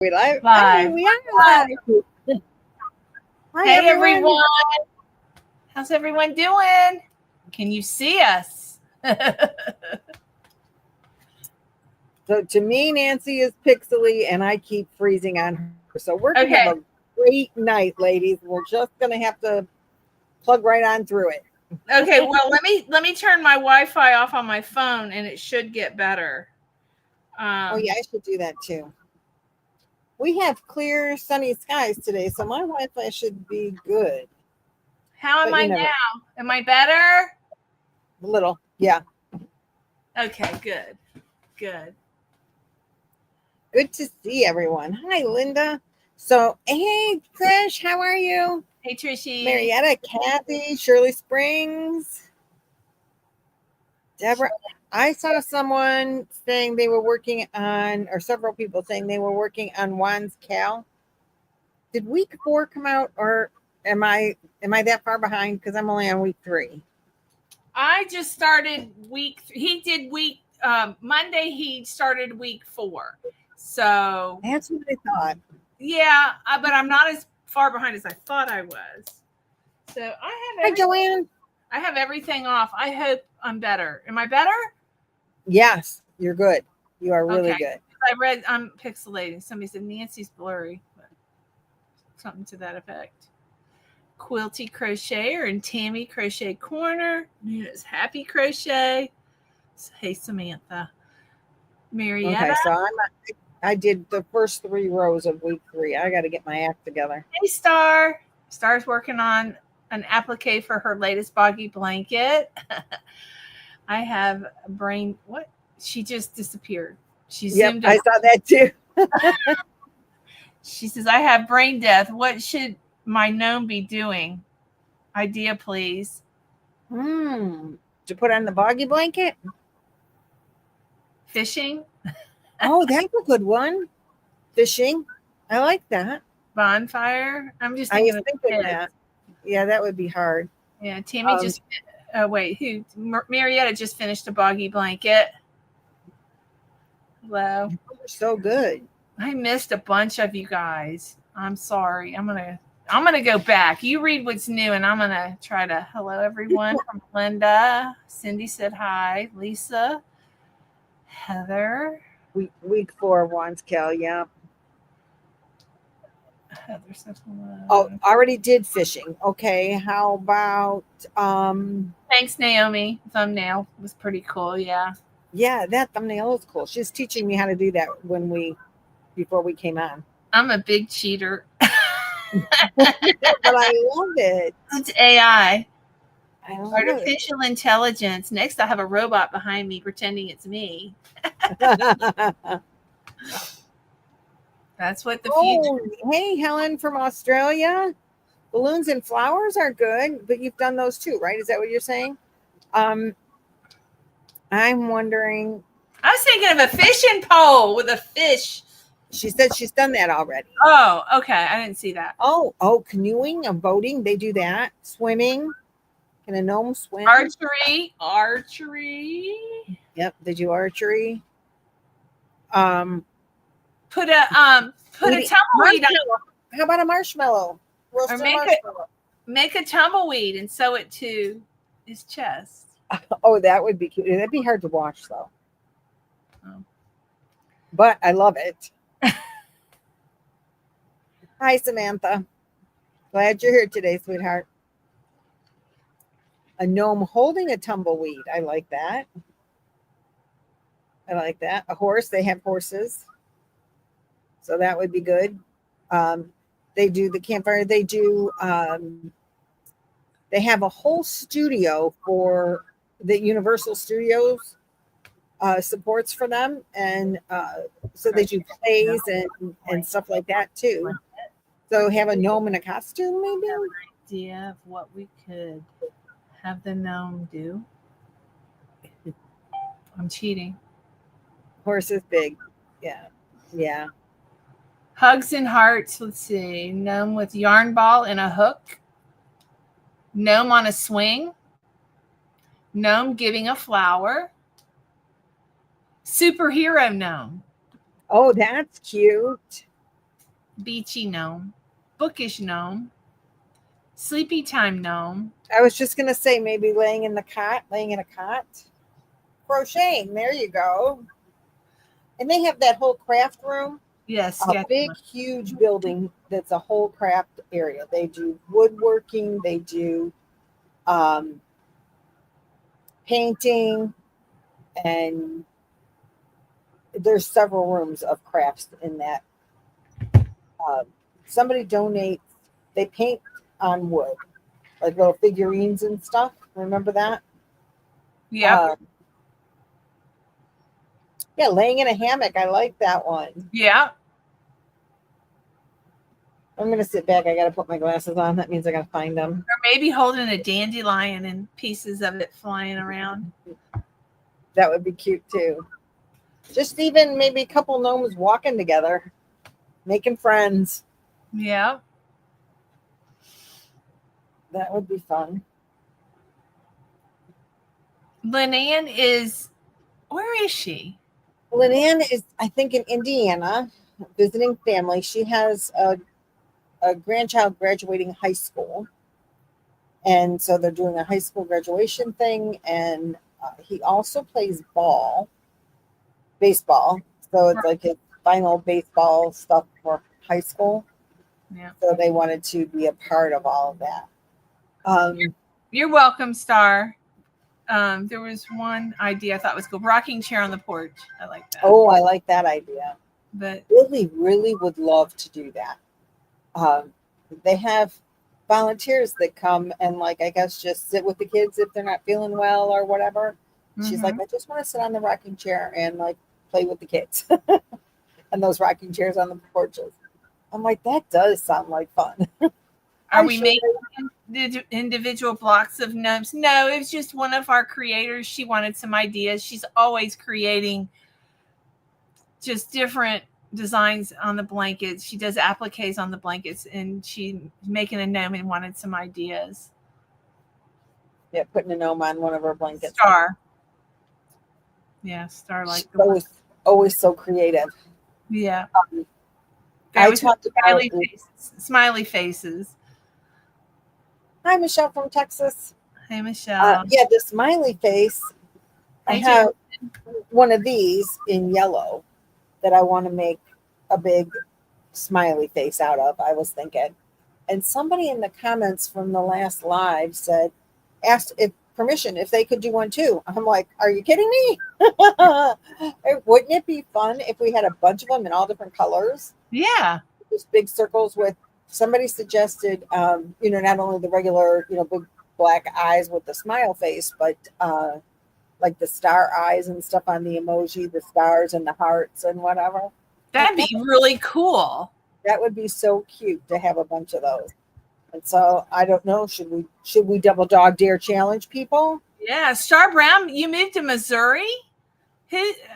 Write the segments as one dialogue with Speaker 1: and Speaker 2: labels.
Speaker 1: We live.
Speaker 2: Live.
Speaker 1: We are live. Hi,
Speaker 2: Hey everyone. How's everyone doing? Can you see us?
Speaker 1: So to me, Nancy is pixely, and I keep freezing on her. So we're gonna have a great night, ladies. We're just gonna have to plug right on through it.
Speaker 2: Okay, well let me turn my Wi-Fi off on my phone, and it should get better.
Speaker 1: Oh yeah, I should do that too. We have clear, sunny skies today, so my Wi-Fi should be good.
Speaker 2: How am I now? Am I better?
Speaker 1: A little, yeah.
Speaker 2: Okay, good. Good.
Speaker 1: Good to see everyone. Hi, Linda. So, hey, Trish, how are you?
Speaker 2: Hey, Trishy.
Speaker 1: Marietta, Kathy, Shirley Springs, Deborah. I saw someone saying they were working on, or several people saying they were working on Juan's Cal. Did week 4 come out, or am I that far behind? Because I'm only on week 3.
Speaker 2: I just started week. He did week Monday. He started week 4. So
Speaker 1: that's what I thought.
Speaker 2: Yeah, but I'm not as far behind as I thought I was. So I have.
Speaker 1: Hi, Joanne.
Speaker 2: I have everything off. I hope I'm better. Am I better?
Speaker 1: Yes, you're good. You are really good.
Speaker 2: I read I'm pixelating. Somebody said Nancy's blurry, but something to that effect. Quilty Crocheter and Tammy Crochet Corner. Nina's Happy Crochet. Hey, Samantha. Marietta.
Speaker 1: Okay, so I did the first 3 rows of week 3. I got to get my act together.
Speaker 2: Hey, Star. Star's working on an applique for her latest Boggy Blanket. I have a brain. What? She just disappeared. She zoomed.
Speaker 1: I saw that too.
Speaker 2: She says, I have brain death. What should my gnome be doing? Idea, please.
Speaker 1: To put on the Boggy Blanket?
Speaker 2: Fishing?
Speaker 1: Oh, that's a good one. Fishing. I like that.
Speaker 2: Bonfire? I'm just thinking of
Speaker 1: that. Yeah, that would be hard.
Speaker 2: Yeah, Tammy just wait, who? Marietta just finished a Boggy Blanket. Hello.
Speaker 1: You're so good.
Speaker 2: I missed a bunch of you guys. I'm sorry. I'm gonna go back. You read what's new, and I'm gonna try to. Hello, everyone. From Linda. Cindy said hi. Lisa. Heather.
Speaker 1: Week 4 Juan's Cal. Yeah.
Speaker 2: Heather said hello.
Speaker 1: Oh, already did fishing. Okay. How about
Speaker 2: Thanks, Naomi. Thumbnail was pretty cool. Yeah.
Speaker 1: Yeah, that thumbnail is cool. She's teaching me how to do that before we came on.
Speaker 2: I'm a big cheater.
Speaker 1: But I love it.
Speaker 2: It's AI. Artificial intelligence. Next, I have a robot behind me pretending it's me. That's what the future.
Speaker 1: Hey, Helen from Australia. Balloons and flowers are good, but you've done those too, right? Is that what you're saying? I'm wondering.
Speaker 2: I was thinking of a fishing pole with a fish.
Speaker 1: She said she's done that already.
Speaker 2: Oh, okay. I didn't see that.
Speaker 1: Oh, canoeing and boating. They do that. Swimming. Can a gnome swim?
Speaker 2: Archery.
Speaker 1: Yep, they do archery.
Speaker 2: Put a tumbleweed on.
Speaker 1: How about a marshmallow?
Speaker 2: Or make a tumbleweed and sew it to his chest.
Speaker 1: Oh, that would be cute. That'd be hard to watch though. Oh. But I love it. Hi, Samantha. Glad you're here today, sweetheart. A gnome holding a tumbleweed. I like that. A horse. They have horses. So that would be good. They do the campfire. They do. They have a whole studio for the Universal Studios supports for them, and so they do plays and stuff like that too. So have a gnome in a costume, maybe.
Speaker 2: An idea of what we could have the gnome do. I'm cheating.
Speaker 1: Horse is big. Yeah.
Speaker 2: Hugs and hearts. Let's see. Gnome with yarn ball and a hook. Gnome on a swing. Gnome giving a flower. Superhero gnome.
Speaker 1: Oh, that's cute.
Speaker 2: beachy gnome, bookish gnome, sleepy time gnome.
Speaker 1: I was just gonna say maybe laying in a cot, crocheting. There you go. And they have that whole craft room.
Speaker 2: Yes,
Speaker 1: A big, huge building that's a whole craft area. They do woodworking, they do painting, and there's several rooms of crafts in that. Somebody donates, they paint on wood, like little figurines and stuff. Remember that?
Speaker 2: Yeah.
Speaker 1: Yeah, laying in a hammock. I like that one.
Speaker 2: Yeah.
Speaker 1: I'm going to sit back. I got to put my glasses on. That means I got to find them.
Speaker 2: Or maybe holding a dandelion and pieces of it flying around.
Speaker 1: That would be cute too. Just even maybe a couple gnomes walking together, making friends.
Speaker 2: Yeah.
Speaker 1: That would be fun.
Speaker 2: Lynanne is, where is she?
Speaker 1: Lynanne is, I think, in Indiana, visiting family. She has a grandchild graduating high school. And so they're doing a high school graduation thing. And he also plays baseball. So it's like his final baseball stuff for high school.
Speaker 2: Yeah.
Speaker 1: So they wanted to be a part of all of that.
Speaker 2: You're welcome, Star. There was one idea I thought was cool. Rocking chair on the porch. I like that.
Speaker 1: Oh, I like that idea.
Speaker 2: But
Speaker 1: Billy really would love to do that. They have volunteers that come and, like, I guess just sit with the kids if they're not feeling well or whatever. She's like, I just want to sit on the rocking chair and like play with the kids and those rocking chairs on the porches. I'm like, that does sound like fun.
Speaker 2: Are we making individual blocks of gnomes? No, it was just one of our creators. She wanted some ideas. She's always creating just different designs on the blankets. She does appliques on the blankets, and she's making a gnome and wanted some ideas.
Speaker 1: Yeah, putting a gnome on one of her blankets.
Speaker 2: Star. Yeah, Star like
Speaker 1: always so creative.
Speaker 2: Yeah.
Speaker 1: I talked about
Speaker 2: smiley faces.
Speaker 1: Hi, Michelle from Texas.
Speaker 2: Hey, Michelle.
Speaker 1: Yeah, the smiley face. I have one of these in yellow that I want to make a big smiley face out of, I was thinking. And somebody in the comments from the last live asked if permission if they could do one too. I'm like, are you kidding me? Wouldn't it be fun if we had a bunch of them in all different colors?
Speaker 2: Yeah.
Speaker 1: Just big circles with, somebody suggested, not only the regular, big black eyes with the smile face, but like the star eyes and stuff on the emoji, the stars and the hearts and whatever.
Speaker 2: That'd be really cool.
Speaker 1: That would be so cute to have a bunch of those. And so I don't know, should we double dog dare challenge people?
Speaker 2: Yeah, Star Brown, you moved to Missouri?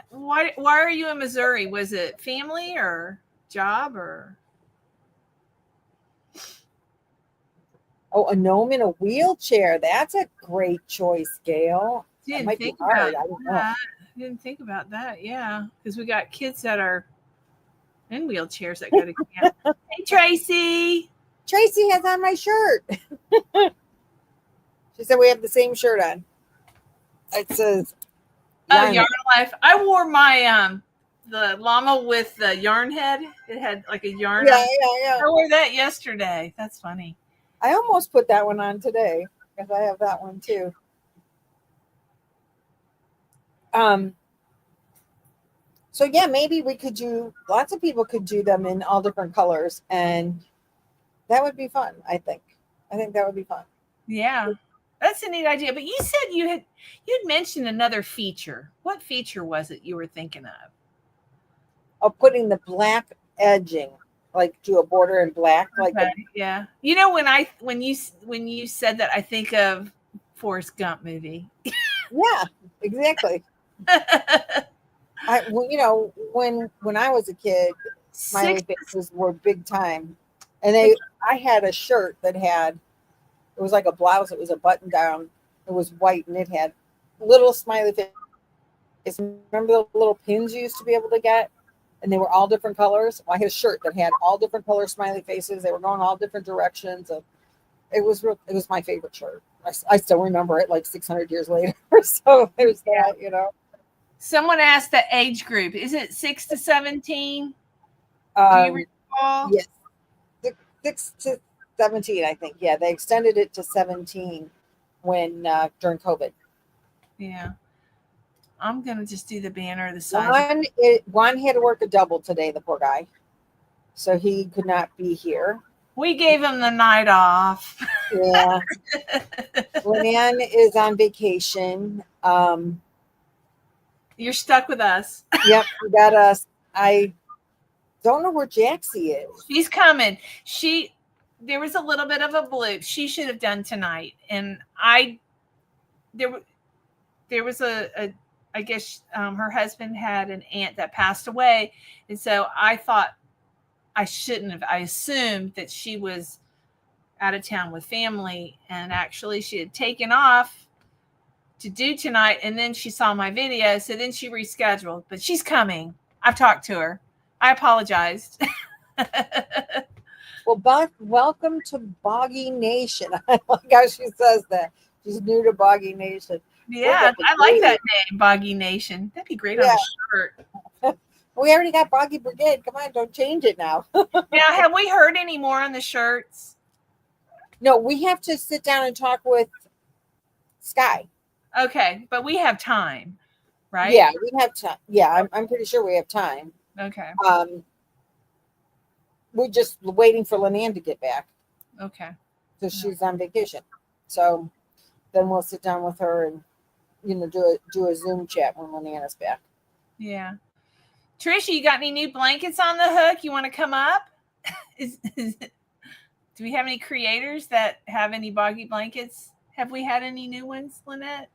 Speaker 2: Why are you in Missouri? Was it family or job or?
Speaker 1: Oh, a gnome in a wheelchair. That's a great choice, Gail.
Speaker 2: Didn't think about that. Didn't think about that. Yeah, because we got kids that are in wheelchairs that go to camp. Hey, Tracy.
Speaker 1: Tracy has on my shirt. She said we have the same shirt on. It says
Speaker 2: Yarn Life. I wore my the llama with the yarn head. It had like a yarn.
Speaker 1: Yeah.
Speaker 2: I wore that yesterday. That's funny.
Speaker 1: I almost put that one on today because I have that one too. So yeah, maybe we could lots of people could do them in all different colors, and that would be fun. I think that would be fun.
Speaker 2: Yeah, that's a neat idea. But you said you'd mentioned another feature. What feature was it you were thinking of?
Speaker 1: Oh, putting the black edging, like do a border in black, like
Speaker 2: yeah. When you said that, I think of Forrest Gump movie.
Speaker 1: Yeah, exactly. When I was a kid, smiley faces were big time, and I had a shirt that it was like a blouse. It was a button down. It was white and it had little smiley faces. Remember the little pins you used to be able to get, and they were all different colors. Well, I had a shirt that had all different color smiley faces. They were going all different directions. And it was my favorite shirt. I still remember it like 600 years later. So there's that, you know.
Speaker 2: Someone asked the age group. Is it 6 to 17? Do you recall?
Speaker 1: Yes. 6 to 17, I think. Yeah, they extended it to 17 when during COVID.
Speaker 2: Yeah. I'm going to just do the banner the size.
Speaker 1: Juan had to work a double today, the poor guy. So he could not be here.
Speaker 2: We gave him the night off.
Speaker 1: Yeah. Lynanne is on vacation.
Speaker 2: You're stuck with us.
Speaker 1: Yep, you got us. I don't know where Jaxi is.
Speaker 2: She's coming. There was a little bit of a bloop she should have done tonight. And there was I guess her husband had an aunt that passed away. And so I thought I shouldn't have. I assumed that she was out of town with family, and actually she had taken off to do tonight, and then she saw my video, so then she rescheduled. But she's coming. I've talked to her. I apologized.
Speaker 1: Well, welcome to Boggy Nation. I like how she says that. She's new to Boggy Nation.
Speaker 2: Yeah, I like that name, Boggy Nation. That'd be great on a shirt.
Speaker 1: We already got Boggy Brigade. Come on, don't change it now.
Speaker 2: Now, have we heard any more on the shirts?
Speaker 1: No, we have to sit down and talk with Sky.
Speaker 2: Okay, but we have time, right?
Speaker 1: Yeah, we have time. Yeah, I'm pretty sure we have time.
Speaker 2: Okay.
Speaker 1: We're just waiting for Lynanne to get back.
Speaker 2: Okay.
Speaker 1: So she's on vacation. So then we'll sit down with her and, you know, do a Zoom chat when Lynanne is back.
Speaker 2: Yeah. Trish, you got any new blankets on the hook? You want to come up? Do we have any creators that have any Boggy blankets? Have we had any new ones, Lynette?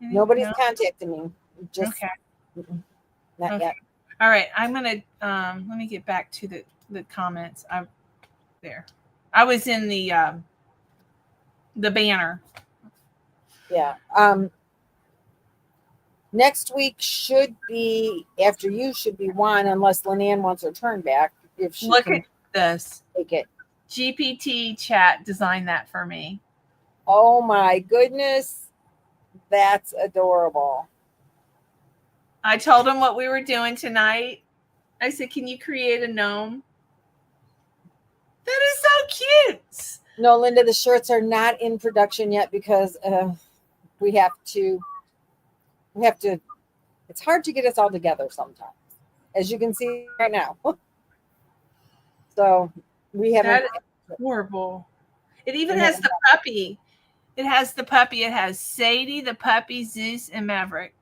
Speaker 1: Nobody's contacted me. Just
Speaker 2: okay.
Speaker 1: Not yet.
Speaker 2: All right. I'm gonna let me get back to the comments. I was in the banner.
Speaker 1: Yeah. Next week should be after you should be Juan, unless Lynanne wants her turn back. If she
Speaker 2: look
Speaker 1: can
Speaker 2: at this,
Speaker 1: take it.
Speaker 2: GPT chat designed that for me.
Speaker 1: Oh my goodness, that's adorable.
Speaker 2: I told him what we were doing tonight. I said, "Can you create a gnome?" That is so cute.
Speaker 1: No, Linda, the shirts are not in production yet because we have to. It's hard to get us all together sometimes, as you can see right now. So we haven't.
Speaker 2: That is horrible. It even has the puppy. It has the puppy. It has Sadie, the puppy, Zeus, and Maverick.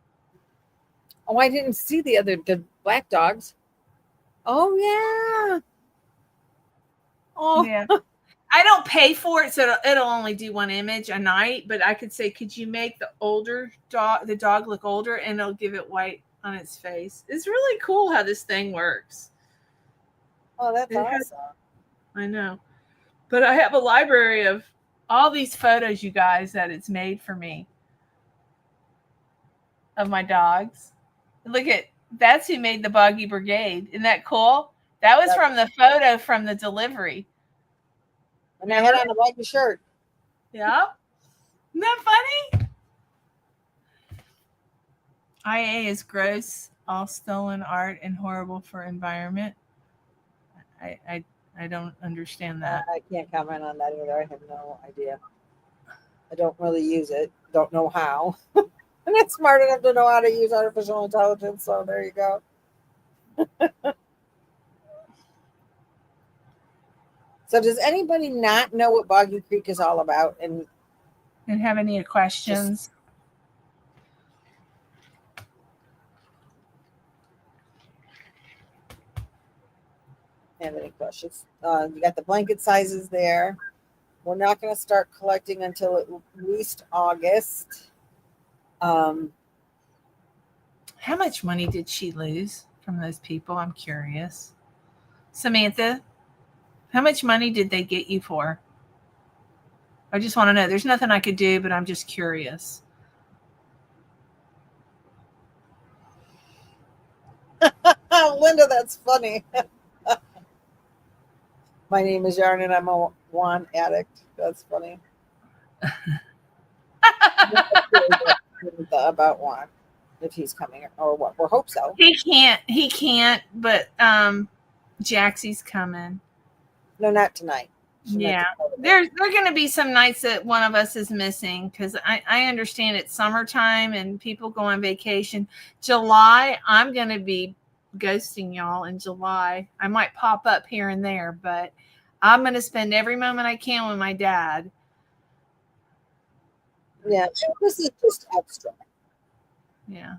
Speaker 1: Oh, I didn't see the black dogs. Oh yeah. Oh
Speaker 2: yeah. I don't pay for it, so it'll only do one image a night. But I could say, could you make the dog look older, and it'll give it white on its face. It's really cool how this thing works.
Speaker 1: Oh, that's awesome.
Speaker 2: I know. But I have a library of all these photos, you guys, that it's made for me of my dogs. Look at that's who made the Boggy Brigade. Isn't that cool? That was from the photo from the delivery.
Speaker 1: And I had on a Boggy shirt.
Speaker 2: Yeah. Isn't that funny? IA is gross, all stolen art, and horrible for environment. I don't understand that.
Speaker 1: I can't comment on that either. I have no idea. I don't really use it. Don't know how. I'm not smart enough to know how to use artificial intelligence, so there you go. So does anybody not know what Boggy Creek is all about? And
Speaker 2: have any questions?
Speaker 1: Have any questions? You got the blanket sizes there. We're not going to start collecting until at least August.
Speaker 2: How much money did she lose from those people? I'm curious. Samantha, how much money did they get you for? I just want to know. There's nothing I could do, but I'm just curious.
Speaker 1: Linda, that's funny. My name is Yarn and I'm a Juan addict. That's funny. About Juan, if he's coming or what. We hope so.
Speaker 2: He can't, but Jaxi's coming.
Speaker 1: No, not tonight.
Speaker 2: Yeah, there are going to be some nights that one of us is missing because I understand it's summertime and people go on vacation. July, I'm going to be ghosting y'all in July. I might pop up here and there, but I'm going to spend every moment I can with my dad.
Speaker 1: Yeah, this is just extra.
Speaker 2: Yeah.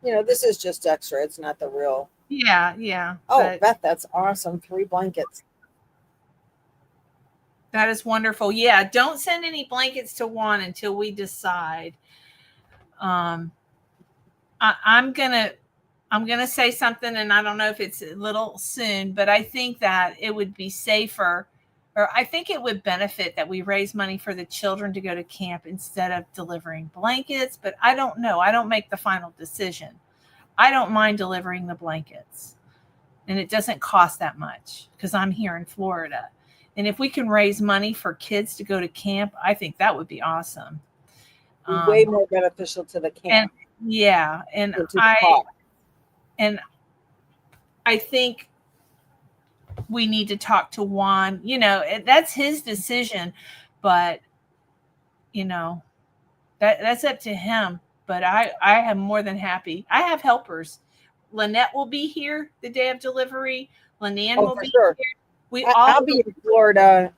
Speaker 1: This is just extra. It's not the real.
Speaker 2: Yeah.
Speaker 1: Oh, Beth, that's awesome. 3 blankets.
Speaker 2: That is wonderful. Yeah, don't send any blankets to Juan until we decide. I'm gonna say something, and I don't know if it's a little soon, but I think that it would be safer, or I think it would benefit that we raise money for the children to go to camp instead of delivering blankets. But I don't know. I don't make the final decision. I don't mind delivering the blankets, and it doesn't cost that much because I'm here in Florida. And if we can raise money for kids to go to camp, I think that would be awesome.
Speaker 1: Way more beneficial to the camp.
Speaker 2: And I think we need to talk to Juan. That's his decision, but that's up to him. But I am more than happy. I have helpers. Lynette will be here the day of delivery. Lynanne will be here.
Speaker 1: I'll be in Florida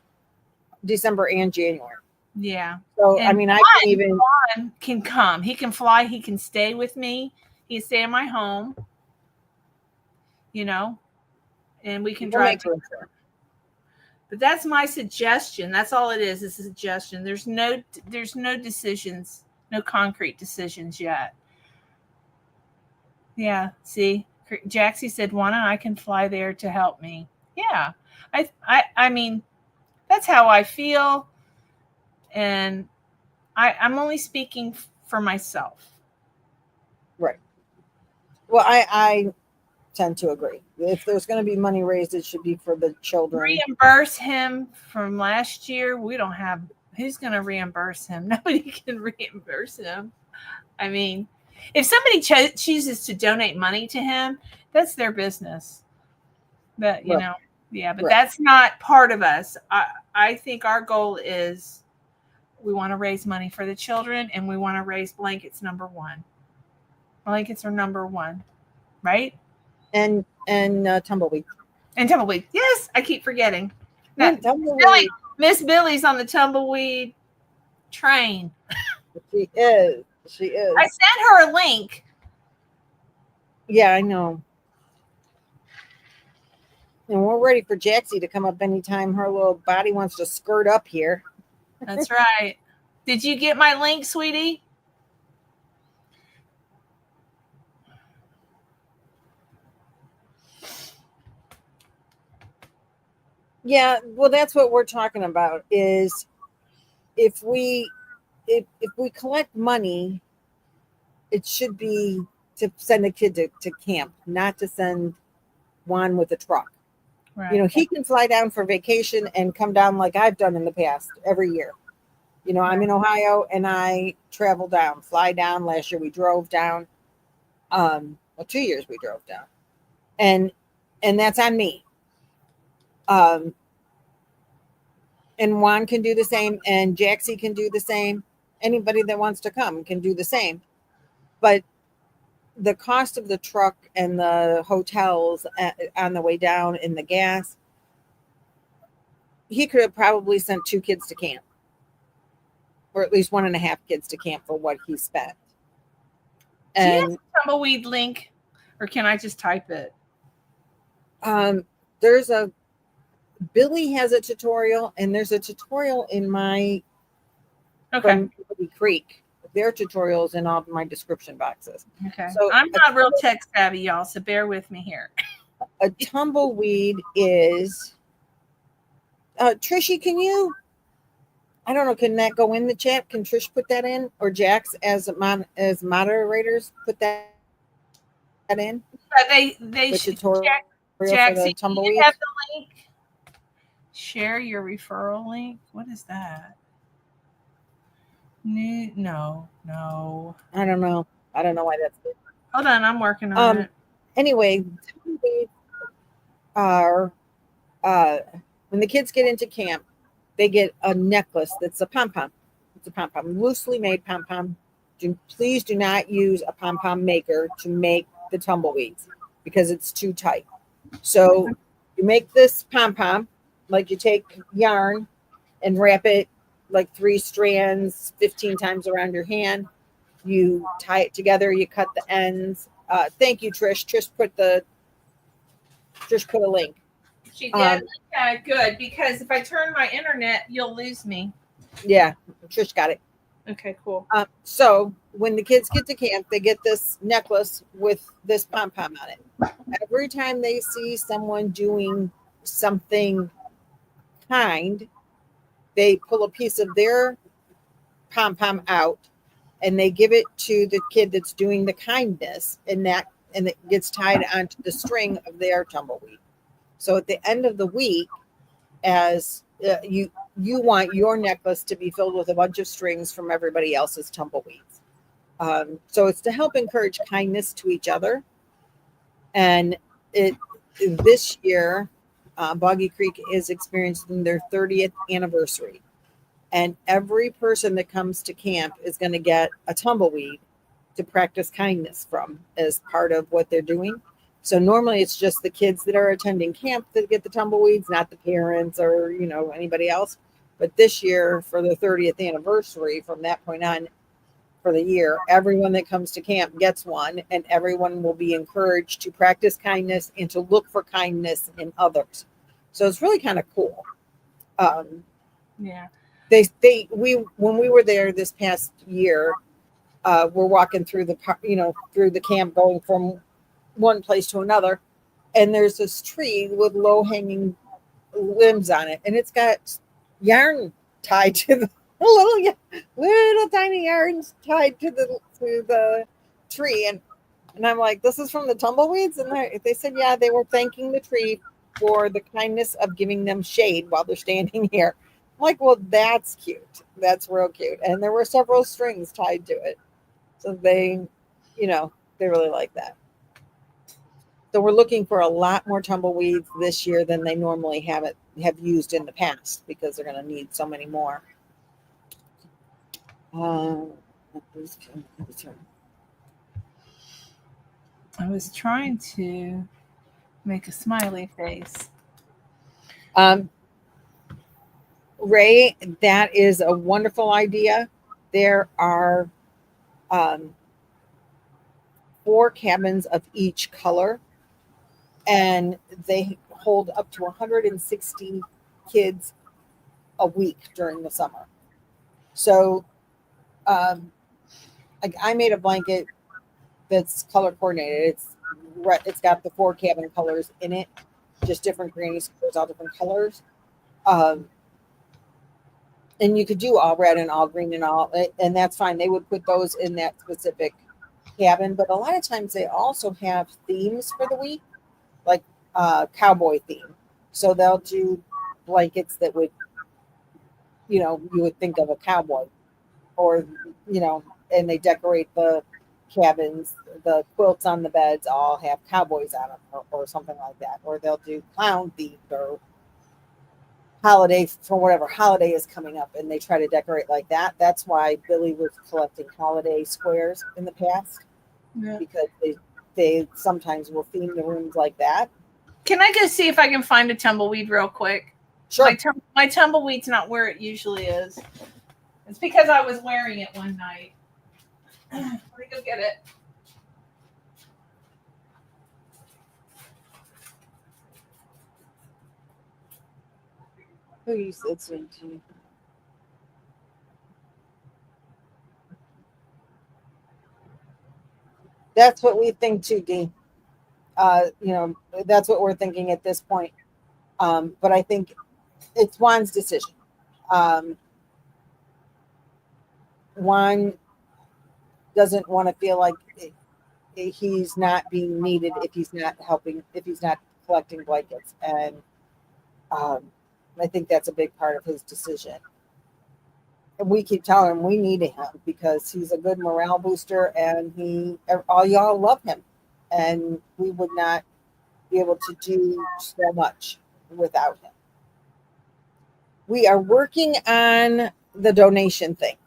Speaker 1: December and January.
Speaker 2: Yeah.
Speaker 1: So, I mean,
Speaker 2: Juan can come. He can fly. He can stay with me. He can stay in my home, and we can drive. But that's my suggestion. That's all it is. It's a suggestion. There's no decisions, no concrete decisions yet. Yeah. See, Jaxi said, Juan and I can fly there to help me. Yeah. I mean, that's how I feel. And I'm only speaking for myself.
Speaker 1: Right. Well, I tend to agree. If there's going to be money raised, it should be for the children.
Speaker 2: Reimburse him from last year. We don't have, who's going to reimburse him? Nobody can reimburse him. I mean, if somebody chooses to donate money to him, that's their business. But, but that's not part of us. I think our goal is we want to raise money for the children, and we want to raise blankets number 1. Blankets are number 1, right?
Speaker 1: And Tumbleweed.
Speaker 2: And Tumbleweed. Yes, I keep forgetting.
Speaker 1: Tumbleweed.
Speaker 2: Miss Billie's on the Tumbleweed train.
Speaker 1: She is.
Speaker 2: I sent her a link.
Speaker 1: Yeah, I know. And we're ready for Jaxi to come up anytime her little body wants to skirt up here.
Speaker 2: That's right. Did you get my link, sweetie?
Speaker 1: Yeah, well, that's what we're talking about is if we collect money, it should be to send a kid to camp, not to send Juan with a truck. Right. He can fly down for vacation and come down like I've done in the past every year. I'm in Ohio and I travel down, fly down. Last year we drove down. 2 years we drove down. And that's on me. And Juan can do the same, and Jaxi can do the same. Anybody that wants to come can do the same. But the cost of the truck and the hotels on the way down and the gas, he could have probably sent 2 kids to camp, or at least 1.5 kids to camp for what he spent.
Speaker 2: And do you have a Tumbleweed link, or can I just type it?
Speaker 1: There's Billie has a tutorial, and there's a tutorial in my from Boggy Creek. Their tutorials in all of my description boxes.
Speaker 2: Okay. So I'm not real tech savvy, y'all, so bear with me here.
Speaker 1: A Tumbleweed is Trishy, can you? I don't know. Can that go in the chat? Can Trish put that in, or Jax as moderators put that in?
Speaker 2: They
Speaker 1: the
Speaker 2: should.
Speaker 1: tutorial for the
Speaker 2: Jaxi, do you
Speaker 1: tumbleweeds.
Speaker 2: have the link? Share your referral link. What is that? No.
Speaker 1: I don't know. I don't know why that's good.
Speaker 2: Hold on, I'm working on it.
Speaker 1: Anyway, tumbleweeds are when the kids get into camp, they get a necklace that's a pom-pom. It's a pom-pom, loosely made pom-pom. Please do not use a pom-pom maker to make the tumbleweeds because it's too tight. So you make this pom-pom, like you take yarn and wrap it like 3 strands 15 times around your hand. You tie it together, you cut the ends. Thank you, Trish. Trish put a link.
Speaker 2: She did? Okay, good. Because if I turn my internet, you'll lose me.
Speaker 1: Yeah, Trish got it.
Speaker 2: Okay, cool.
Speaker 1: So when the kids get to camp, they get this necklace with this pom-pom on it. Every time they see someone doing something kind, they pull a piece of their pom-pom out and they give it to the kid that's doing the kindness, and it gets tied onto the string of their tumbleweed. So at the end of the week, as you want your necklace to be filled with a bunch of strings from everybody else's tumbleweeds. So it's to help encourage kindness to each other. And this year, Boggy Creek is experiencing their 30th anniversary. And every person that comes to camp is going to get a tumbleweed to practice kindness from as part of what they're doing. So normally it's just the kids that are attending camp that get the tumbleweeds, not the parents or, anybody else. But this year, for the 30th anniversary, from that point on for the year, everyone that comes to camp gets one, and everyone will be encouraged to practice kindness and to look for kindness in others. So it's really kind of cool.
Speaker 2: Yeah.
Speaker 1: When we were there this past year, we're walking through through the camp, going from one place to another, and there's this tree with low hanging limbs on it, and it's got yarn tied to the little tiny yarns tied to the tree, and I'm like, this is from the tumbleweeds, and they said, yeah, they were thanking the tree for the kindness of giving them shade while they're standing here. I'm like, well, that's cute. That's real cute. And there were several strings tied to it. So they really like that. So we're looking for a lot more tumbleweeds this year than they normally have used in the past, because they're going to need so many more.
Speaker 2: I was trying to make a smiley face.
Speaker 1: Ray, that is a wonderful idea. There are 4 cabins of each color, and they hold up to 160 kids a week during the summer. So I made a blanket that's color coordinated. It's got the 4 cabin colors in it, just different granny squares, all different colors. And you could do all red and all green and that's fine. They would put those in that specific cabin, but a lot of times they also have themes for the week, like cowboy theme. So they'll do blankets that would, you would think of a cowboy, or, and they decorate the cabins. The quilts on the beds all have cowboys on them, or something like that. Or they'll do clown themed, or holiday for whatever holiday is coming up, and they try to decorate like that. That's why Billy was collecting holiday squares in the past, because they sometimes will theme the rooms like that.
Speaker 2: Can I go see if I can find a tumbleweed real quick?
Speaker 1: Sure.
Speaker 2: My tumbleweed's not where it usually is. It's because I was wearing it one night. Let me go get it.
Speaker 1: Who you listening to? That's what we think too, Dee. That's what we're thinking at this point. But I think it's Juan's decision. Juan doesn't want to feel like he's not being needed if he's not helping, if he's not collecting blankets. And I think that's a big part of his decision. And we keep telling him we need him because he's a good morale booster and all y'all love him. And we would not be able to do so much without him. We are working on the donation thing,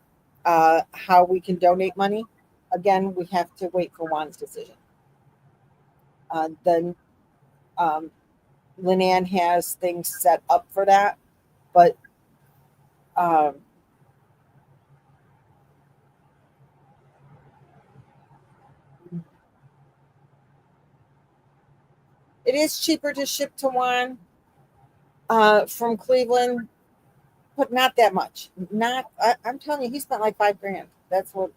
Speaker 1: how we can donate money. Again, we have to wait for Juan's decision. Then Lynanne has things set up for that, but it is cheaper to ship to Juan from Cleveland, but not that much. I'm telling you, he spent like $5,000. That's what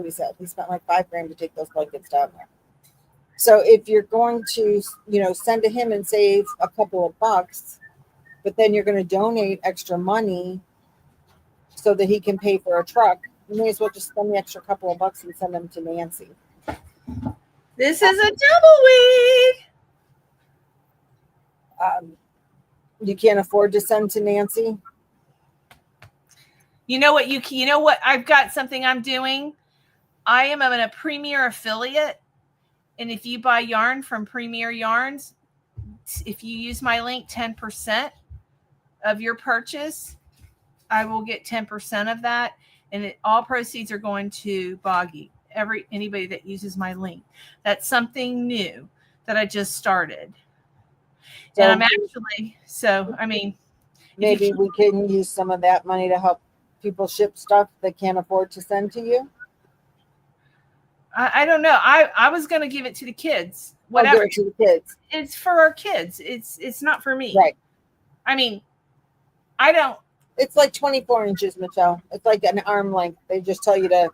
Speaker 1: he said. He spent like $5,000 to take those blankets down there. So if you're going to, send to him and save a couple of bucks, but then you're going to donate extra money so that he can pay for a truck, you may as well just spend the extra couple of bucks and send them to Nancy.
Speaker 2: This is a tumbleweed.
Speaker 1: You can't afford to send to Nancy.
Speaker 2: You know what? I've got something I'm doing. I am a Premier affiliate. And if you buy yarn from Premier Yarns, if you use my link, 10% of your purchase, I will get 10% of that. And all proceeds are going to Boggy. Anybody that uses my link. That's something new that I just started.
Speaker 1: So,
Speaker 2: and I'm actually,
Speaker 1: maybe we can use some of that money to help people ship stuff they can't afford to send to you.
Speaker 2: I don't know. I was going to give it to the kids. Whatever.
Speaker 1: I'll give it to the kids.
Speaker 2: It's for our kids. It's not for me.
Speaker 1: Right.
Speaker 2: I mean, I don't.
Speaker 1: It's like 24 inches, Michelle. It's like an arm length. They just tell you to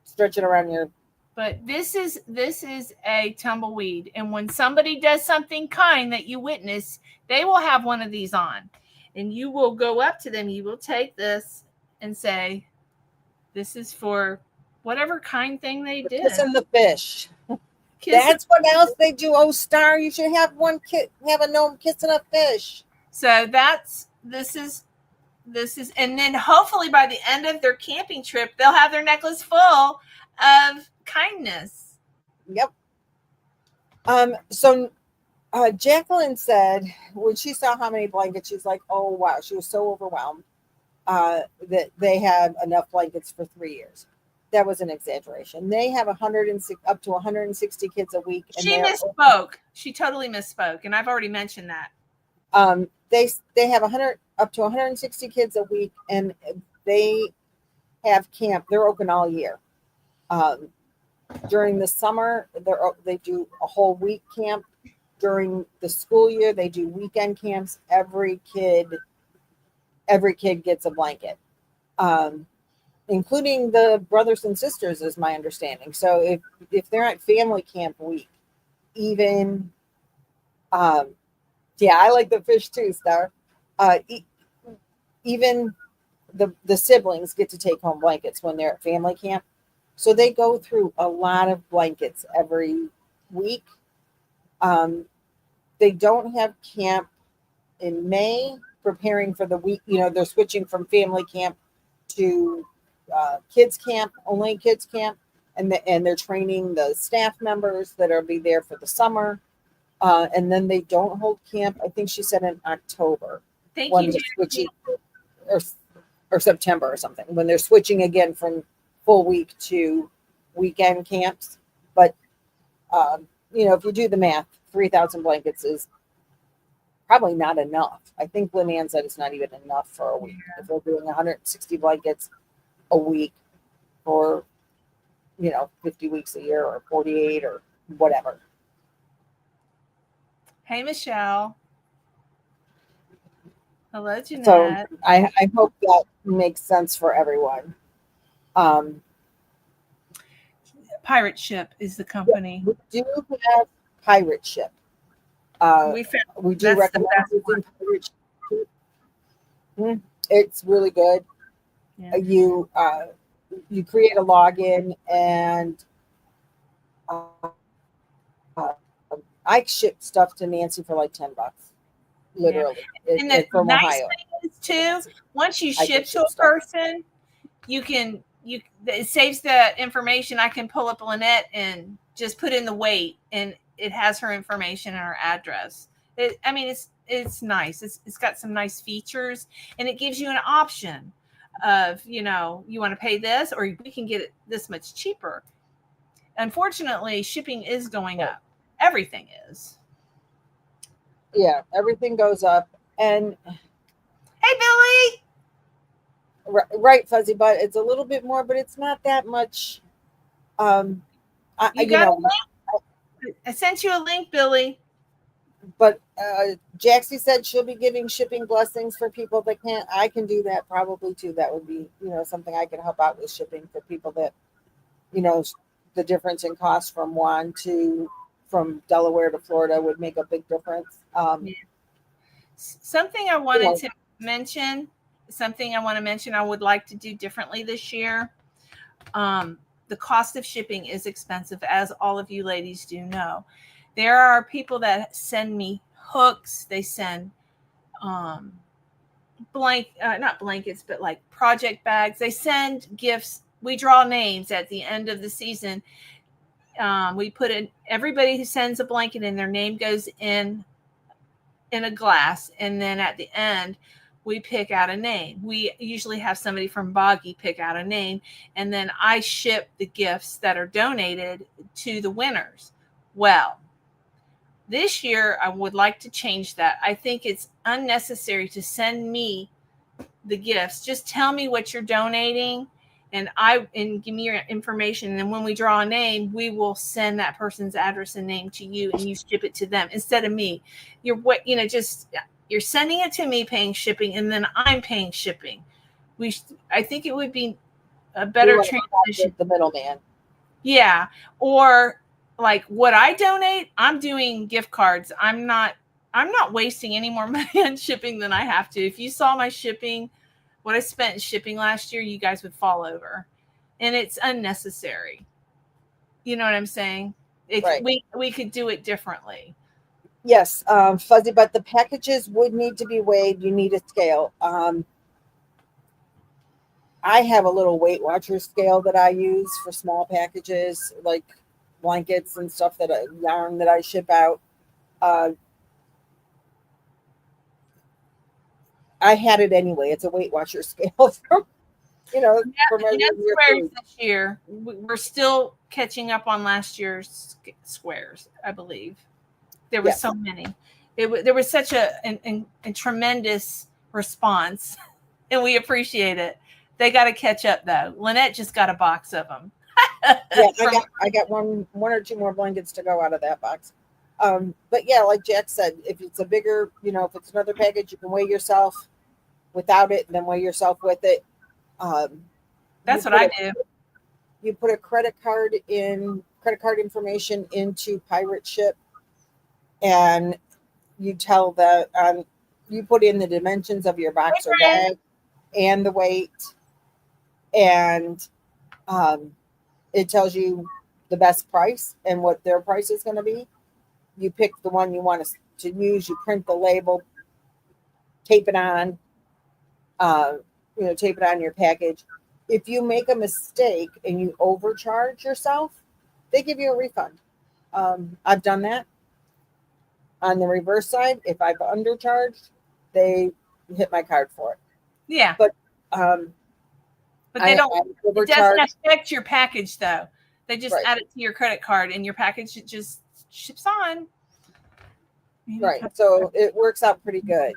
Speaker 1: stretch it around your.
Speaker 2: But this is a tumbleweed. And when somebody does something kind that you witness, they will have one of these on. And you will go up to them. You will take this and say, this is for whatever kind thing they did.
Speaker 1: Kissing the fish. That's what else they do. Oh, Star, you should have a gnome kissing a fish.
Speaker 2: So this is, and then hopefully by the end of their camping trip, they'll have their necklace full of kindness.
Speaker 1: Yep. So Jacqueline said when she saw how many blankets, she's like, oh, wow. She was so overwhelmed that they had enough blankets for 3 years. That was an exaggeration. They have up to 160 kids a week. And
Speaker 2: she misspoke. She totally misspoke. And I've already mentioned that.
Speaker 1: They have up to 160 kids a week, and they have camp. They're open all year. During the summer, they do a whole week camp. During the school year, they do weekend camps. Every kid gets a blanket, including the brothers and sisters, is my understanding. So if they're at family camp week, even, yeah, I like the fish too, Star. Even the siblings get to take home blankets when they're at family camp. So they go through a lot of blankets every week. They don't have camp in May, preparing for the week. They're switching from family camp to kids camp, only kids camp. And they're training the staff members that'll be there for the summer. And then they don't hold camp. I think she said in October.
Speaker 2: Thank
Speaker 1: when
Speaker 2: you,
Speaker 1: they're switching, or September or something, when they're switching again from full week to weekend camps. But if you do the math, 3,000 blankets is probably not enough. I think Lynanne said it's not even enough for a week. If they're doing 160 blankets a week for 50 weeks a year, or 48 or whatever.
Speaker 2: Hey, Michelle. Hello, Jeanette.
Speaker 1: So I hope that makes sense for everyone.
Speaker 2: Pirate Ship is the company.
Speaker 1: We do have Pirate Ship. We do recommend using Pirate Ship. It's really good. Yeah. You create a login, and uh, I ship stuff to Nancy for like $10, literally,
Speaker 2: And the
Speaker 1: from
Speaker 2: nice
Speaker 1: Ohio.
Speaker 2: thing is too, once you
Speaker 1: I can
Speaker 2: ship to
Speaker 1: ship
Speaker 2: a
Speaker 1: stuff.
Speaker 2: person, it saves the information. I can pull up Lynette and just put in the weight, and it has her information and her address. It's nice. It's got some nice features, and it gives you an option of, you want to pay this, or we can get it this much cheaper. Unfortunately, shipping is going up. Everything is.
Speaker 1: Yeah, everything goes up. And
Speaker 2: hey, Billy.
Speaker 1: Right, Fuzzy, but it's a little bit more, but it's not that much.
Speaker 2: You got a link? I sent you a link, Billy.
Speaker 1: But Jaxi said she'll be giving shipping blessings for people that can't. I can do that probably too. That would be, something I can help out with shipping for people that, the difference in cost from from Delaware to Florida would make a big difference.
Speaker 2: Something I wanted to mention, I would like to do differently this year. The cost of shipping is expensive, as all of you ladies do know. There are people that send me hooks. They send not blankets, but like project bags. They send gifts. We draw names at the end of the season. We put in everybody who sends a blanket in, their name goes in a glass, and then at the end we pick out a name. We usually have somebody from Boggy pick out a name, and then I ship the gifts that are donated to the winners. Well, this year I would like to change that. I think it's unnecessary to send me the gifts. Just tell me what you're donating, and give me your information. And then when we draw a name, we will send that person's address and name to you, and you ship it to them instead of me. You're sending it to me, paying shipping, and then I'm paying shipping. I think it would be a better transition.
Speaker 1: The middleman.
Speaker 2: Yeah. Or like what I donate, I'm doing gift cards. I'm not wasting any more money on shipping than I have to. If you saw my shipping, what I spent in shipping last year, you guys would fall over. And it's unnecessary. You know what I'm saying?
Speaker 1: Right.
Speaker 2: We could do it differently.
Speaker 1: Yes, Fuzzy, but the packages would need to be weighed. You need a scale. I have a little Weight Watcher scale that I use for small packages, like blankets and stuff yarn that I ship out. I had it anyway. It's a Weight Watcher scale from, from
Speaker 2: squares this year. We're still catching up on last year's squares, I believe. There were so many. There was such a tremendous response, and we appreciate it. They got to catch up though. Lynette just got a box of them.
Speaker 1: Yeah, I got one or two more blankets to go out of that box. But yeah, like Jack said, if it's a bigger, if it's another package, you can weigh yourself without it, and then weigh yourself with it.
Speaker 2: That's what I do.
Speaker 1: You put a credit card information into Pirate Ship, and you tell you put in the dimensions of your box or bag and the weight, and it tells you the best price and what their price is going to be. You pick the one you want to use. You print the label, tape it on, tape it on your package. If you make a mistake and you overcharge yourself, they give you a refund. I've done that. On the reverse side, if I've undercharged, they hit my card for it.
Speaker 2: Yeah.
Speaker 1: But
Speaker 2: they don't. It doesn't affect your package though. They just add it to your credit card, and your package just ships on.
Speaker 1: Right. So it works out pretty good.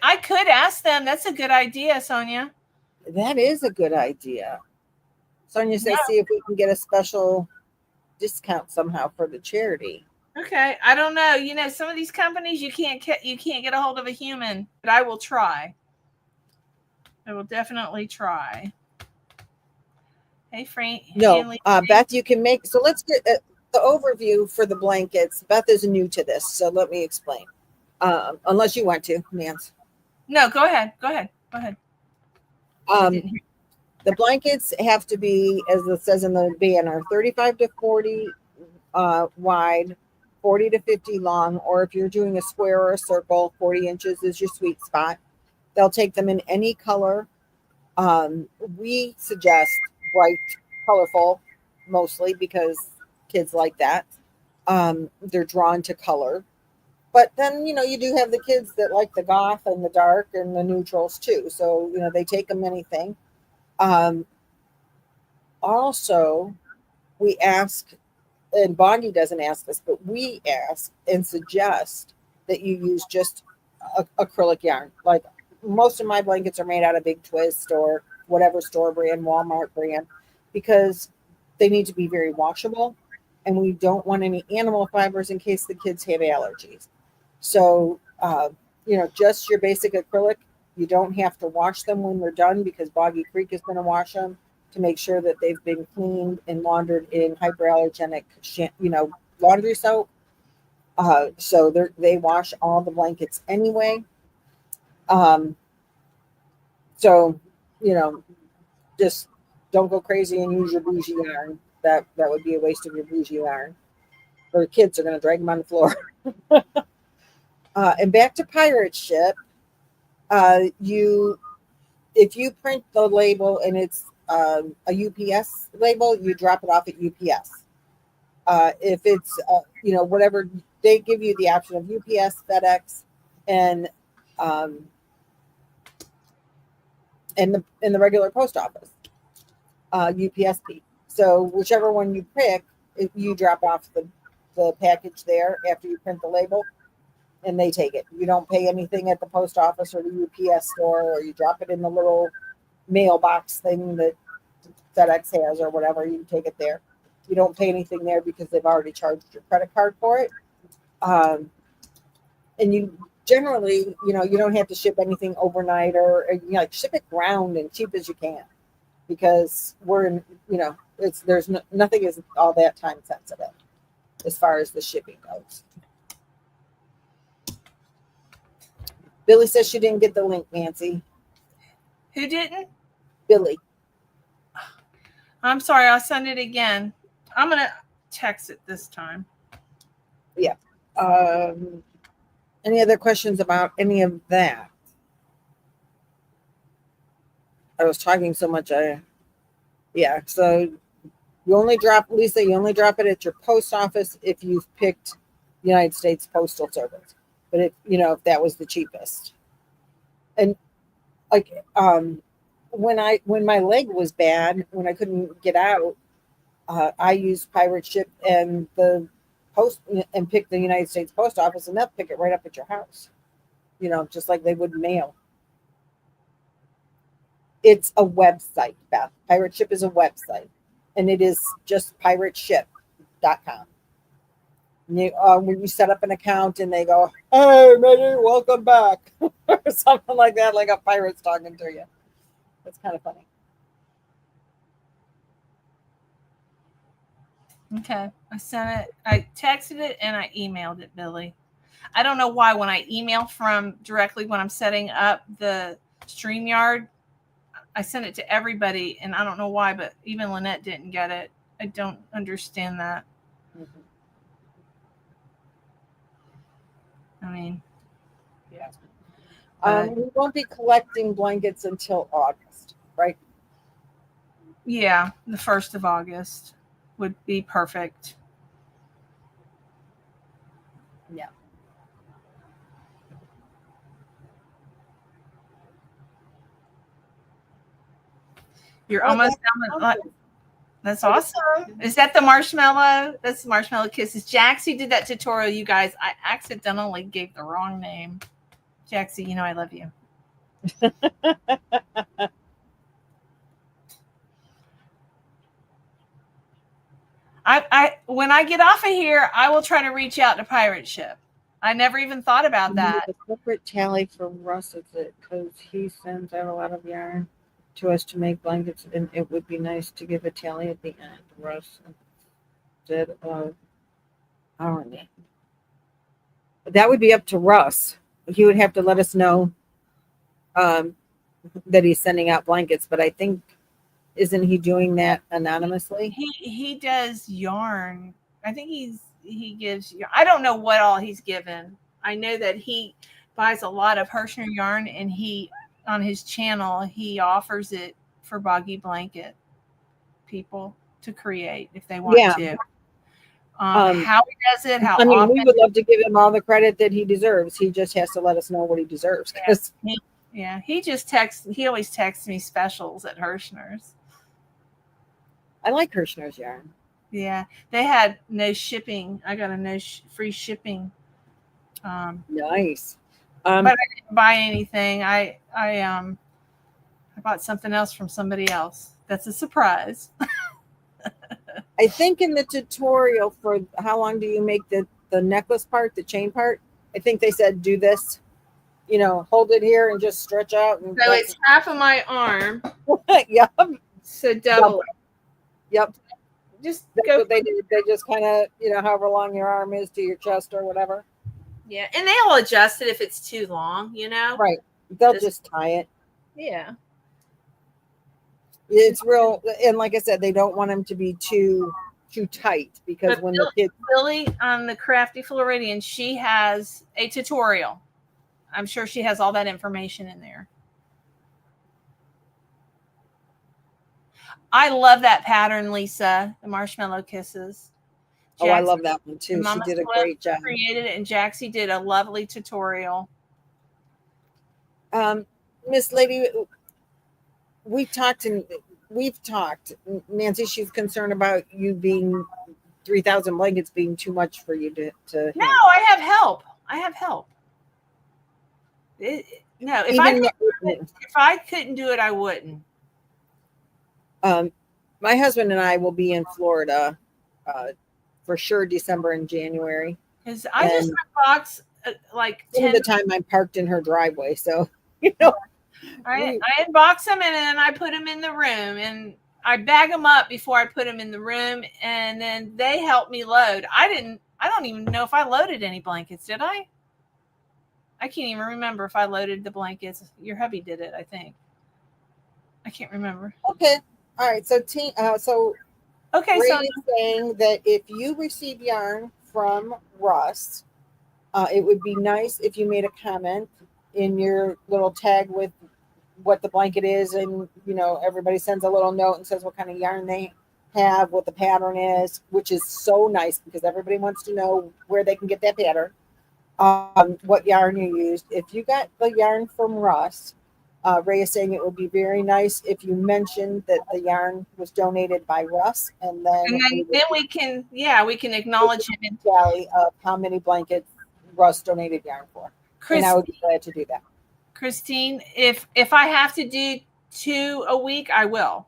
Speaker 2: I could ask them. That's a good idea, Sonia.
Speaker 1: That is a good idea. Sonia says, see if we can get a special discount somehow for the charity.
Speaker 2: Okay. I don't know. Some of these companies you can't get a hold of a human, but I will try. I will definitely try. Hey, Frank.
Speaker 1: No, Beth, you can make. So let's get the overview for the blankets. Beth is new to this, so let me explain. Unless you want to, Nance.
Speaker 2: No, go ahead.
Speaker 1: The blankets have to be, as it says in the banner, 35 to 40 wide, 40 to 50 long, or if you're doing a square or a circle, 40 inches is your sweet spot. They'll take them in any color. We suggest bright, colorful, mostly because kids like that. They're drawn to color. But then, you do have the kids that like the goth and the dark and the neutrals too. So, they take them anything. Um, Also, we ask, and Boggy doesn't ask this, but we ask and suggest that you use just acrylic yarn. Like most of my blankets are made out of Big Twist or whatever store brand, Walmart brand, because they need to be very washable. And we don't want any animal fibers in case the kids have allergies. So, just your basic acrylic. You don't have to wash them when they're done because Boggy Creek is going to wash them to make sure that they've been cleaned and laundered in hyperallergenic, laundry soap. So they wash all the blankets anyway. Um, so, just don't go crazy and use your bougie yarn. That would be a waste of your bougie yarn. Or kids are going to drag them on the floor. And back to pirate ship. If you print the label and it's a UPS label, you drop it off at UPS. If it's whatever, they give you the option of UPS, FedEx, and in the regular post office, UPSP. So whichever one you pick, you drop off the package there after you print the label, and they take it. You don't pay anything at the post office or the UPS store, or you drop it in the little mailbox thing that FedEx has or whatever. You take it there. You don't pay anything there because they've already charged your credit card for it. And you generally, you don't have to ship anything overnight or ship it ground and cheap as you can, because we're in, nothing is all that time sensitive as far as the shipping goes. Billy says she didn't get the link, Nancy.
Speaker 2: Who didn't?
Speaker 1: Billy.
Speaker 2: I'm sorry. I'll send it again. I'm going to text it this time.
Speaker 1: Yeah. Any other questions about any of that? I was talking so much. So you only drop it at your post office if you've picked United States Postal Service. But if that was the cheapest. And like when my leg was bad, when I couldn't get out, I used pirate ship and the post and pick the United States Post Office, and they'll pick it right up at your house. Just like they would mail. It's a website, Beth. Pirate Ship is a website, and it is just pirateship.com. When you set up an account and they go, "Hey, Maggie, welcome back," or something like that, like a pirate's talking to you. That's kind of funny.
Speaker 2: Okay. I sent it. I texted it and I emailed it, Billy. I don't know why when I email from directly when I'm setting up the StreamYard, I sent it to everybody, and I don't know why, but even Lynette didn't get it. I don't understand that.
Speaker 1: Mm-hmm.
Speaker 2: I mean,
Speaker 1: yeah. We won't be collecting blankets until August, right?
Speaker 2: Yeah, the 1st of August would be perfect.
Speaker 1: Yeah.
Speaker 2: You're almost done. That's awesome. Is that the marshmallow? That's the marshmallow kisses. Jaxi did that tutorial, you guys. I accidentally gave the wrong name. Jaxi, I love you. I when I get off of here, I will try to reach out to Pirate Ship. I never even thought about that.
Speaker 1: The corporate tally for Russ is it because he sends out a lot of yarn to us to make blankets, and it would be nice to give a tally at the end. Russ said, that would be up to Russ. He would have to let us know that he's sending out blankets, but I think Isn't he doing that anonymously?
Speaker 2: He does yarn. I think he gives. I don't know what all he's given. I know that he buys a lot of Hirschner yarn, and he on his channel he offers it for Boggy Blanket people to create if they want
Speaker 1: Yeah.
Speaker 2: to. How he does it, how
Speaker 1: I mean,
Speaker 2: often.
Speaker 1: we would love to give him all the credit that he deserves. He just has to let us know what he deserves.
Speaker 2: Yeah, he just texts. He always texts me specials at Hirschner's.
Speaker 1: I like Hirschner's yarn.
Speaker 2: Yeah, they had no shipping. I got a free shipping.
Speaker 1: Nice.
Speaker 2: But I didn't buy anything. I bought something else from somebody else. That's a surprise.
Speaker 1: I think in the tutorial for how long do you make the necklace part, the chain part, I think they said do this, hold it here and just stretch out. And
Speaker 2: So it's half of my arm.
Speaker 1: Yep.
Speaker 2: So double.
Speaker 1: Yep.
Speaker 2: Just
Speaker 1: That's
Speaker 2: go.
Speaker 1: what they did. They just kind of, however long your arm is to your chest or whatever.
Speaker 2: Yeah, and they'll adjust it if it's too long,
Speaker 1: Right. They'll just tie it.
Speaker 2: Yeah.
Speaker 1: It's real, and like I said, they don't want them to be too tight because
Speaker 2: But
Speaker 1: when the kids.
Speaker 2: Billie on the Crafty Floridian, she has a tutorial. I'm sure she has all that information in there. I love that pattern, Lisa. The Marshmallow Kisses.
Speaker 1: Jaxi, I love that one too. She did a great job.
Speaker 2: Created it, and Jaxi did a lovely tutorial.
Speaker 1: Miss Lady, we've talked. Nancy, she's concerned about you being 3,000 blankets being too much for you to handle.
Speaker 2: I have help. No, if I couldn't do it, I wouldn't.
Speaker 1: My husband and I will be in Florida for sure December and January.
Speaker 2: Because I just unbox like
Speaker 1: 10 the time I'm parked in her driveway, so
Speaker 2: I unbox them and then I put them in the room and I bag them up before I put them in the room, and then they help me load. I don't even know if I loaded any blankets. Did I? I can't even remember if I loaded the blankets. Your hubby did it, I think. I can't remember.
Speaker 1: Okay. All right. So
Speaker 2: okay.
Speaker 1: So saying that if you receive yarn from Russ, it would be nice if you made a comment in your little tag with what the blanket is, and everybody sends a little note and says what kind of yarn they have, what the pattern is, which is so nice because everybody wants to know where they can get that pattern, what yarn you used. If you got the yarn from Russ, Ray is saying it would be very nice if you mentioned that the yarn was donated by Russ, and then
Speaker 2: we can acknowledge him in
Speaker 1: tally of how many blankets Russ donated yarn for. And I would be glad to do that.
Speaker 2: Christine, if I have to do 2 a week, I will.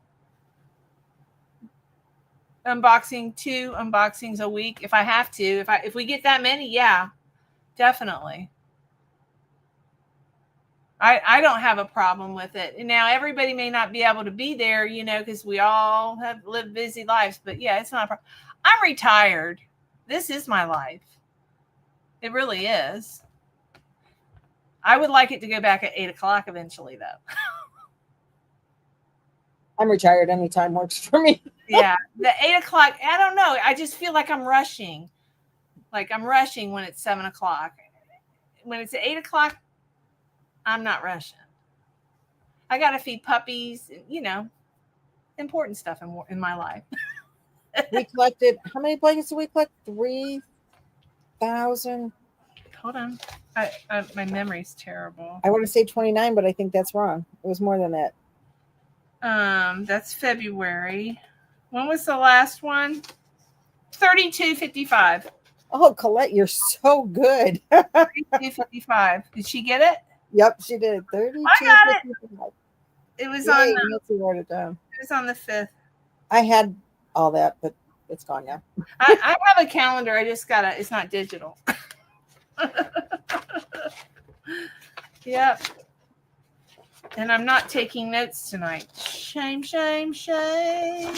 Speaker 2: Two unboxings a week if I have to. If we get that many, yeah, definitely. I don't have a problem with it. Now everybody may not be able to be there, because we all have lived busy lives. But yeah, it's not a problem. I'm retired. This is my life. It really is. I would like it to go back at 8:00 eventually, though.
Speaker 1: I'm retired. Anytime works for me.
Speaker 2: Yeah, the 8:00. I don't know. I just feel like I'm rushing. Like I'm rushing when it's 7:00. When it's at 8:00, I'm not rushing. I got to feed puppies, important stuff in my life.
Speaker 1: We collected, how many blankets did we collect? 3,000.
Speaker 2: Hold on. My memory's terrible.
Speaker 1: I want to say 29, but I think that's wrong. It was more than that.
Speaker 2: That's February. When was the last one? 32.55.
Speaker 1: Oh, Colette, you're so good.
Speaker 2: 32.55. Did she get it?
Speaker 1: Yep, she did. 32.
Speaker 2: I got it. It was on.
Speaker 1: Nancy wrote it down.
Speaker 2: It was on the 5th.
Speaker 1: I had all that, but it's gone now.
Speaker 2: I have a calendar. I just gotta. It's not digital. Yep. And I'm not taking notes tonight. Shame, shame, shame.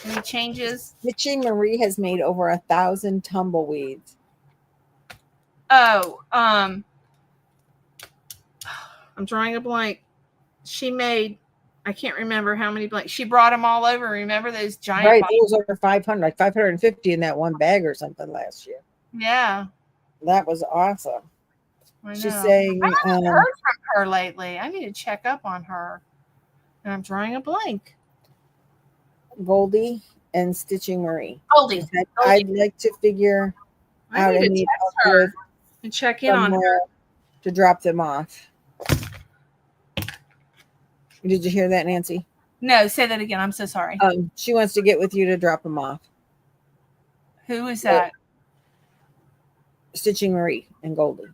Speaker 2: Any changes?
Speaker 1: Mitchie Marie has made over 1,000 tumbleweeds.
Speaker 2: Oh, I'm drawing a blank. She made, I can't remember how many blankets. She brought them all over. Remember those giant
Speaker 1: Right,
Speaker 2: boxes?
Speaker 1: it was over 500, like 550 in that one bag or something last year.
Speaker 2: Yeah.
Speaker 1: That was awesome.
Speaker 2: I
Speaker 1: She's
Speaker 2: know.
Speaker 1: saying,
Speaker 2: I haven't heard from her lately. I need to check up on her. And I'm drawing a blank.
Speaker 1: Goldie and Stitching Marie.
Speaker 2: Goldie.
Speaker 1: I'd like to figure out
Speaker 2: I need to text her and check in on her.
Speaker 1: To drop them off. Did you hear that, Nancy?
Speaker 2: No, say that again. I'm so sorry.
Speaker 1: She wants to get with you to drop them off.
Speaker 2: Who is that?
Speaker 1: Stitching Marie and Goldie.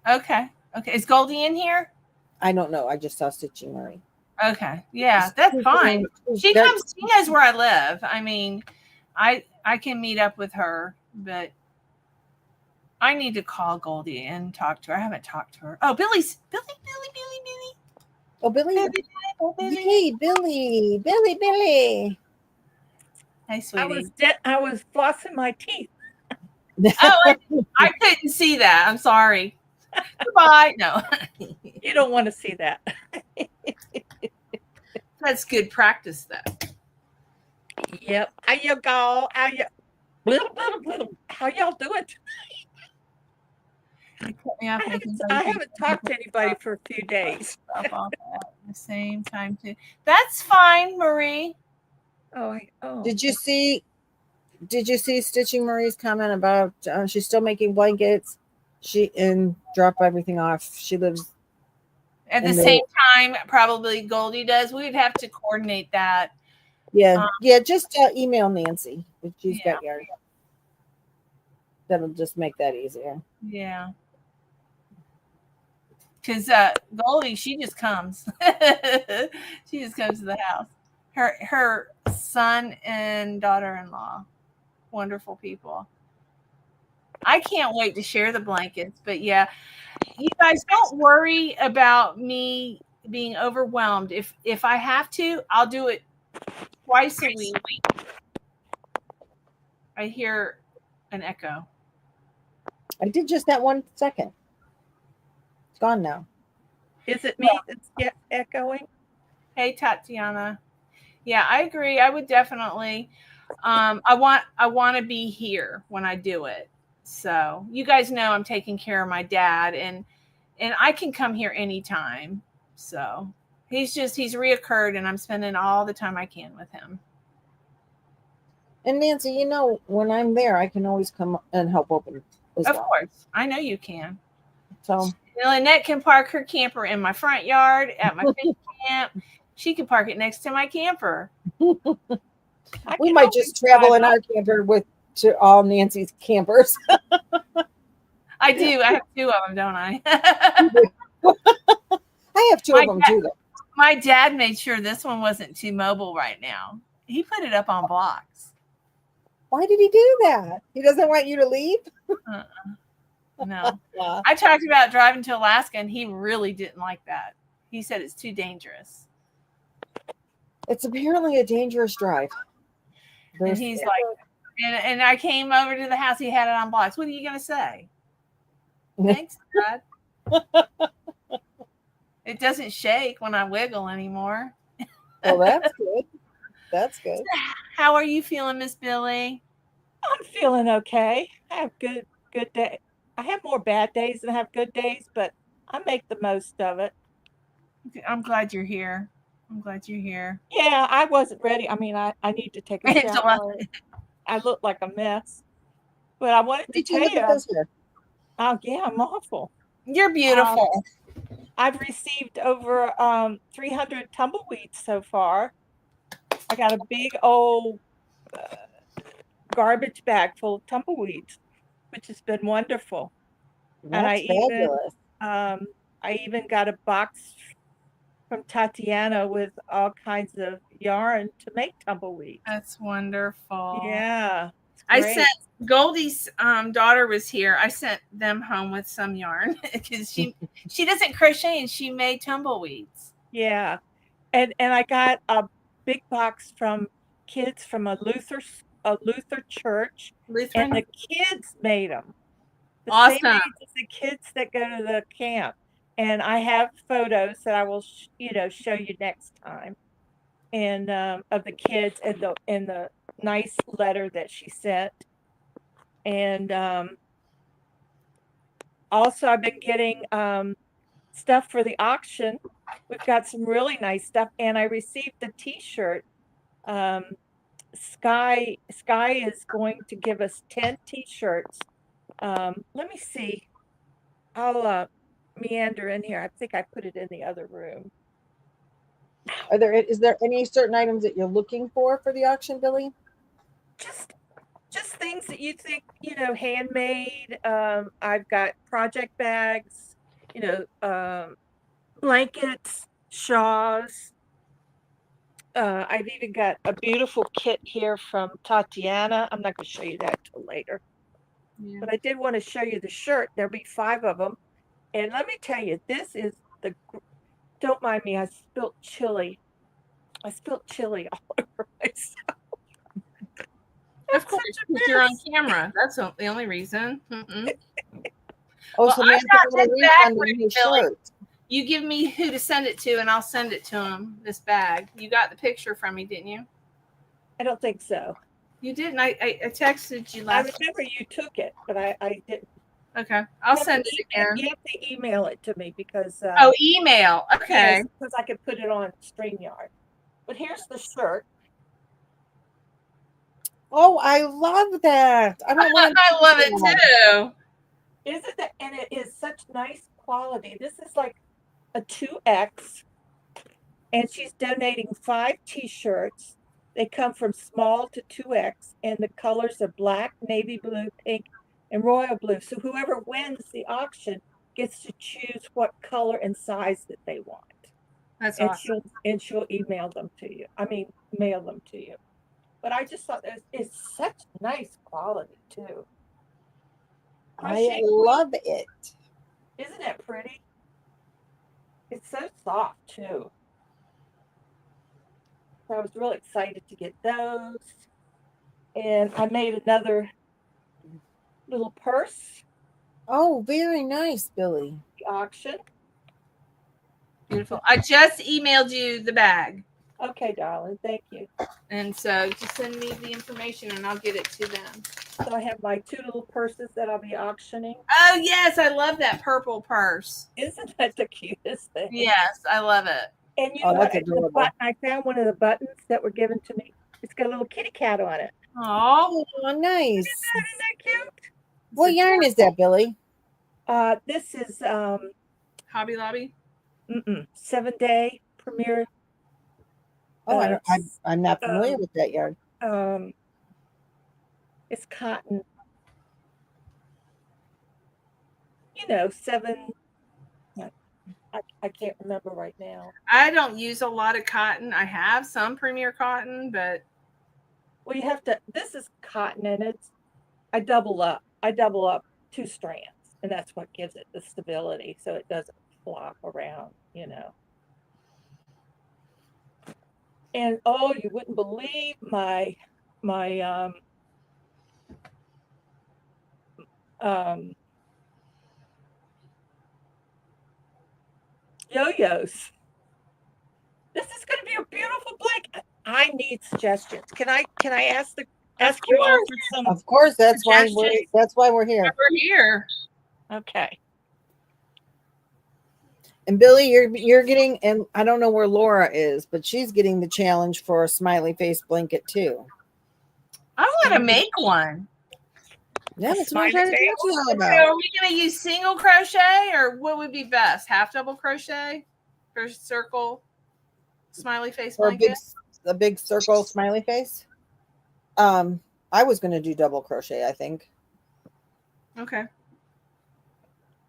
Speaker 2: Okay. Is Goldie in here?
Speaker 1: I don't know. I just saw Stitching Marie.
Speaker 2: Okay. Yeah, that's fine. She knows where I live. I mean, I can meet up with her, but I need to call Goldie and talk to her. I haven't talked to her. Oh, Billy.
Speaker 1: Oh, Billy. Hey, Billy.
Speaker 2: Hey, sweetie.
Speaker 3: I was flossing my teeth.
Speaker 2: Oh, I couldn't see that. I'm sorry. Goodbye. No.
Speaker 3: You don't want to see that.
Speaker 2: That's good practice, though.
Speaker 3: Yep. How you go? How y'all doing? I haven't talked to anybody for a few days.
Speaker 2: At the same time too. That's fine, Marie.
Speaker 3: Oh.
Speaker 1: Did you see Stitching Marie's comment about she's still making blankets? And drop everything off. She lives
Speaker 2: at the same time. Probably Goldie does. We'd have to coordinate that.
Speaker 1: Yeah, just email Nancy if she's got your. That'll just make that easier.
Speaker 2: Yeah. Because Goldie, she just comes. She just comes to the house. Her son and daughter-in-law, wonderful people. I can't wait to share the blankets. But yeah, you guys don't worry about me being overwhelmed. If I have to, I'll do it twice a week. I hear an echo.
Speaker 1: I did just that 1 second. It's gone now.
Speaker 3: Is it me that's echoing?
Speaker 2: Hey, Tatiana. Yeah, I agree. I would definitely. I want to be here when I do it. So you guys know I'm taking care of my dad, and I can come here anytime. So he's reoccurred, and I'm spending all the time I can with him.
Speaker 1: And Nancy, when I'm there, I can always come and help open as well. Of
Speaker 2: course, I know you can.
Speaker 1: So
Speaker 2: Lynette can park her camper in my front yard at my fish camp. She can park it next to my camper.
Speaker 1: We might just travel in our camper to all Nancy's campers.
Speaker 2: I do. I have 2 of them, don't I?
Speaker 1: I have 2 of them too, though.
Speaker 2: My dad made sure this one wasn't too mobile right now. He put it up on blocks.
Speaker 1: Why did he do that? He doesn't want you to leave?
Speaker 2: No. I talked about driving to Alaska, and he really didn't like that. He said it's too dangerous.
Speaker 1: It's apparently a dangerous drive.
Speaker 2: And he's like, and I came over to the house. He had it on blocks. What are you going to say? Thanks, Dad. It doesn't shake when I wiggle anymore.
Speaker 1: Well, that's good. That's good.
Speaker 2: How are you feeling, Miss Billie?
Speaker 3: I'm feeling okay. I have good day. I have more bad days than I have good days, but I make the most of it.
Speaker 2: I'm glad you're here.
Speaker 3: Yeah, I wasn't ready. I mean, I need to take a shower. I look like a mess. But I wanted to tell you. Oh, yeah, I'm awful.
Speaker 2: You're beautiful.
Speaker 3: I've received over 300 tumbleweeds so far. I got a big old garbage bag full of tumbleweeds, which has been wonderful.
Speaker 1: That's fabulous.
Speaker 3: I even got a box from Tatiana with all kinds of yarn to make tumbleweeds.
Speaker 2: That's wonderful.
Speaker 3: Yeah.
Speaker 2: I sent Goldie's daughter was here. I sent them home with some yarn because she doesn't crochet and she made tumbleweeds.
Speaker 3: Yeah. And I got a big box from kids from a Luther church.
Speaker 2: Lutheran?
Speaker 3: And the kids made them.
Speaker 2: Awesome.
Speaker 3: Same age as the kids that go to the camp. And I have photos that I will, show you next time. and of the kids and the nice letter that she sent. And also I've been getting stuff for the auction. We've got some really nice stuff, and I received the t-shirt. Sky is going to give us 10 t-shirts. Let me see. I'll meander in here. I think I put it in the other room.
Speaker 1: Is there any certain items that you're looking for the auction, Billie?
Speaker 3: Just things that you think, handmade. I've got project bags, blankets, shawls. I've even got a beautiful kit here from Tatiana. I'm not going to show you that till later. Yeah. But I did want to show you the shirt. There'll be 5 of them. And let me tell you, this is don't mind me, I spilled chili. I spilled chili all over myself.
Speaker 2: Of course, because you're on camera. That's the only reason.
Speaker 1: Oh, so I got this bag for
Speaker 2: you, you give me who to send it to, and I'll send it to him, this bag. You got the picture from me, didn't you?
Speaker 3: I don't think so.
Speaker 2: You didn't? I texted you last.
Speaker 3: I remember you took it, but I didn't.
Speaker 2: Okay, I'll send it again.
Speaker 3: You have to email it to me because...
Speaker 2: email. Okay.
Speaker 3: Yes, because I could put it on StreamYard. But here's the shirt.
Speaker 1: Oh, I love that.
Speaker 2: I love it too.
Speaker 3: Isn't it? And it is such nice quality. This is like a 2X. And she's donating 5 t-shirts. They come from small to 2X. And the colors are black, navy blue, pink, and royal blue. So whoever wins the auction gets to choose what color and size that they want.
Speaker 2: That's awesome.
Speaker 3: She'll email them to you. Mail them to you. But I just thought it's such nice quality too.
Speaker 1: I love it.
Speaker 3: Isn't it pretty? It's so soft too. So I was really excited to get those. And I made another little purse.
Speaker 1: Oh, very nice, Billie.
Speaker 3: The auction.
Speaker 2: Beautiful. I just emailed you the bag.
Speaker 3: Okay, darling. Thank you.
Speaker 2: And so just send me the information and I'll get it to them.
Speaker 3: So I have my 2 little purses that I'll be auctioning.
Speaker 2: Oh, yes. I love that purple purse.
Speaker 3: Isn't that the cutest thing?
Speaker 2: Yes, I love it.
Speaker 3: And you know what? I found one of the buttons that were given to me. It's got a little kitty cat on it.
Speaker 1: Oh, nice.
Speaker 3: Isn't that cute?
Speaker 1: What yarn is that, Billie?
Speaker 3: This is
Speaker 2: Hobby Lobby.
Speaker 3: 7-day Premier.
Speaker 1: Oh, I'm not familiar with that yarn.
Speaker 3: It's cotton. 7. I can't remember right now.
Speaker 2: I don't use a lot of cotton. I have some Premier cotton, but
Speaker 3: you have to. This is cotton, and I double up 2 strands, and that's what gives it the stability, so it doesn't flop around. And you wouldn't believe my yo-yos. This is going to be a beautiful blanket. I need suggestions. Can I ask you all for some?
Speaker 1: Of course, that's why we're here.
Speaker 2: We're here.
Speaker 3: Okay.
Speaker 1: And Billie, you're getting, and I don't know where Laura is, but she's getting the challenge for a smiley face blanket too.
Speaker 2: I want to make one.
Speaker 1: Yeah, that's what I'm trying to talk to you all about.
Speaker 2: So are we going to use single crochet, or what would be best? Half double crochet for circle smiley face blanket?
Speaker 1: Or a big circle smiley face. I was going to do double crochet, I think.
Speaker 2: Okay.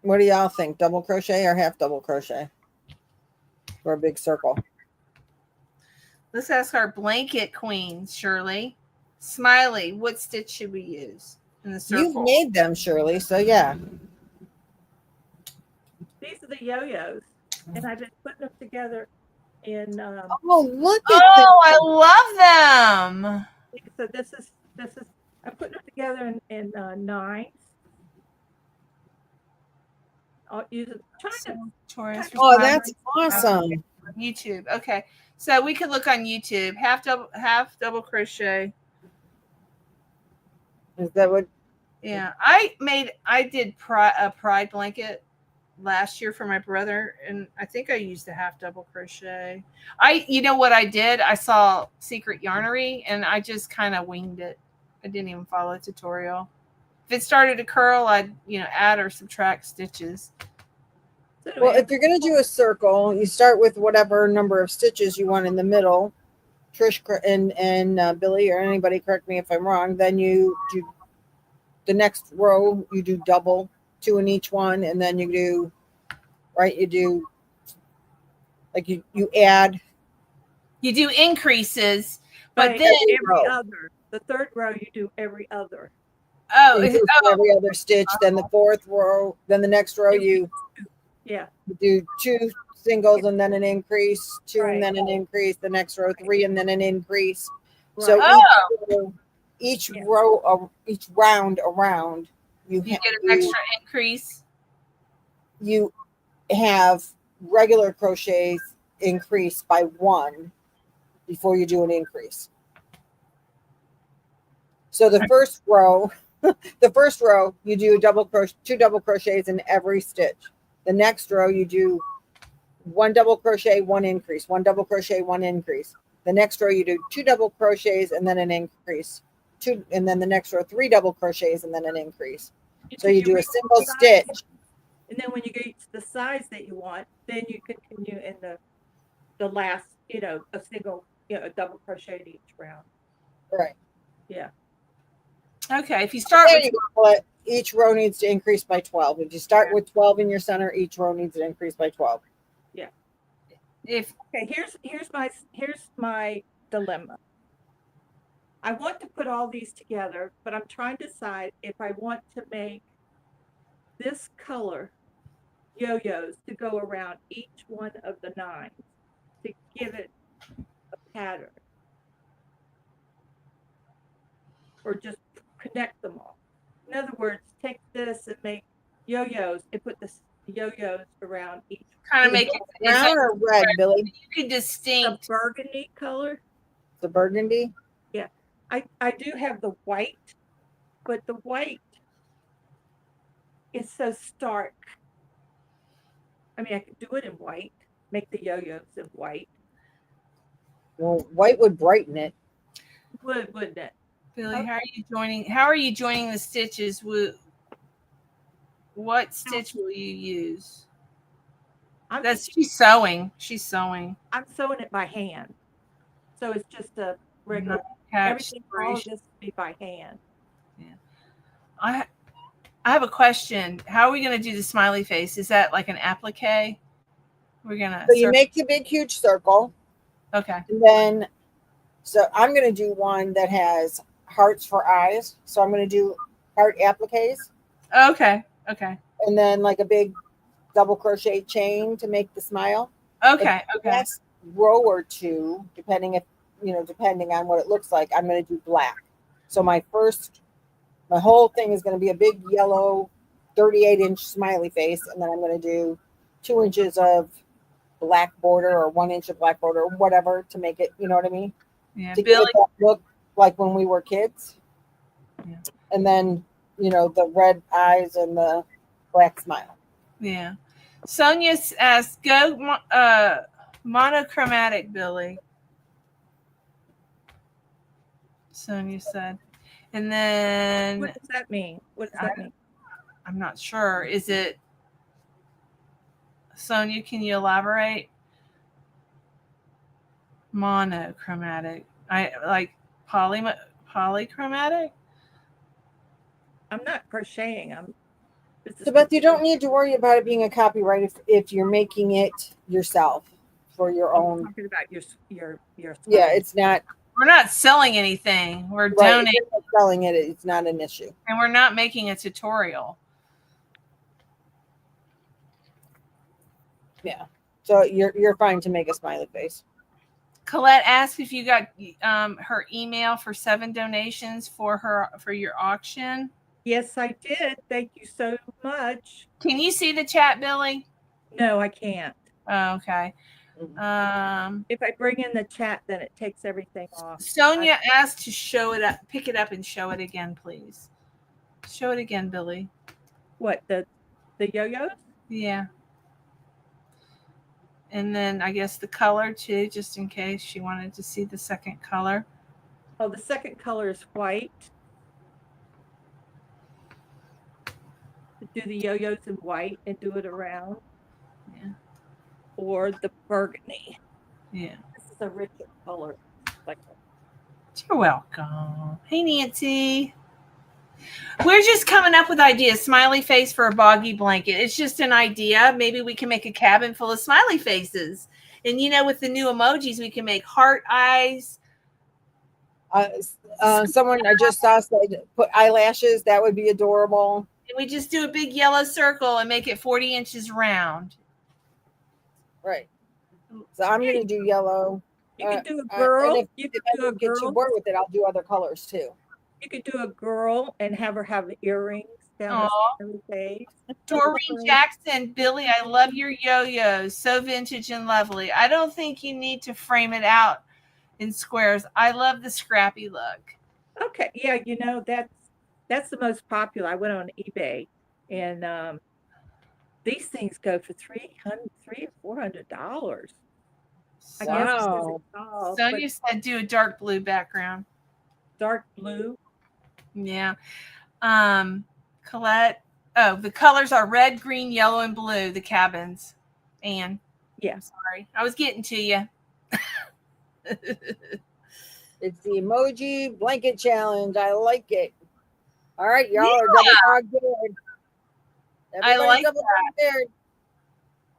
Speaker 1: What do y'all think? Double crochet or half double crochet for a big circle?
Speaker 2: Let's ask our blanket queen, Shirley. Smiley, what stitch should we use in the circle?
Speaker 1: You've made them, Shirley, so yeah.
Speaker 3: These are the yo-yos, and I've been putting them together in.
Speaker 1: Look at them.
Speaker 2: I love them.
Speaker 3: So this is I'm putting them together in 9s. I'll use it.
Speaker 1: That's awesome.
Speaker 2: YouTube. Okay. So we could look on YouTube. Half double crochet.
Speaker 1: Is that what?
Speaker 2: Yeah. I did a pride blanket last year for my brother, and I think I used a half double crochet. You know what I did? I saw Secret Yarnery and I just kind of winged it. I didn't even follow a tutorial. If it started to curl, I'd add or subtract stitches.
Speaker 1: Well, if you're going to do a circle, you start with whatever number of stitches you want in the middle. Trish and Billy, or anybody, correct me if I'm wrong. Then you do the next row. You do double, 2 in each one, and then you do you do like you add.
Speaker 2: You do increases, but
Speaker 3: Right,
Speaker 2: then
Speaker 3: every other. The third row you do every other.
Speaker 1: Every other stitch. Then the fourth row. Then the next row you do 2 singles and then an increase, 2 and then an increase. The next row 3 and then an increase. Right. So each round around you
Speaker 2: get an extra increase.
Speaker 1: You have regular crochets increase by 1 before you do an increase. So the first row, you do 2 double crochets in every stitch. The next row you do 1 double crochet, 1 increase, 1 double crochet, 1 increase. The next row you do 2 double crochets and then an increase. 2, and then the next row 3 double crochets and then an increase. So you do a single stitch.
Speaker 3: And then when you get the size that you want, then you continue in the last, a single, a double crochet each round.
Speaker 1: Right.
Speaker 3: Yeah.
Speaker 2: Okay. If you start with
Speaker 1: each row needs to increase by 12. If you start with 12 in your center, each row needs to increase by 12.
Speaker 3: Yeah. Here's my dilemma. I want to put all these together, but I'm trying to decide if I want to make this color yo-yos to go around each one of the 9 to give it a pattern, or just connect them all. In other words, take this and make yo-yos and put the yo-yos around each.
Speaker 2: Kind of make it
Speaker 1: brown or red, Billy?
Speaker 2: You can distinct
Speaker 3: the burgundy color.
Speaker 1: The burgundy?
Speaker 3: Yeah. I do have the white, but the white is so stark. I mean, I could do it in white, make the yo-yos in white.
Speaker 1: Well, white would brighten it.
Speaker 3: Wouldn't it?
Speaker 2: Billy, how are you joining the stitches? What stitch will you use? She's sewing.
Speaker 3: I'm sewing it by hand. So it's just a regular everything, all of this will be by hand.
Speaker 2: Yeah. I have a question. How are we going to do the smiley face? Is that like an applique? So
Speaker 1: you make the big huge circle.
Speaker 2: Okay.
Speaker 1: And then I'm going to do one that has hearts for eyes. So I'm going to do heart appliques.
Speaker 2: Okay.
Speaker 1: And then like a big double crochet chain to make the smile.
Speaker 2: Okay.
Speaker 1: Next row or 2, depending on what it looks like, I'm going to do black. So my whole thing is going to be a big yellow 38-inch smiley face, and then I'm going to do 2 inches of black border or 1 inch of black border or whatever to make it, you know what I mean?
Speaker 2: Yeah,
Speaker 1: to give it that look like when we were kids. Yeah. And then, the red eyes and the black smile.
Speaker 2: Yeah. Sonia asks, go monochromatic, Billy. Sonia said. And then
Speaker 3: what does that mean?
Speaker 2: I'm not sure. Is it Sonia, can you elaborate? Monochromatic. I like polychromatic.
Speaker 3: I'm not crocheting.
Speaker 1: But you don't need to worry about it being a copyright if you're making it yourself for your own.
Speaker 3: I'm talking about your
Speaker 1: Yeah, it's not.
Speaker 2: We're not selling anything. We're donating.
Speaker 1: If you're not selling it, it's not an issue.
Speaker 2: And we're not making a tutorial.
Speaker 1: Yeah. So you're fine to make a smiley face.
Speaker 2: Colette asked if you got her email for 7 donations for your auction.
Speaker 3: Yes, I did. Thank you so much.
Speaker 2: Can you see the chat, Billy?
Speaker 3: No, I can't.
Speaker 2: Oh, okay.
Speaker 3: If I bring in the chat, then it takes everything off.
Speaker 2: Sonia asked to show it up, pick it up and show it again, please. Show it again, Billy.
Speaker 3: What, the yo-yos?
Speaker 2: Yeah. And then I guess the color too, just in case she wanted to see the second color.
Speaker 3: Oh, the second color is white. Do the yo-yos in white and do it around.
Speaker 2: Yeah.
Speaker 3: Or the burgundy.
Speaker 2: Yeah.
Speaker 3: This is a richer color. Like,
Speaker 2: you're welcome. Hey, Nancy. We're just coming up with ideas. Smiley face for a boggy blanket. It's just an idea. Maybe we can make a cabin full of smiley faces. And you know, with the new emojis, we can make heart eyes.
Speaker 1: Someone I just saw said put eyelashes. That would be adorable.
Speaker 2: And we just do a big yellow circle and make it 40 inches round.
Speaker 1: Right. So I'm going to do yellow.
Speaker 3: you could do a girl.
Speaker 1: And
Speaker 3: You
Speaker 1: if
Speaker 3: could
Speaker 1: I
Speaker 3: do a
Speaker 1: don't get too
Speaker 3: girl.
Speaker 1: bored with it, I'll do other colors too.
Speaker 3: You could do a girl and have her have earrings down her face.
Speaker 2: Doreen Jackson, Billy, I love your yo-yos. So vintage and lovely. I don't think you need to frame it out in squares. I love the scrappy look.
Speaker 3: Okay, yeah, you know, that's the most popular. I went on eBay, and these things go for $300 or $400. I guess it's 'cause it's tall, but
Speaker 2: Sonia said do a dark blue background.
Speaker 3: dark blue.
Speaker 2: Yeah. Colette. Oh, the colors are red, green, yellow, and blue, the cabins. Anne.
Speaker 3: Yeah.
Speaker 2: I'm sorry. I was getting to you.
Speaker 1: It's the emoji blanket challenge. I like it. All right, y'all are double dog dared. Everybody's
Speaker 2: like
Speaker 1: double dog dared.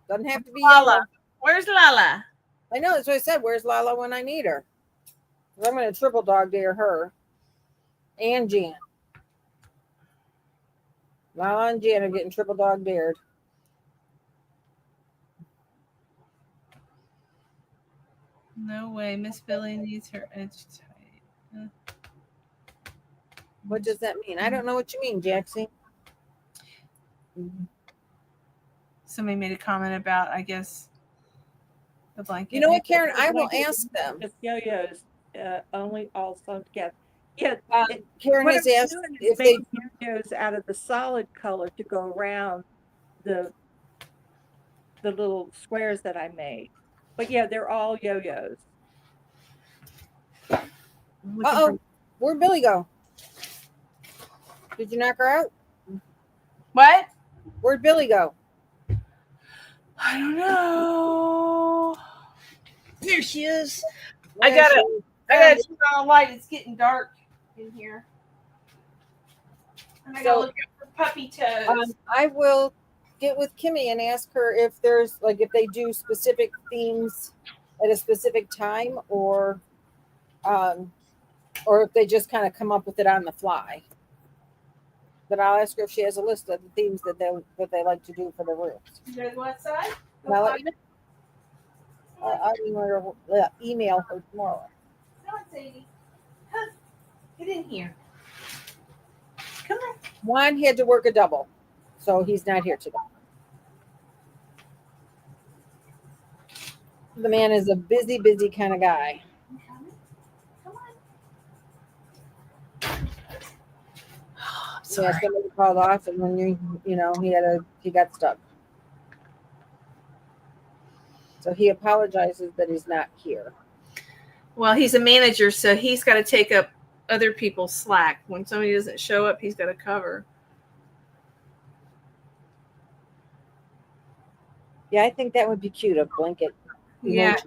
Speaker 1: Doesn't have to be
Speaker 2: Lala.
Speaker 1: yellow.
Speaker 2: Where's Lala?
Speaker 1: I know, that's what I said. Where's Lala when I need her? I'm going to triple dog dare her and Jan. Lala and Jan are getting triple dog dared.
Speaker 2: No way. Miss Billy needs her edge tight.
Speaker 1: What does that mean? I don't know what you mean, Jaxi.
Speaker 2: Somebody made a comment about, I guess, the blanket.
Speaker 1: You know what, Karen? I will ask them.
Speaker 3: Just yo-yos, only all sewn together. Yeah,
Speaker 1: Karen
Speaker 3: what
Speaker 1: has
Speaker 3: I'm
Speaker 1: asked
Speaker 3: doing
Speaker 1: if
Speaker 3: is
Speaker 1: they.
Speaker 3: making yo-yos out of the solid color to go around the little squares that I made. But yeah, they're all yo-yos.
Speaker 1: Uh-oh. Where'd Billy go? Did you knock her out?
Speaker 2: What?
Speaker 1: Where'd Billy go?
Speaker 2: I don't know.
Speaker 1: Here she is.
Speaker 2: I gotta turn on a light. It's getting dark in here. And I gotta look at for puppy toes.
Speaker 1: I will get with Kimmy and ask her if there's if they do specific themes at a specific time or if they just kind of come up with it on the fly. But I'll ask her if she has a list of the themes that they like to do for the rooms.
Speaker 2: You guys want side?
Speaker 1: I'll email her tomorrow.
Speaker 2: Come on, Sadie. Come. Get in here. Come on.
Speaker 1: Juan had to work a double, so he's not here today. The man is a busy kind of guy.
Speaker 2: Come on.
Speaker 1: Yeah, somebody called off, and when he got stuck. So he apologizes that he's not here.
Speaker 2: Well, he's a manager, so he's got to take up other people's slack. When somebody doesn't show up, he's got to cover.
Speaker 1: Yeah, I think that would be cute, a blanket.
Speaker 2: Yeah,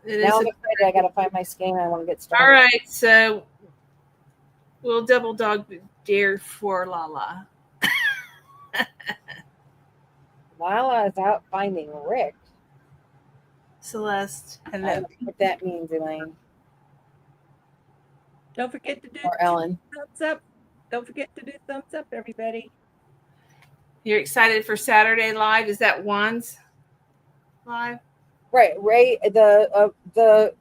Speaker 2: it is.
Speaker 1: Now I'm excited. I got to find my skein. I want to get started.
Speaker 2: All right, so we'll double dog dare for Lala.
Speaker 1: Lala is out finding Rick.
Speaker 2: Celeste,
Speaker 1: I
Speaker 2: hello.
Speaker 1: don't know what that means, Elaine.
Speaker 3: Don't forget to do
Speaker 1: Or Ellen.
Speaker 3: thumbs up. Don't forget to do thumbs up, everybody.
Speaker 2: You're excited for Saturday Live? Is that Juan's live?
Speaker 1: Right, Ray. The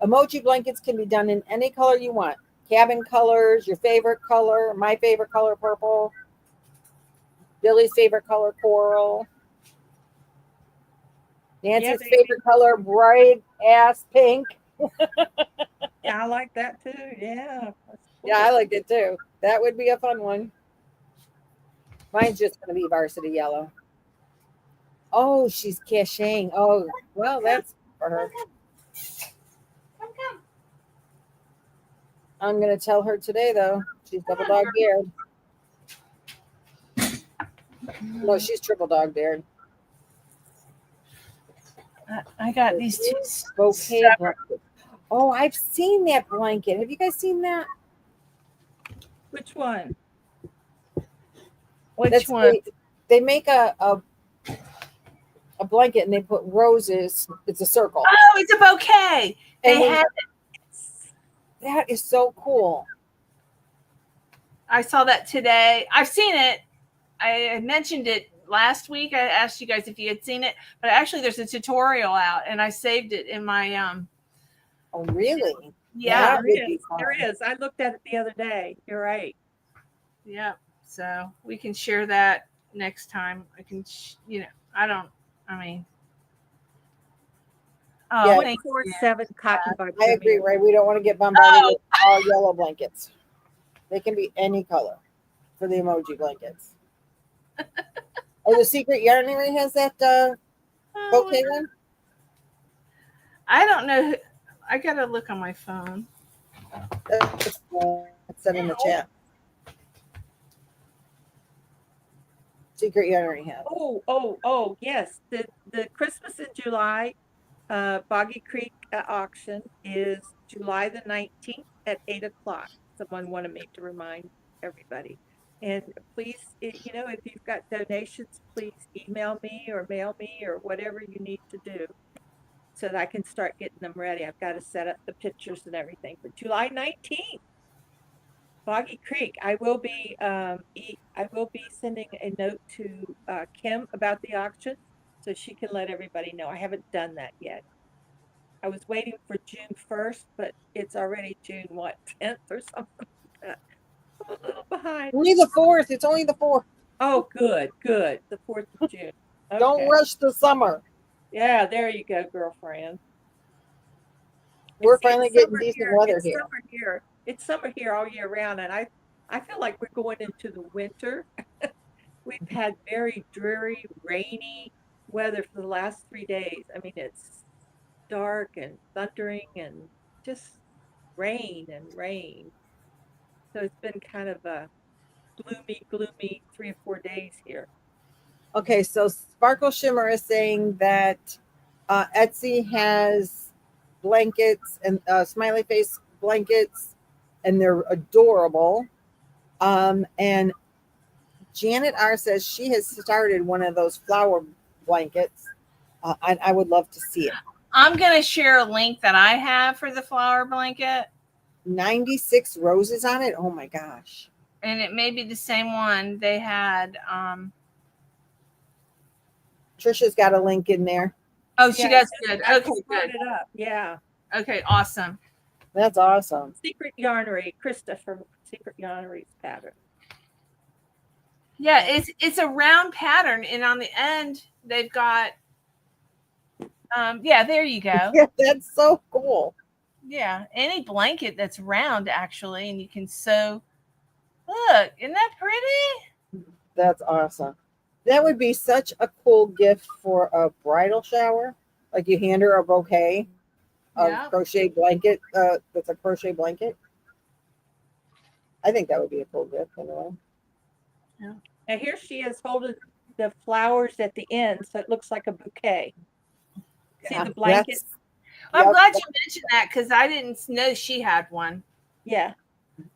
Speaker 1: emoji blankets can be done in any color you want. Cabin colors, your favorite color, my favorite color, purple. Billy's favorite color, coral. Nancy's
Speaker 3: baby.
Speaker 1: favorite color, bright ass pink.
Speaker 3: Yeah, I like that too. Yeah. That's
Speaker 1: Yeah, I
Speaker 3: cool.
Speaker 1: liked it too. That would be a fun one. Mine's just going to be varsity yellow. Oh, she's caching. Oh, well, that's for her.
Speaker 2: Come.
Speaker 1: I'm going to tell her today, though. She's double dog dared. No, she's triple dog dared.
Speaker 2: I got these two.
Speaker 1: Bouquet blanket. Oh, I've seen that blanket. Have you guys seen that?
Speaker 3: Which one?
Speaker 2: Which one?
Speaker 1: They make a blanket and they put roses. It's a circle.
Speaker 2: Oh, it's a bouquet.
Speaker 1: And
Speaker 2: They had.
Speaker 1: that is so cool.
Speaker 2: I saw that today. I've seen it. I mentioned it last week. I asked you guys if you had seen it, but actually there's a tutorial out and I saved it in my
Speaker 1: Oh, really?
Speaker 2: yeah.
Speaker 3: There is. I looked at it the other day. You're right.
Speaker 2: Yeah. So we can share that next time. I can oh,
Speaker 1: Yeah.
Speaker 2: thank you.
Speaker 3: 4-7 cotton bud.
Speaker 1: I agree, right? We don't want to get bombarded with all yellow blankets. They can be any color for the emoji blankets. Oh, the Secret Yarnery has that bouquet one?
Speaker 2: I don't know. I gotta look on my phone.
Speaker 1: That's sent in the chat. Secret Yarnery has.
Speaker 3: Oh, yes. The Christmas in July Boggy Creek auction is July the 19th at 8 o'clock. Someone wanted me to remind everybody. And please, if you've got donations, please email me or mail me or whatever you need to do so that I can start getting them ready. I've got to set up the pictures and everything for July 19th. Boggy Creek. I will be sending a note to Kim about the auction so she can let everybody know. I haven't done that yet. I was waiting for June 1st, but it's already June 10th or something like that. I'm a little behind.
Speaker 1: Only the 4th. It's only the 4th.
Speaker 3: Oh, good. The 4th of June. Okay.
Speaker 1: Don't rush the summer.
Speaker 3: Yeah, there you go, girlfriend.
Speaker 1: We're finally getting decent weather
Speaker 3: here. It's summer here all year round, and I feel like we're going into the winter. We've had very dreary, rainy weather for the last 3 days. I mean, it's dark and thundering and just rain. So it's been kind of a gloomy 3 or 4 days here.
Speaker 1: Okay, so Sparkle Shimmer is saying that Etsy has blankets and smiley face blankets, and they're adorable. And Janet R says she has started one of those flower blankets. I would love to see it.
Speaker 2: I'm going to share a link that I have for the flower blanket.
Speaker 1: 96 roses on it. Oh my gosh.
Speaker 2: And it may be the same one they had.
Speaker 1: Trisha's got a link in there.
Speaker 2: Oh, she does good.
Speaker 3: I
Speaker 2: Okay,
Speaker 3: just brought
Speaker 2: good.
Speaker 3: it up. Yeah.
Speaker 2: Okay, awesome.
Speaker 1: That's awesome.
Speaker 3: Secret Yarnery, Krista from Secret Yarnery's pattern.
Speaker 2: Yeah, it's a round pattern, and on the end they've got yeah, there you go.
Speaker 1: Yeah, that's so cool.
Speaker 2: Yeah, any blanket that's round actually, and you can sew. Look, isn't that pretty?
Speaker 1: That's awesome. That would be such a cool gift for a bridal shower. Like you hand her a bouquet of crochet blanket. That's a crochet blanket. I think that would be a cool gift anyway.
Speaker 3: Yeah. Now here she is holding the flowers at the end, so it looks like a bouquet. See the blanket?
Speaker 2: I'm glad you mentioned that because I didn't know she had one.
Speaker 3: Yeah.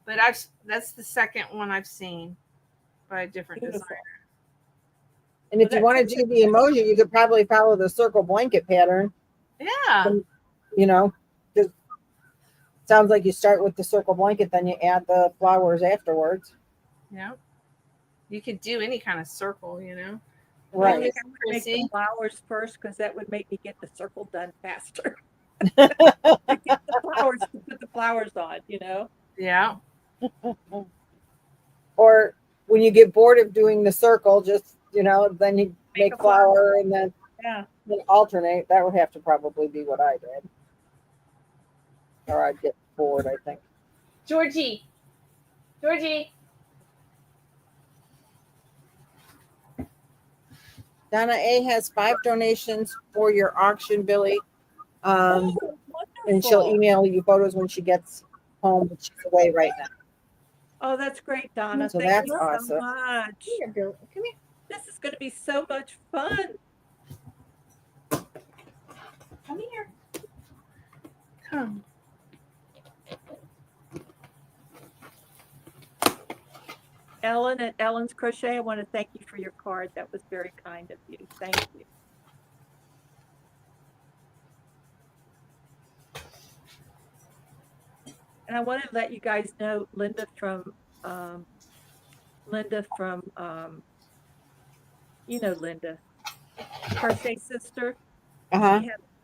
Speaker 2: But that's the second one I've seen by a different designer.
Speaker 1: And if you want to do the emoji, you could probably follow the circle blanket pattern.
Speaker 2: Yeah.
Speaker 1: Because sounds like you start with the circle blanket, then you add the flowers afterwards.
Speaker 2: Yeah. You could do any kind of circle,
Speaker 1: Right.
Speaker 3: I think I would make the flowers first because that would make me get the circle done faster. Get the flowers to put the flowers on,
Speaker 2: Yeah.
Speaker 1: Or when you get bored of doing the circle, just then you make flower and then
Speaker 3: Yeah.
Speaker 1: Then alternate. That would have to probably be what I did, or I'd get bored. I think.
Speaker 2: Georgie.
Speaker 1: Donna A has 5 donations for your auction, Billy.
Speaker 3: Oh,
Speaker 1: And she'll
Speaker 3: wonderful.
Speaker 1: email you photos when she gets home, but she's away right now.
Speaker 3: Oh, that's great, Donna.
Speaker 1: So
Speaker 3: Thank
Speaker 1: that's
Speaker 3: you
Speaker 1: awesome.
Speaker 3: so much.
Speaker 2: Here, Bill. Come here.
Speaker 3: This is going to be so much fun.
Speaker 2: Come here. Come.
Speaker 3: Ellen at Ellen's Crochet, I want to thank you for your card. That was very kind of you. Thank you. And I want to let you guys know Linda from you know Linda, Crochet Sister.
Speaker 1: Uh-huh.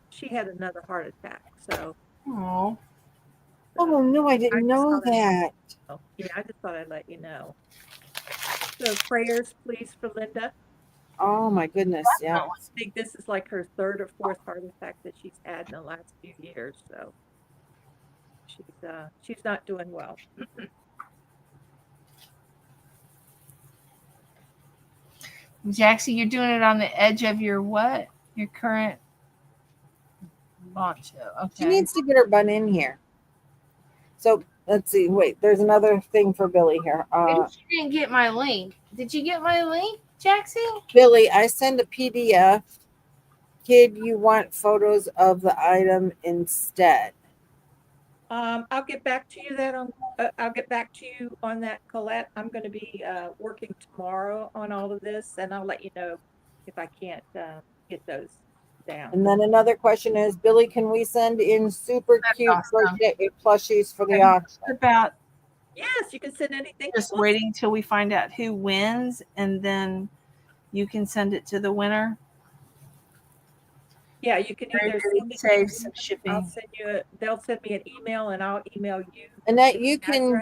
Speaker 3: She had another heart attack. So
Speaker 2: Oh.
Speaker 1: Oh no, I
Speaker 3: I
Speaker 1: didn't
Speaker 3: just
Speaker 1: know
Speaker 3: thought
Speaker 1: that.
Speaker 3: yeah, I just thought I'd let you know. So prayers, please, for Linda.
Speaker 1: Oh my goodness, yeah.
Speaker 3: I think this is like her 3rd or 4th heart attack that she's had in the last few years. So she's not doing well.
Speaker 2: Jaxi, you're doing it on the edge of your what? Your current poncho. Okay.
Speaker 1: She needs to get her butt in here. So let's see. Wait, there's another thing for Billy here.
Speaker 2: Maybe she didn't get my link. Did you get my link, Jaxi?
Speaker 1: Billy, I send a PDF. Kid, you want photos of the item instead.
Speaker 3: I'll get back to you I'll get back to you on that, Colette. I'm going to be working tomorrow on all of this, and I'll let you know if I can't get those down.
Speaker 1: And then another question is, Billy, can we send in super cute
Speaker 2: awesome.
Speaker 1: crochet plushies for the auction?
Speaker 2: About
Speaker 3: Yes, you can send anything.
Speaker 2: just waiting till we find out who wins, and then you can send it to the winner.
Speaker 3: Yeah, you can either
Speaker 2: save some shipping.
Speaker 3: I'll send you. They'll send me an email, and I'll email you.
Speaker 1: And that you can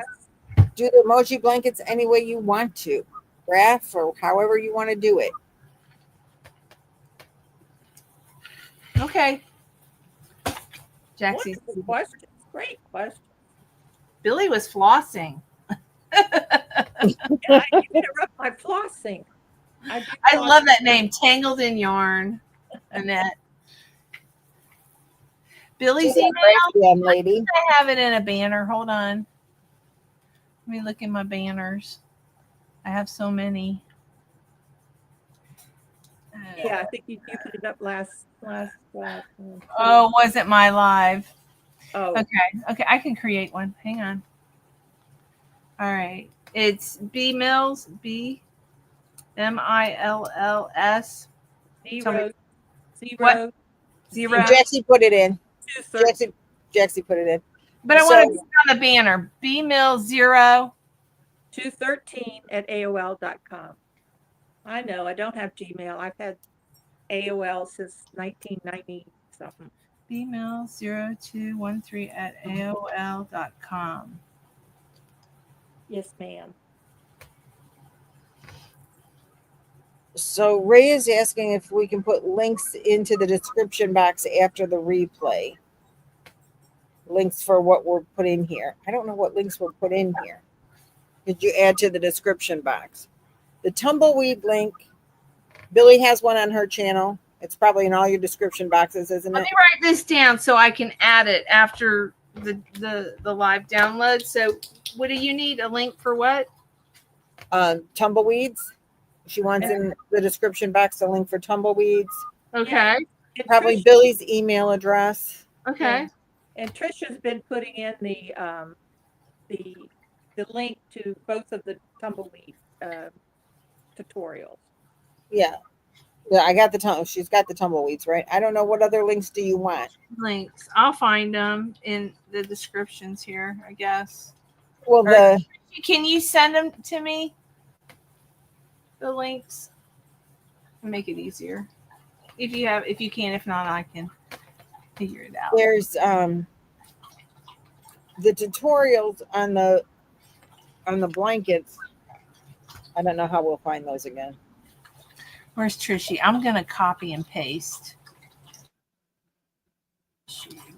Speaker 1: do the emoji blankets any way you want to, graph or however you want to do it.
Speaker 2: Okay. Jaxi.
Speaker 3: Questions. Great question.
Speaker 2: Billy was flossing.
Speaker 3: Yeah, you interrupt my flossing.
Speaker 2: I love that name, Tangled in Yarn, Annette. Billy's email.
Speaker 1: Young lady.
Speaker 2: I have it in a banner. Hold on. Let me look in my banners. I have so many.
Speaker 3: Yeah, I think you put it up last.
Speaker 2: Oh, wasn't my live?
Speaker 3: Oh,
Speaker 2: okay. I can create one. Hang on. All right. It's B Mills, BMILLS.
Speaker 3: Zero.
Speaker 1: Jaxi put it in. Jaxi put it in.
Speaker 2: But I want to put on the banner. B Mills
Speaker 3: 0213 at AOL.com. I know I don't have Gmail. I've had AOL since 1990 something.
Speaker 2: B Mills 0213 at AOL.com.
Speaker 3: Yes, ma'am.
Speaker 1: So Ray is asking if we can put links into the description box after the replay. Links for what we're put in here. I don't know what links were put in here. Did you add to the description box? The Tumbleweed link, Billy has one on her channel. It's probably in all your description boxes, isn't it?
Speaker 2: Let me write this down so I can add it after the live download. So what do you need? A link for what?
Speaker 1: Tumbleweeds. She wants in the description box a link for Tumbleweeds.
Speaker 2: Okay.
Speaker 3: And
Speaker 1: Probably
Speaker 3: Trish,
Speaker 1: Billy's email address.
Speaker 2: Okay.
Speaker 3: and Trish has been putting in the link to both of the Tumbleweed tutorials.
Speaker 1: Yeah. Yeah, I got she's got the Tumbleweeds, right? I don't know, what other links do you want?
Speaker 2: Links. I'll find them in the descriptions here, I guess.
Speaker 1: Well,
Speaker 2: can you send them to me? The links. Make it easier. If you can, if not, I can figure it out.
Speaker 1: there's the tutorials on the blankets. I don't know how we'll find those again.
Speaker 2: Where's Trishy? I'm going to copy and paste.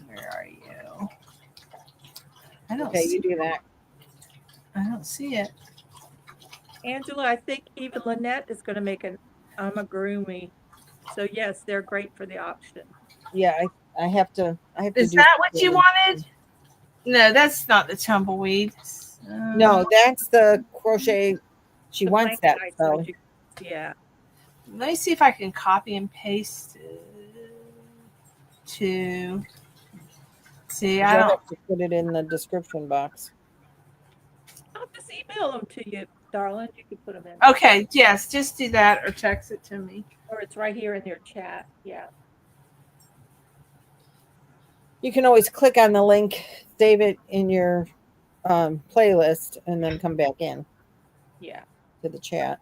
Speaker 2: Where are you? I don't
Speaker 1: Okay,
Speaker 2: see
Speaker 1: you do that.
Speaker 2: I don't see it.
Speaker 3: Angela, I think even Lynette is going to make an amigurumi. So yes, they're great for the auction.
Speaker 1: Yeah, I have to.
Speaker 2: Is
Speaker 1: do.
Speaker 2: that what you wanted? No, that's not the tumbleweed.
Speaker 1: No, that's the crochet. She
Speaker 3: The
Speaker 1: wants that.
Speaker 3: blanket
Speaker 1: So
Speaker 3: I yeah.
Speaker 2: Let me see if I can copy and paste it to see. I
Speaker 1: you'll
Speaker 2: don't.
Speaker 1: have to put it in the description box.
Speaker 3: I'll just email them to you, darling. You can put them in.
Speaker 2: Okay, yes, just do that or text it to me.
Speaker 3: Or it's right here in their chat. Yeah.
Speaker 1: You can always click on the link, save it in your playlist, and then come back in.
Speaker 3: Yeah.
Speaker 1: To the chat.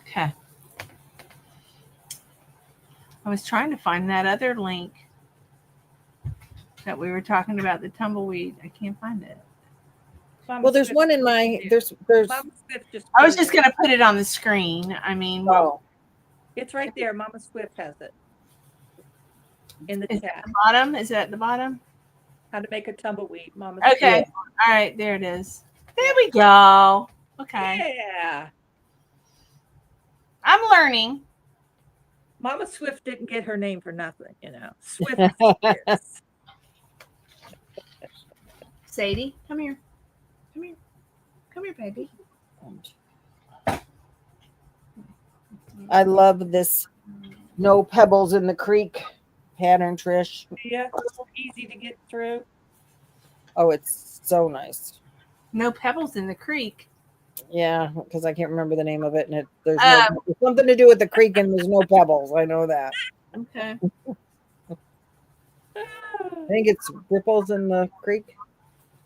Speaker 2: Okay. I was trying to find that other link that we were talking about, the tumbleweed. I can't find it.
Speaker 3: Mama
Speaker 1: Well, there's
Speaker 3: Swift
Speaker 1: one in my there's
Speaker 3: Mama Swift
Speaker 2: I was just gonna put it on the screen. I mean, well,
Speaker 3: it's right there. Mama Swift has it in the chat.
Speaker 2: At the bottom? Is it at the bottom?
Speaker 3: How to make a tumbleweed, Mama
Speaker 2: Okay.
Speaker 3: Swift.
Speaker 2: All right, there it is. There we go. Okay.
Speaker 3: Yeah.
Speaker 2: I'm learning.
Speaker 3: Mama Swift didn't get her name for nothing, you know. Swift.
Speaker 2: Sadie, come here. Come here. Come here, baby.
Speaker 1: I love this no pebbles in the creek pattern, Trish.
Speaker 3: Yeah, easy to get through.
Speaker 1: Oh, it's so nice.
Speaker 2: No pebbles in the creek.
Speaker 1: Yeah, because I can't remember the name of it, and there's something to do with the creek, and there's no pebbles. I know that.
Speaker 2: Okay.
Speaker 1: I think it's ripples in the creek,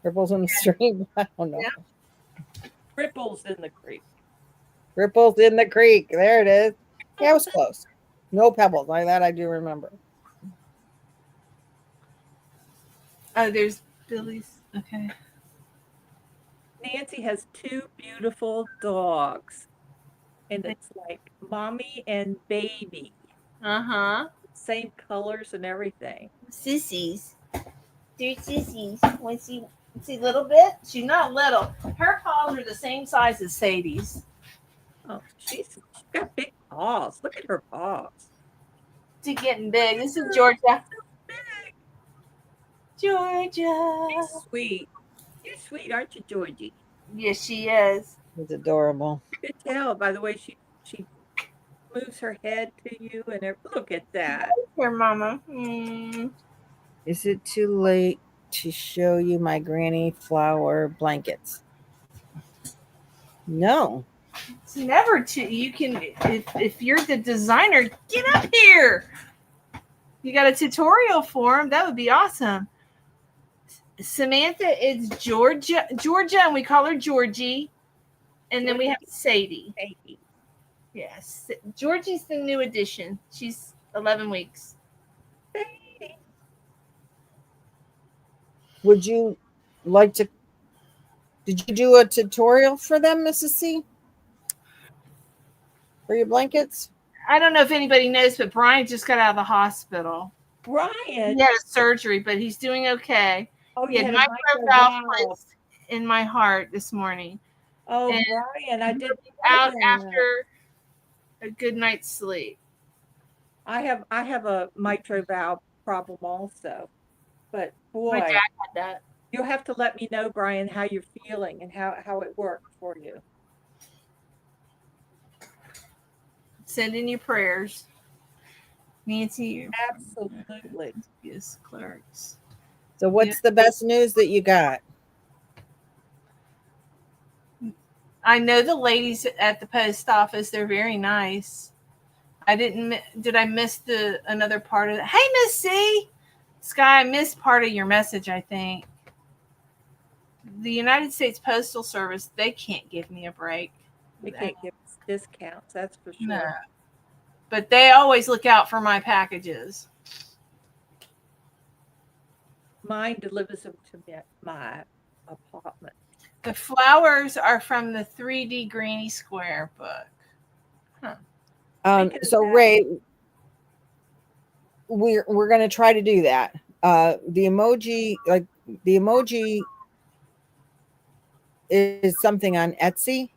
Speaker 1: ripples in the stream. I don't know.
Speaker 2: Yeah.
Speaker 3: Ripples in the creek.
Speaker 1: Ripples in the creek. There it is. Yeah, it was close. No pebbles. Like that, I do remember.
Speaker 2: Oh, there's Billy's. Okay.
Speaker 3: Nancy has 2 beautiful dogs, and it's like mommy and baby.
Speaker 2: Uh-huh.
Speaker 3: Same colors and everything.
Speaker 2: Sissies. They're sissies. Want to see a little bit? She's not little. Her paws are the same size as Sadie's.
Speaker 3: Oh, she's got big paws. Look at her paws.
Speaker 2: She's getting big. This is Georgia. Georgia.
Speaker 3: She's sweet. You're sweet, aren't you, Georgie?
Speaker 2: Yes, she is.
Speaker 1: It's adorable.
Speaker 3: You can tell by the way she moves her head to you, and look at that.
Speaker 2: Here, Mama.
Speaker 1: Is it too late to show you my granny flower blankets? No.
Speaker 2: It's never too. You can, if you're the designer, get up here. You got a tutorial for them. That would be awesome. Samantha is Georgia, and we call her Georgie. And then we have Sadie. Yes. Georgie's the new addition. She's 11 weeks.
Speaker 1: Would you like to? Did you do a tutorial for them, Mrs. C? For your blankets?
Speaker 2: I don't know if anybody knows, but Brian just got out of the hospital.
Speaker 3: Brian?
Speaker 2: He had a surgery, but he's doing okay.
Speaker 3: Oh,
Speaker 2: he had micro valve placed in my heart this morning.
Speaker 3: Oh, and Brian, I did
Speaker 2: out after a good night's sleep.
Speaker 3: I have a mitral valve problem also, but boy,
Speaker 2: my dad had that.
Speaker 3: You'll have to let me know, Brian, how you're feeling and how it worked for you.
Speaker 2: Send in your prayers, Nancy.
Speaker 3: Absolutely.
Speaker 2: Yes, clerks.
Speaker 1: So, what's the best news that you got?
Speaker 2: I know the ladies at the post office, they're very nice. Did I miss another part of it? Hey, Miss C. Sky, I missed part of your message, I think. The United States Postal Service, they can't give me a break.
Speaker 3: They can't give us discounts, that's for sure.
Speaker 2: No. But they always look out for my packages.
Speaker 3: Mine delivers them to my apartment.
Speaker 2: The flowers are from the 3D Granny Square book.
Speaker 1: So Ray, we're going to try to do that. The emoji is something on Etsy,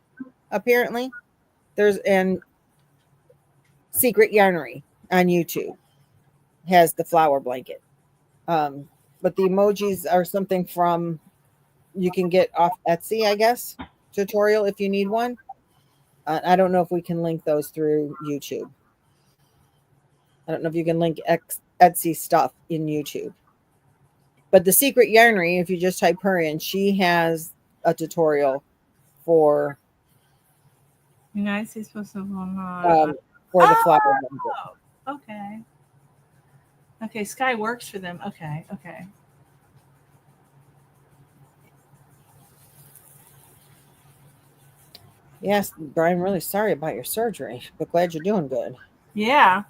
Speaker 1: apparently. And Secret Yarnery on YouTube has the flower blanket. But the emojis are something from you can get off Etsy, I guess, tutorial if you need one. I don't know if we can link those through YouTube. I don't know if you can link Etsy stuff in YouTube. But the Secret Yarnery, if you just type her in, she has a tutorial for
Speaker 2: United States Postal
Speaker 1: for the flower blanket.
Speaker 2: Okay. Okay, Sky works for them. Okay.
Speaker 1: Yes, Brian, really sorry about your surgery, but glad you're doing good.
Speaker 2: Yeah.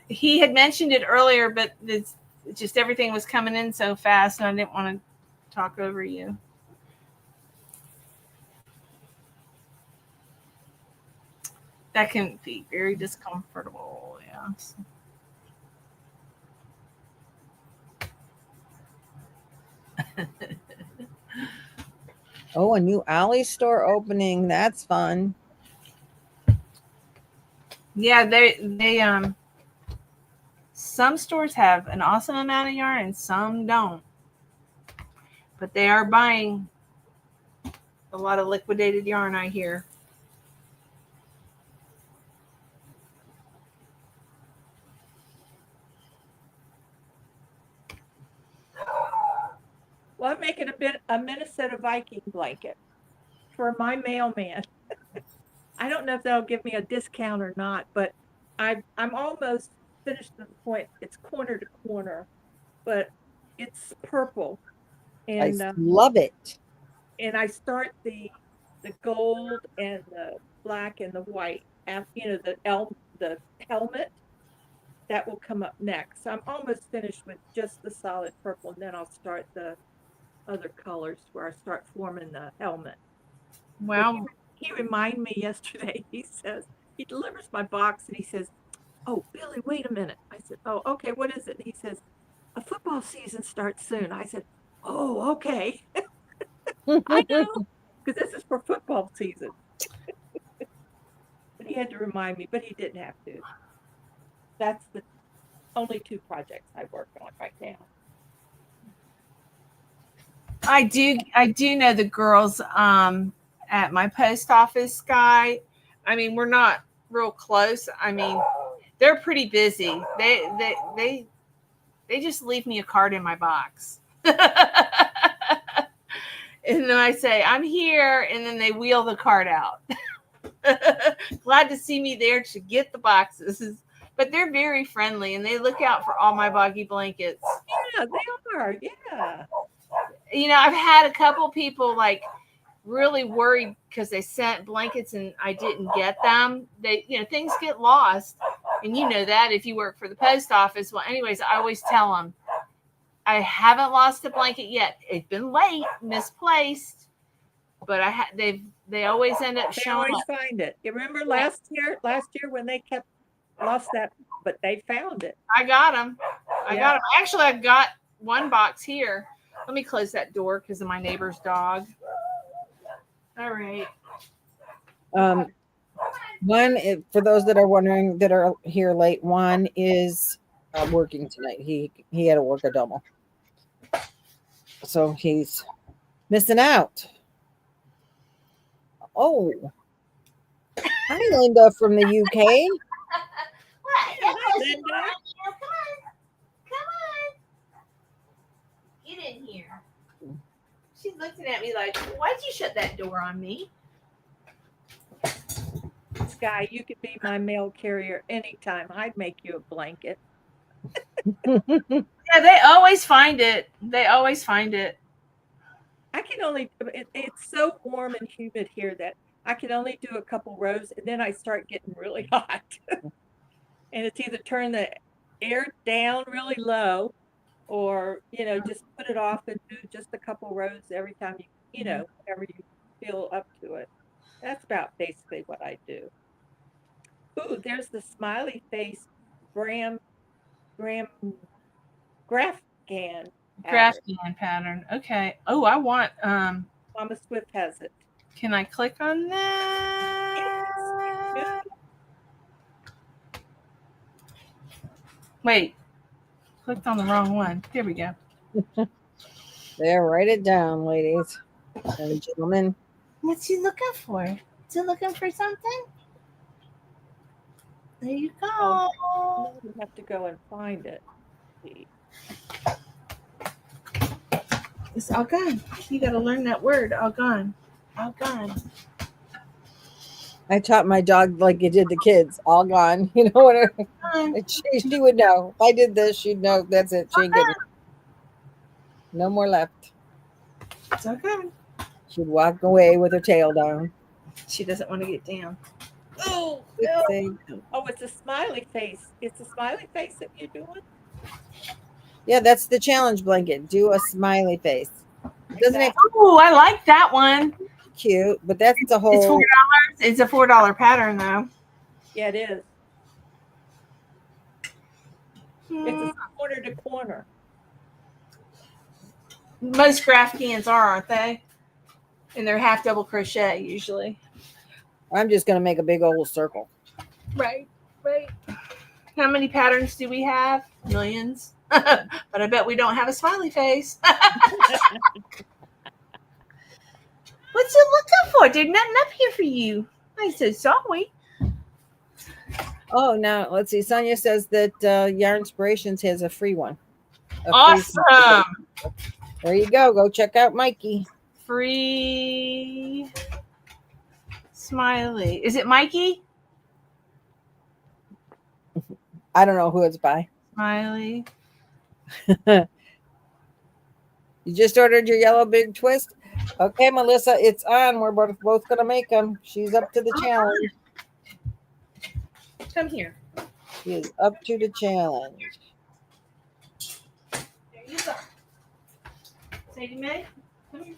Speaker 2: He had mentioned it earlier, but it's just everything was coming in so fast, and I didn't want to talk over you. That can be very discomfortable. Yeah.
Speaker 1: Oh, a new Ollie store opening. That's fun.
Speaker 2: Yeah, they some stores have an awesome amount of yarn and some don't. But they are buying a lot of liquidated yarn, I hear.
Speaker 3: Well, I'm making a Minnesota Viking blanket for my mailman. I don't know if that'll give me a discount or not, but I'm almost finished to the point. It's corner to corner, but it's purple, and
Speaker 1: I love it.
Speaker 3: And I start the gold and the black and the white, and the helmet that will come up next. So I'm almost finished with just the solid purple, and then I'll start the other colors where I start forming the helmet.
Speaker 2: Wow.
Speaker 3: He reminded me yesterday. He delivers my box and he says, "Oh, Billy, wait a minute." I said, "Oh, okay, what is it?" He says, "A football season starts soon." I said, "Oh, okay." I know, because this is for football season. But he had to remind me, but he didn't have to. That's the only 2 projects I work on right now.
Speaker 2: I do know the girls at my post office guy. I mean, we're not real close. I mean, they're pretty busy. They just leave me a card in my box. And then I say, "I'm here," and then they wheel the card out. Glad to see me there to get the boxes. But they're very friendly, and they look out for all my Boggy blankets.
Speaker 3: Yeah, they are. Yeah.
Speaker 2: You know, I've had a couple people like really worried because they sent blankets and I didn't get them. Things get lost. And you know that if you work for the post office. Well, anyways, I always tell them, I haven't lost a blanket yet. It's been late, misplaced, but they always end up showing up.
Speaker 3: They always find it. You remember last year when they lost that, but they found it.
Speaker 2: I got them. Got them. Actually, I've got one box here. Let me close that door because of my neighbor's dog. All right.
Speaker 1: One, for those that are wondering that are here late, Juan is working tonight. He had to work a double, so he's missing out. Oh, hi, Linda from the UK.
Speaker 2: What?
Speaker 3: Hi, Linda.
Speaker 2: Come on. Get in here. She's looking at me like, "Why'd you shut that door on me?"
Speaker 3: Sky, you could be my mail carrier anytime. I'd make you a blanket.
Speaker 2: Yeah, they always find it.
Speaker 3: I can only, it's so warm and humid here that I can only do a couple rows and then I start getting really hot. And it's either turn the air down really low or, just put it off and do just a couple rows every time you know, whenever you feel up to it. That's about basically what I do. Ooh, there's the smiley face gram graph gan pattern.
Speaker 2: Graffian pattern. Okay. Oh, I want.
Speaker 3: Mama Swift has it.
Speaker 2: Can I click on
Speaker 3: Yes.
Speaker 2: that? Wait. Clicked on the wrong one. Here we go.
Speaker 1: There, write it down, ladies and gentlemen.
Speaker 2: What's he looking for? Is he looking for something? There you go.
Speaker 3: Oh, you have to go and find it. See.
Speaker 2: It's all gone. You got to learn that word. All gone. All gone.
Speaker 1: I taught my dog like you did the kids, all gone. You know what? She would know. If I did this, she'd know. That's it. She ain't getting it. No more left.
Speaker 2: It's okay.
Speaker 1: She'd walk away with her tail down.
Speaker 2: She doesn't want to get down. Oh,
Speaker 3: Oh, it's a smiley face. It's a smiley face that you're doing?
Speaker 1: Yeah, that's the challenge blanket. Do a smiley face. Doesn't it
Speaker 2: Oh, I like that one.
Speaker 1: cute? But that's the
Speaker 2: It's
Speaker 1: whole.
Speaker 2: $4. It's a $4 pattern though.
Speaker 3: Yeah, it is. It's a corner to corner.
Speaker 2: Most craft cans are, aren't they? And they're half double crochet usually.
Speaker 1: I'm just gonna make a big old circle.
Speaker 2: Right. How many patterns do we have? Millions. But I bet we don't have a smiley face. What's you looking for? There's nothing up here for you. I'm so sorry.
Speaker 1: Oh, now let's see. Sonia says that Yarn Inspirations has a free one. A free-
Speaker 2: Awesome.
Speaker 1: There you go. Go check out Mikey.
Speaker 2: Free smiley. Is it Mikey?
Speaker 1: I don't know who it's by.
Speaker 2: Smiley.
Speaker 1: You just ordered your yellow big twist. Okay, Melissa, it's on. We're both gonna make them. She's up to the challenge.
Speaker 2: Come here.
Speaker 1: She is up to the challenge.
Speaker 2: There you go. Sadie Mae, come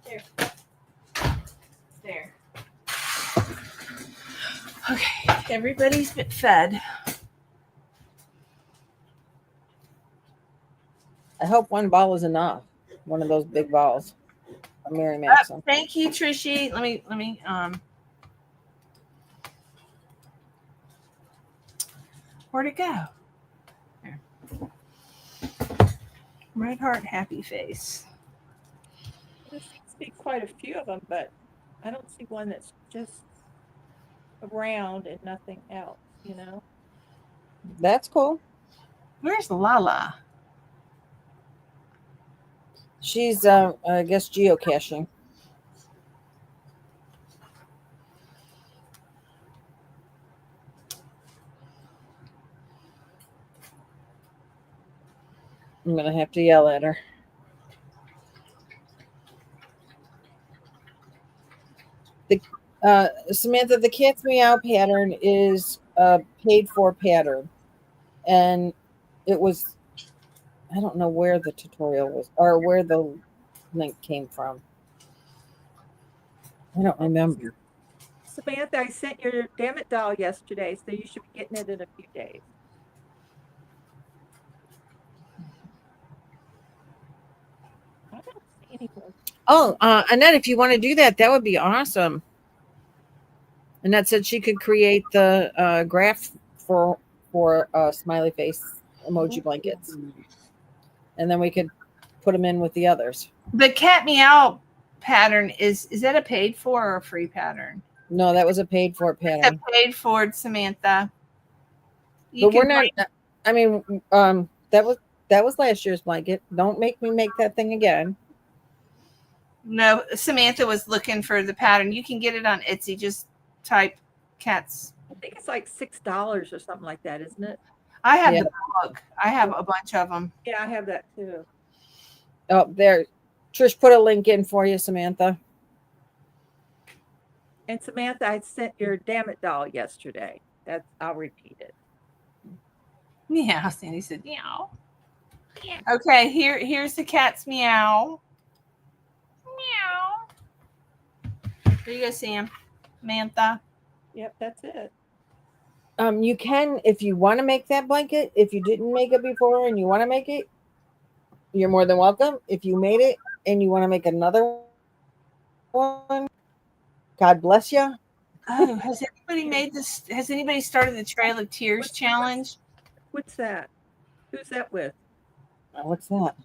Speaker 2: here. There. Okay, everybody's been fed.
Speaker 1: I hope one ball is enough. One of those big balls. A Mary Maxim.
Speaker 2: Thank you, Trishy. Let me where'd it go? There. Red heart, happy face.
Speaker 3: There seems to be quite a few of them, but I don't see one that's just around and nothing else, you know?
Speaker 1: That's cool.
Speaker 2: Where's Lala?
Speaker 1: She's I guess geocaching. I'm gonna have to yell at her. Samantha, the Cat's Meow pattern is a paid for pattern, and it was, I don't know where the tutorial was or where the link came from. I don't remember.
Speaker 3: Samantha, I sent your Damn It doll yesterday, so you should be getting it in a few days. I don't see anyone.
Speaker 1: Oh, Annette, if you want to do that, that would be awesome. Annette said she could create the graph for smiley face emoji blankets, and then we could put them in with the others.
Speaker 2: The Cat Meow pattern is that a paid for or a free pattern?
Speaker 1: No, that was a paid for pattern.
Speaker 2: A paid for, Samantha.
Speaker 1: But we're not. I mean, that was last year's blanket. Don't make me make that thing again.
Speaker 2: No, Samantha was looking for the pattern. You can get it on Etsy. Just type cats.
Speaker 3: I think it's like $6 or something like that, isn't it?
Speaker 2: I have the book. I have a bunch of them.
Speaker 3: Yeah, I have that too.
Speaker 1: Oh, there. Trish put a link in for you, Samantha.
Speaker 3: And Samantha, I sent your Damn It doll yesterday. I'll repeat it.
Speaker 2: Yeah, Sandy said meow. Yeah. Okay, here's the cat's meow. Meow. There you go, Sam. Mantha.
Speaker 3: Yep, that's it.
Speaker 1: You can, if you want to make that blanket, if you didn't make it before and you want to make it, you're more than welcome. If you made it and you want to make another one, God bless you.
Speaker 2: Oh, has anybody made this? Has anybody started the Trail of Tears challenge?
Speaker 3: What's that? Who's that with?
Speaker 1: What's that?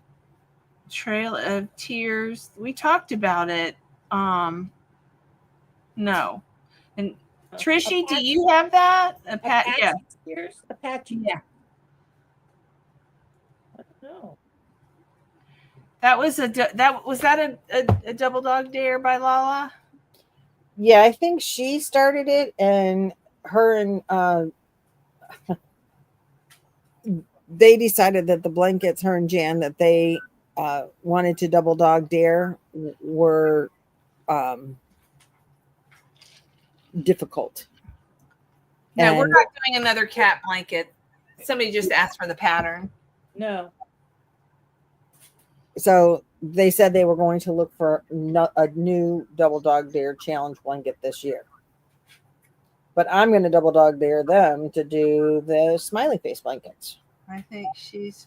Speaker 2: Trail of Tears. We talked about it. No. And Trishy, do you have that?
Speaker 3: Apache
Speaker 2: Yeah.
Speaker 3: Tears? Apache.
Speaker 2: Yeah.
Speaker 3: I don't know.
Speaker 2: That was a double dog dare by Lala?
Speaker 1: Yeah, I think she started it, and her and they decided that the blankets, her and Jan, that they wanted to double dog dare were difficult.
Speaker 2: No, we're
Speaker 1: And
Speaker 2: not doing another cat blanket. Somebody just asked for the pattern.
Speaker 3: No.
Speaker 1: so they said they were going to look for a new double dog dare challenge blanket this year. But I'm going to double dog dare them to do the smiley face blankets.
Speaker 2: I think she's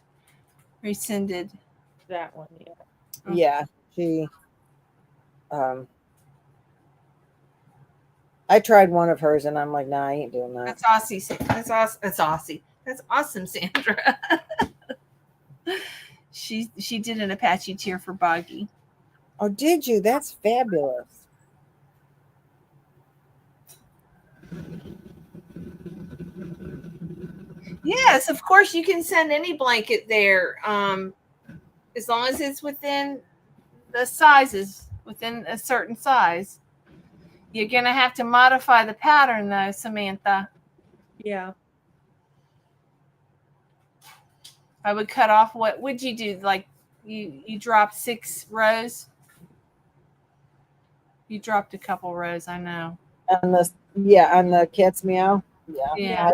Speaker 2: rescinded.
Speaker 3: That one, yeah.
Speaker 2: Okay.
Speaker 1: Yeah, she I tried one of hers and I'm like, nah, I ain't doing that.
Speaker 2: That's Aussie. That's awesome. That's Aussie. That's awesome, Sandra. She did an Apache tier for Boggy.
Speaker 1: Oh, did you? That's fabulous.
Speaker 2: Yes, of course you can send any blanket there, as long as it's within the sizes, within a certain size. You're gonna have to modify the pattern though, Samantha.
Speaker 3: Yeah.
Speaker 2: I would cut off. What would you do? Like you dropped 6 rows. You dropped a couple rows, I know.
Speaker 1: On the cat's meow.
Speaker 2: Yeah.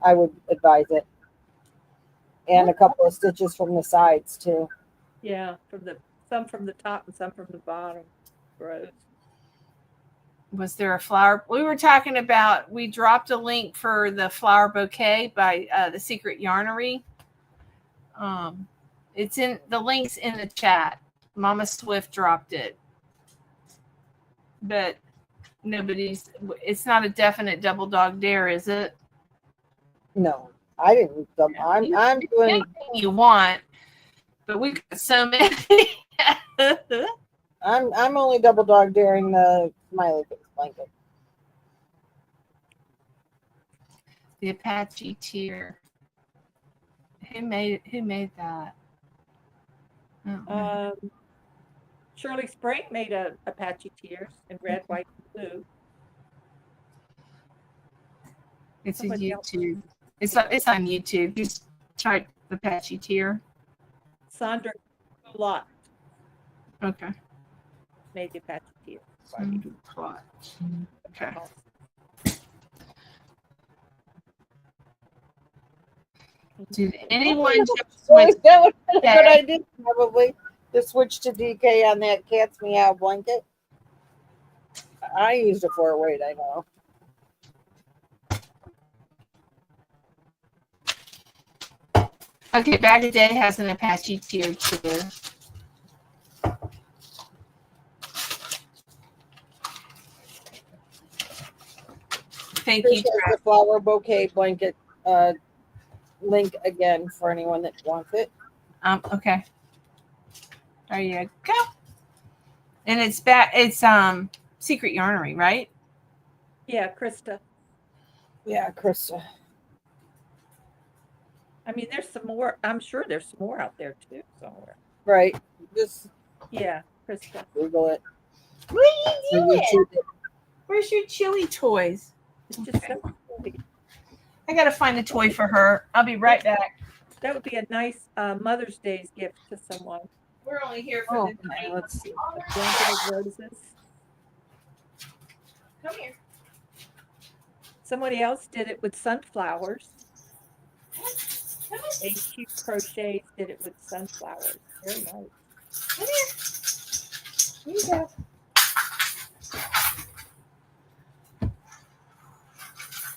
Speaker 1: I would advise it. And a couple of stitches from the sides too.
Speaker 3: Yeah, some from the top and some from the bottom rows.
Speaker 2: Was there a flower? We were talking about, we dropped a link for the flower bouquet by the Secret Yarnery. It's in the links in the chat. Mama Swift dropped it. But it's not a definite double dog dare, is it?
Speaker 1: No, I didn't. I'm doing
Speaker 2: anything you want, but we got so many.
Speaker 1: I'm only double dog daring the smiley face blanket.
Speaker 2: The Apache tier. Who made that? Oh,
Speaker 3: Shirley Spring made a Apache Tears in red, white, and blue.
Speaker 2: it's a
Speaker 3: somebody else.
Speaker 2: YouTube. It's on YouTube. Just type the Apache tier.
Speaker 3: Sandra Lot
Speaker 2: Okay.
Speaker 3: made the Apache Tears.
Speaker 2: Okay. Did anyone just switch?
Speaker 1: That would be a good idea, probably, to switch to DK on that cat's meow blanket. I used a 4-weight, I know.
Speaker 2: Okay, Bag of Day has an Apache tier too. Thank you,
Speaker 1: Trish has the flower bouquet blanket link again for anyone that wants it.
Speaker 2: Okay. There you go. And it's Secret Yarnery, right?
Speaker 3: Yeah, Krista.
Speaker 1: Yeah, Krista.
Speaker 3: I mean, there's some more. I'm sure there's some more out there too somewhere.
Speaker 1: Right. Just
Speaker 3: Yeah, Krista.
Speaker 1: Google it.
Speaker 2: What are you
Speaker 1: Or
Speaker 2: doing?
Speaker 1: YouTube it.
Speaker 2: Where's your chili toys?
Speaker 3: It's just so pretty.
Speaker 2: I gotta find a toy for her. I'll be right back.
Speaker 3: That would be a nice Mother's Day's gift to someone.
Speaker 2: We're only here for
Speaker 1: Oh,
Speaker 2: the night.
Speaker 1: let's see.
Speaker 3: A blanket of roses.
Speaker 2: Come here.
Speaker 3: Somebody else did it with sunflowers.
Speaker 2: Come here.
Speaker 3: HQ Crochets did it with sunflowers. Very nice.
Speaker 2: Come here. Here you go.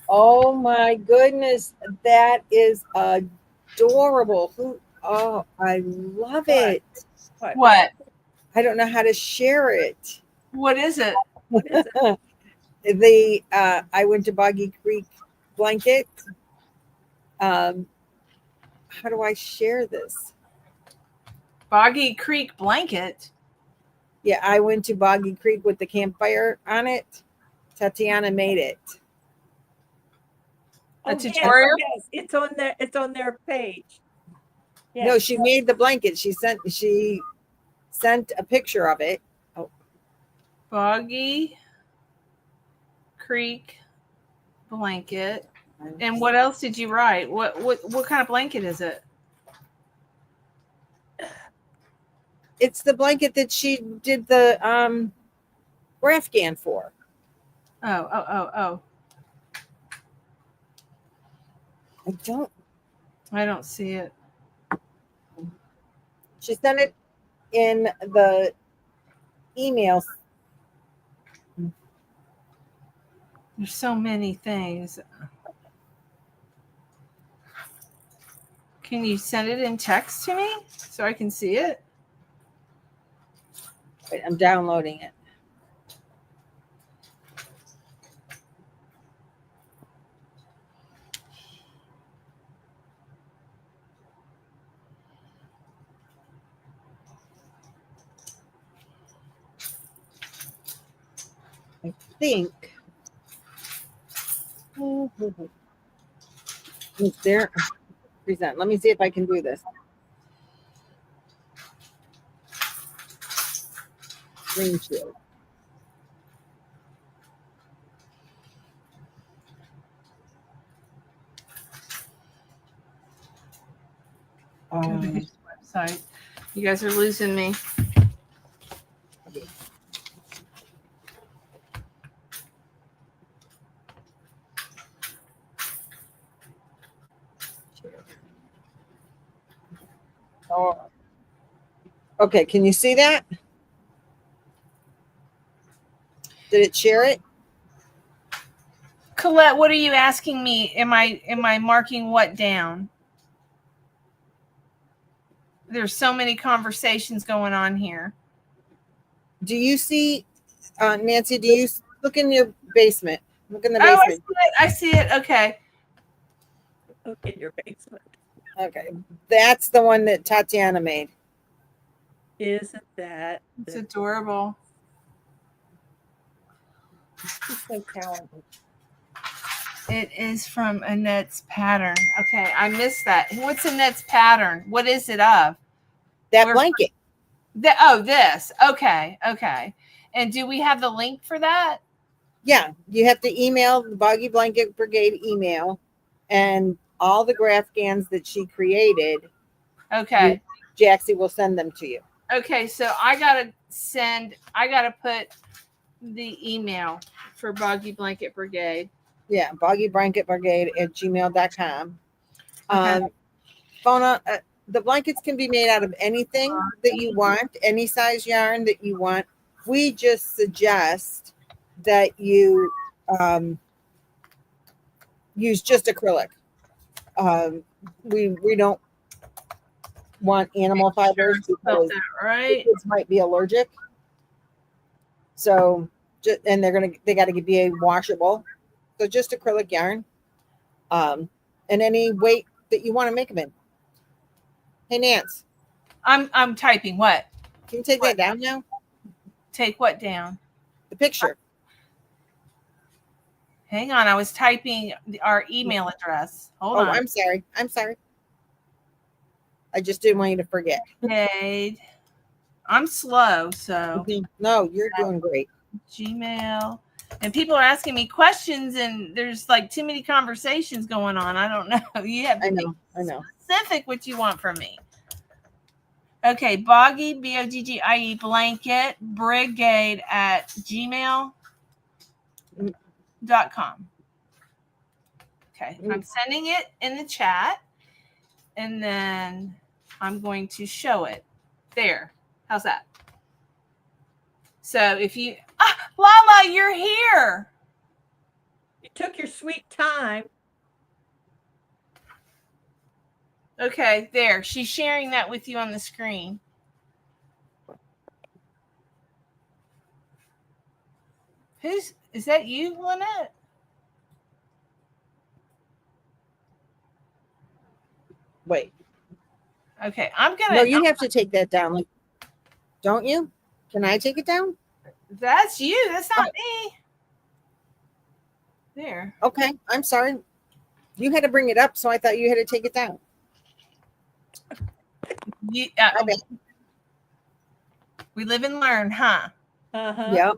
Speaker 1: Oh my goodness, that is adorable. Oh, I love it.
Speaker 2: What?
Speaker 1: I don't know how to share it.
Speaker 2: What is it?
Speaker 3: What is it?
Speaker 1: I went to Boggy Creek Blanket. How do I share this?
Speaker 2: Boggy Creek blanket.
Speaker 1: Yeah, I went to Boggy Creek with the campfire on it. Tatiana made it.
Speaker 2: A
Speaker 3: Oh,
Speaker 2: tutorial?
Speaker 3: Yes, it's on their page. Yes.
Speaker 1: No, she made the blanket. She sent a picture of it. Oh,
Speaker 2: Boggy Creek blanket. And what else did you write? What kind of blanket is it?
Speaker 1: it's the blanket that she did the Afghan for.
Speaker 2: Oh. I don't see it.
Speaker 1: She sent it in the emails.
Speaker 2: There's so many things. Can you send it in text to me so I can see it?
Speaker 1: Wait, I'm downloading it. I think it's there. Present. Let me see if I can do this. Screen shield.
Speaker 2: Website. You guys are losing me.
Speaker 1: Oh. Okay, can you see that? Did it share it?
Speaker 2: Colette, what are you asking me? Am I marking what down? There's so many conversations going on here.
Speaker 1: Do you see, Nancy? Do you look in your basement? Look in the basement.
Speaker 2: I see it. Okay.
Speaker 3: Look in your basement.
Speaker 1: Okay, that's the one that Tatiana made.
Speaker 3: Isn't that?
Speaker 2: It's adorable.
Speaker 3: She's so talented.
Speaker 2: It is from Annette's pattern. Okay, I missed that. What's Annette's pattern? What is it of?
Speaker 1: That blanket.
Speaker 2: This. Okay. And do we have the link for that?
Speaker 1: Yeah, you have to email the Boggy Blanket Brigade email, and all the Afghans that she created.
Speaker 2: Okay.
Speaker 1: Jaxi will send them to you.
Speaker 2: Okay, so I gotta put the email for Boggy Blanket Brigade.
Speaker 1: Yeah, Boggy Blanket Brigade at gmail.com.
Speaker 2: Okay.
Speaker 1: The blankets can be made out of anything that you want, any size yarn that you want. We just suggest that you use just acrylic. We don't want animal fibers because
Speaker 2: right?
Speaker 1: kids might be allergic. So, they got to be washable. So just acrylic yarn, and any weight that you want to make them in. Hey, Nance.
Speaker 2: I'm typing what?
Speaker 1: Can you take that down now?
Speaker 2: Take what down?
Speaker 1: The picture.
Speaker 2: Hang on, I was typing our email address. Hold on.
Speaker 1: I'm sorry. I just didn't want you to forget.
Speaker 2: Jade. I'm slow, so.
Speaker 1: No, you're doing great.
Speaker 2: Gmail. And people are asking me questions, and there's like too many conversations going on. I don't know. You have to
Speaker 1: I know.
Speaker 2: Specific what you want from me. Okay, Boggy, Boggie Blanket Brigade at gmail.com. Okay, I'm sending it in the chat, and then I'm going to show it. There. How's that? So if you, Lala, you're here.
Speaker 3: You took your sweet time.
Speaker 2: Okay, there. She's sharing that with you on the screen. Is that you, Lynette?
Speaker 1: Wait.
Speaker 2: Okay, I'm gonna.
Speaker 1: No, you have to take that down. Don't you? Can I take it down?
Speaker 2: That's you. That's not me. There.
Speaker 1: Okay, I'm sorry. You had to bring it up, so I thought you had to take it down.
Speaker 2: We live and learn, huh?
Speaker 3: Uh-huh.
Speaker 1: Yep.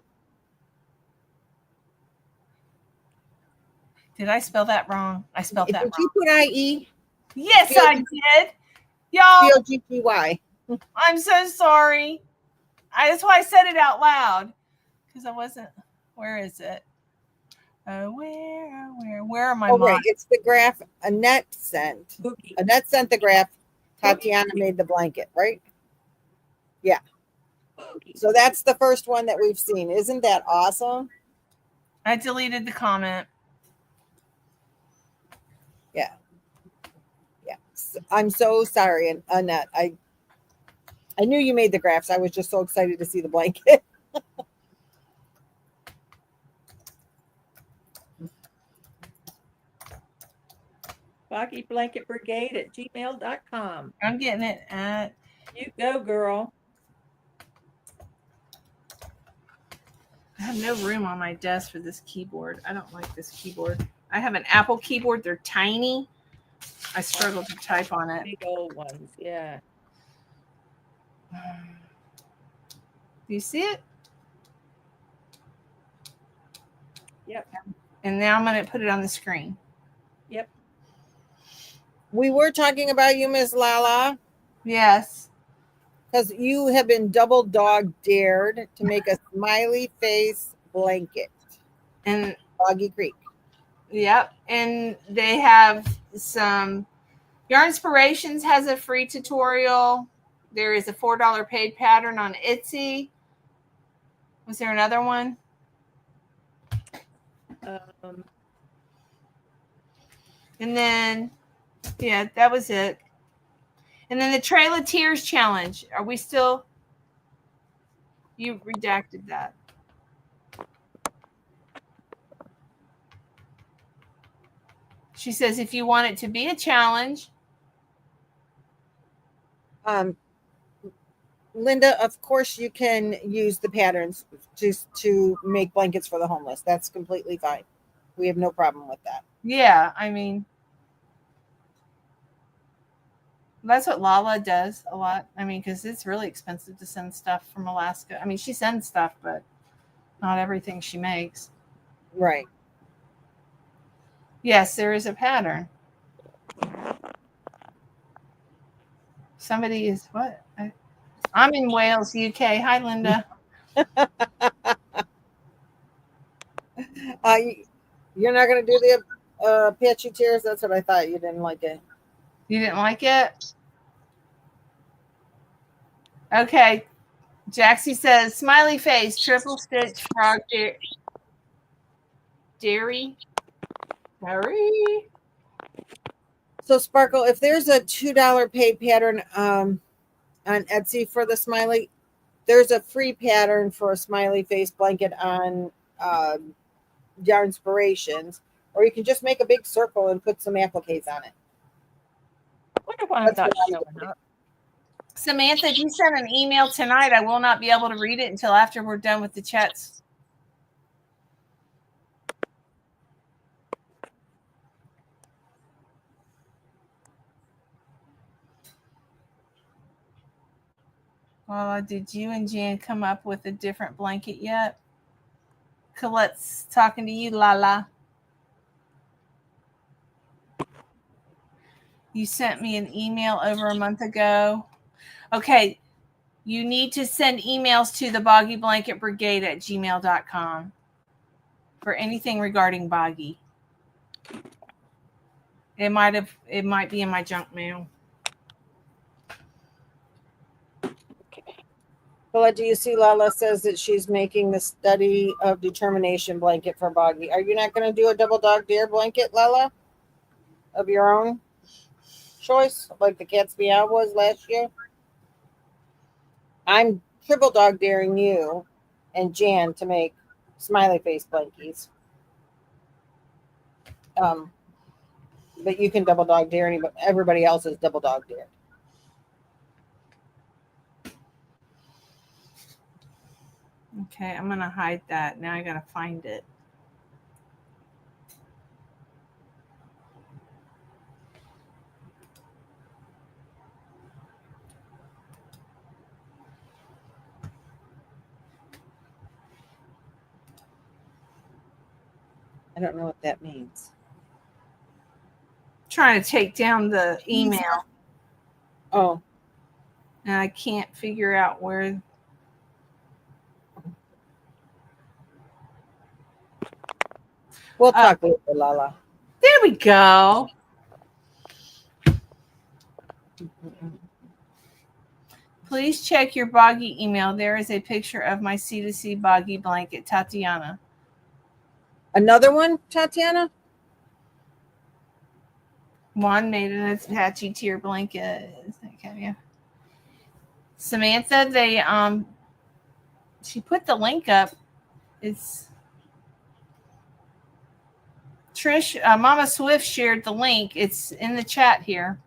Speaker 2: Did I spell that wrong? I spelled that
Speaker 1: Did
Speaker 2: wrong.
Speaker 1: you put IE?
Speaker 2: Yes, I did. Y'all,
Speaker 1: BOGGY.
Speaker 2: I'm so sorry. That's why I said it out loud. Because I wasn't. Where is it? Oh, where are my
Speaker 1: Right. It's the graph Annette sent.
Speaker 3: Boogie.
Speaker 1: Annette sent the graph. Tatiana made the blanket, right? Yeah. So that's the first one that we've seen. Isn't that awesome?
Speaker 2: I deleted the comment.
Speaker 1: Yeah. Yeah. I'm so sorry, Annette. I knew you made the graphs. I was just so excited to see the blanket.
Speaker 3: Boggy Blanket Brigade at gmail.com.
Speaker 2: I'm getting it at.
Speaker 3: You go, girl.
Speaker 2: I have no room on my desk for this keyboard. I don't like this keyboard. I have an Apple keyboard. They're tiny. I struggle to type on it.
Speaker 3: Big old ones, yeah.
Speaker 2: Do you see it?
Speaker 3: Yep.
Speaker 2: And now I'm going to put it on the screen.
Speaker 3: Yep.
Speaker 1: We were talking about you, Miss Lala,
Speaker 2: Yes.
Speaker 1: because you have been double dog dared to make a smiley face blanket.
Speaker 2: And
Speaker 1: Boggy Creek.
Speaker 2: yep. And they have some Yarn Inspirations has a free tutorial. There is a $4 paid pattern on Etsy. Was there another one? And then, yeah, that was it. And then the Trail of Tears challenge. Are we still? You redacted that. She says if you want it to be a challenge.
Speaker 1: Linda, of course you can use the patterns just to make blankets for the homeless. That's completely fine. We have no problem with that.
Speaker 2: Yeah, I mean, that's what Lala does a lot. I mean, because it's really expensive to send stuff from Alaska. I mean, she sends stuff, but not everything she makes.
Speaker 1: Right.
Speaker 2: Yes, there is a pattern. Somebody is what? I'm in Wales, UK. Hi, Linda.
Speaker 1: You're not going to do the Patchy Tears? That's what I thought. You didn't like it.
Speaker 2: You didn't like it? Okay. Jaxi says, smiley face, triple stitch, frog dairy.
Speaker 1: So, Sparkle, if there's a $2 paid pattern on Etsy for the smiley, there's a free pattern for a smiley face blanket on Yarn Inspirations, or you can just make a big circle and put some appliques on it.
Speaker 3: I wonder why I'm not showing up.
Speaker 2: Samantha, if you send an email tonight, I will not be able to read it until after we're done with the chats. Well, did you and Jan come up with a different blanket yet? Colette's talking to you, Lala. You sent me an email over a month ago. Okay. You need to send emails to the Boggy Blanket Brigade at gmail.com for anything regarding Boggy. It might be in my junk mail.
Speaker 3: Okay.
Speaker 1: But do you see Lala says that she's making the study of determination blanket for Boggy. Are you not going to do a double dog dare blanket, Lala, of your own choice, like the Cat's Meow was last year? I'm triple dog daring you and Jan to make smiley face blankies. But you can double dog dare anybody. Everybody else is double dog dare.
Speaker 2: Okay, I'm gonna hide that. Now I gotta find it.
Speaker 1: I don't know what that means.
Speaker 2: Trying to take down the email,
Speaker 1: Oh,
Speaker 2: and I can't figure out where.
Speaker 1: we'll talk later, Lala.
Speaker 2: There we go. Please check your Boggy email. There is a picture of my C2C Boggy blanket, Tatiana.
Speaker 1: Another one, Tatiana?
Speaker 2: Juan made an Apache tier blanket. Okay, yeah. Samantha, she put the link up. It's Trish, Mama Swift shared the link. It's in the chat here.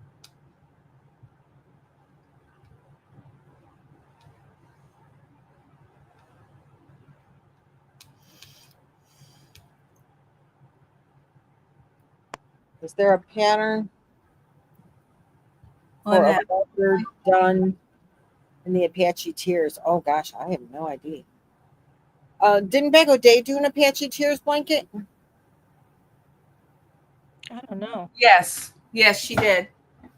Speaker 1: Is there a pattern for
Speaker 2: Lynette.
Speaker 1: a blanket done in the Apache Tears? Oh gosh, I have no idea. Didn't Bag O'Day do an Apache Tears blanket?
Speaker 3: I don't know.
Speaker 2: Yes, she did. It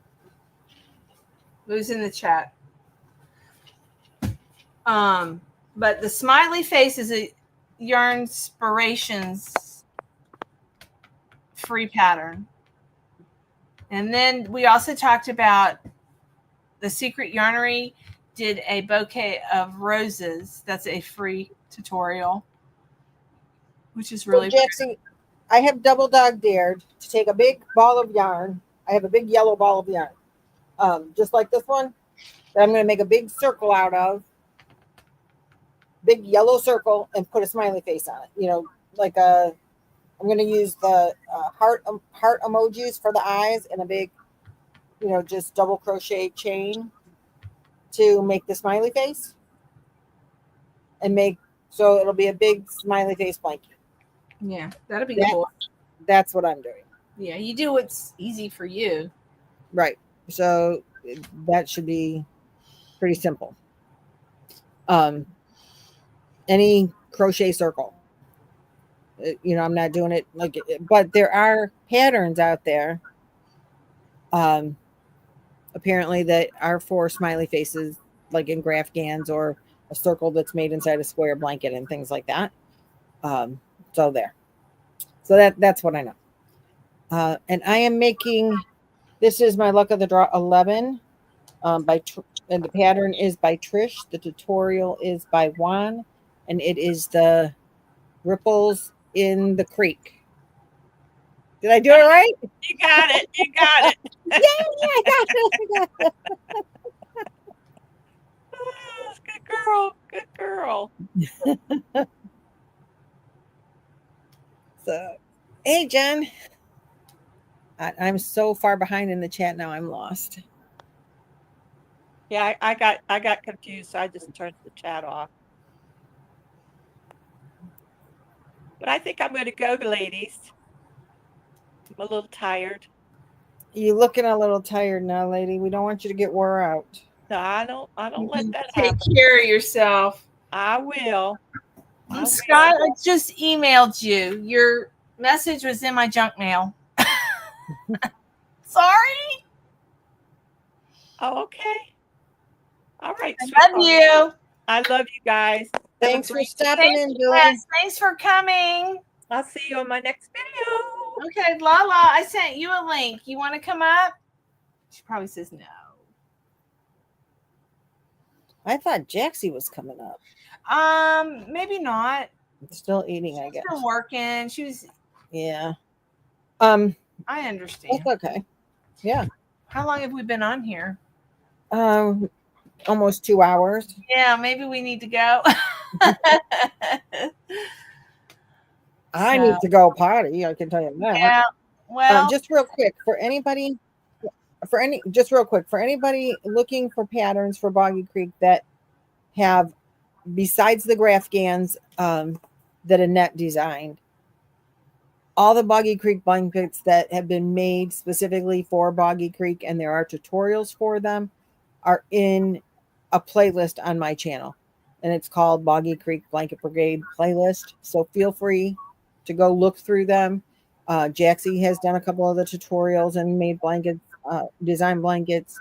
Speaker 2: was in the chat. But the smiley face is a Yarn Inspirations free pattern. And then we also talked about the Secret Yarnery did a bouquet of roses. That's a free tutorial, which is really
Speaker 1: So, Jaxi, I have double dog dared to take a big ball of yarn. I have a big yellow ball of yarn, just like this one, that I'm going to make a big circle out of. Big yellow circle and put a smiley face on it. You know, like I'm going to use the heart emojis for the eyes and a big, just double crochet chain to make the smiley face and so it'll be a big smiley face blanket.
Speaker 2: Yeah, that'll be cool.
Speaker 1: That's what I'm doing.
Speaker 2: Yeah, you do what's easy for you.
Speaker 1: Right. So that should be pretty simple. Any crochet circle. I'm not doing it but there are patterns out there. Apparently that are for smiley faces, like in Grafgans or a circle that's made inside a square blanket and things like that. So that's what I know. And I am making, this is my Luck of the Draw 11 and the pattern is by Trish. The tutorial is by Juan, and it is the ripples in the creek. Did I do it right?
Speaker 3: You got it. You got it.
Speaker 1: Yeah, I got it.
Speaker 3: Good girl. Good girl.
Speaker 1: So, hey, Jen. I'm so far behind in the chat now. I'm lost.
Speaker 3: Yeah, I got confused, so I just turned the chat off. But I think I'm going to go, ladies. I'm a little tired.
Speaker 1: You're looking a little tired now, lady. We don't want you to get wore out.
Speaker 3: No, I don't let that
Speaker 2: Take
Speaker 3: happen.
Speaker 2: care of yourself.
Speaker 3: I will.
Speaker 2: Scott, I just emailed you. Your message was in my junk mail. Sorry.
Speaker 3: Oh, okay. All right.
Speaker 2: I love you.
Speaker 3: I love you guys.
Speaker 1: Thanks for stopping in, Billie.
Speaker 2: Yes, thanks for coming.
Speaker 3: I'll see you on my next video.
Speaker 2: Okay, Lala, I sent you a link. You want to come up? She probably says no.
Speaker 1: I thought Jaxi was coming up.
Speaker 2: Maybe not.
Speaker 1: Still eating, I guess.
Speaker 2: Still working. She was.
Speaker 1: Yeah.
Speaker 2: I understand.
Speaker 1: That's okay. Yeah.
Speaker 2: How long have we been on here?
Speaker 1: Almost 2 hours.
Speaker 2: Yeah, maybe we need to go.
Speaker 1: I need to go potty. I can tell you that.
Speaker 2: Yeah. Well,
Speaker 1: just real quick for anybody looking for patterns for Boggy Creek that have, besides the graph GANs that Annette designed, all the Boggy Creek blankets that have been made specifically for Boggy Creek, and there are tutorials for them, are in a playlist on my channel, and it's called Boggy Creek Blanket Brigade playlist. So feel free to go look through them. Jaxi has done a couple of the tutorials and made blankets, designed blankets.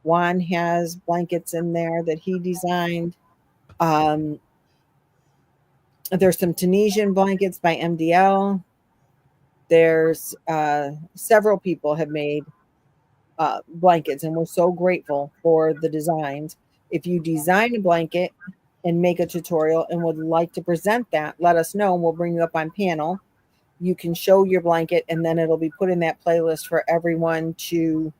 Speaker 1: Juan has blankets in there that he designed. There's some Tunisian blankets by MDL. There's several people have made blankets, and we're so grateful for the designs. If you design a blanket and make a tutorial and would like to present that, let us know, and we'll bring you up on panel. You can show your blanket, and then it'll be put in that playlist for everyone to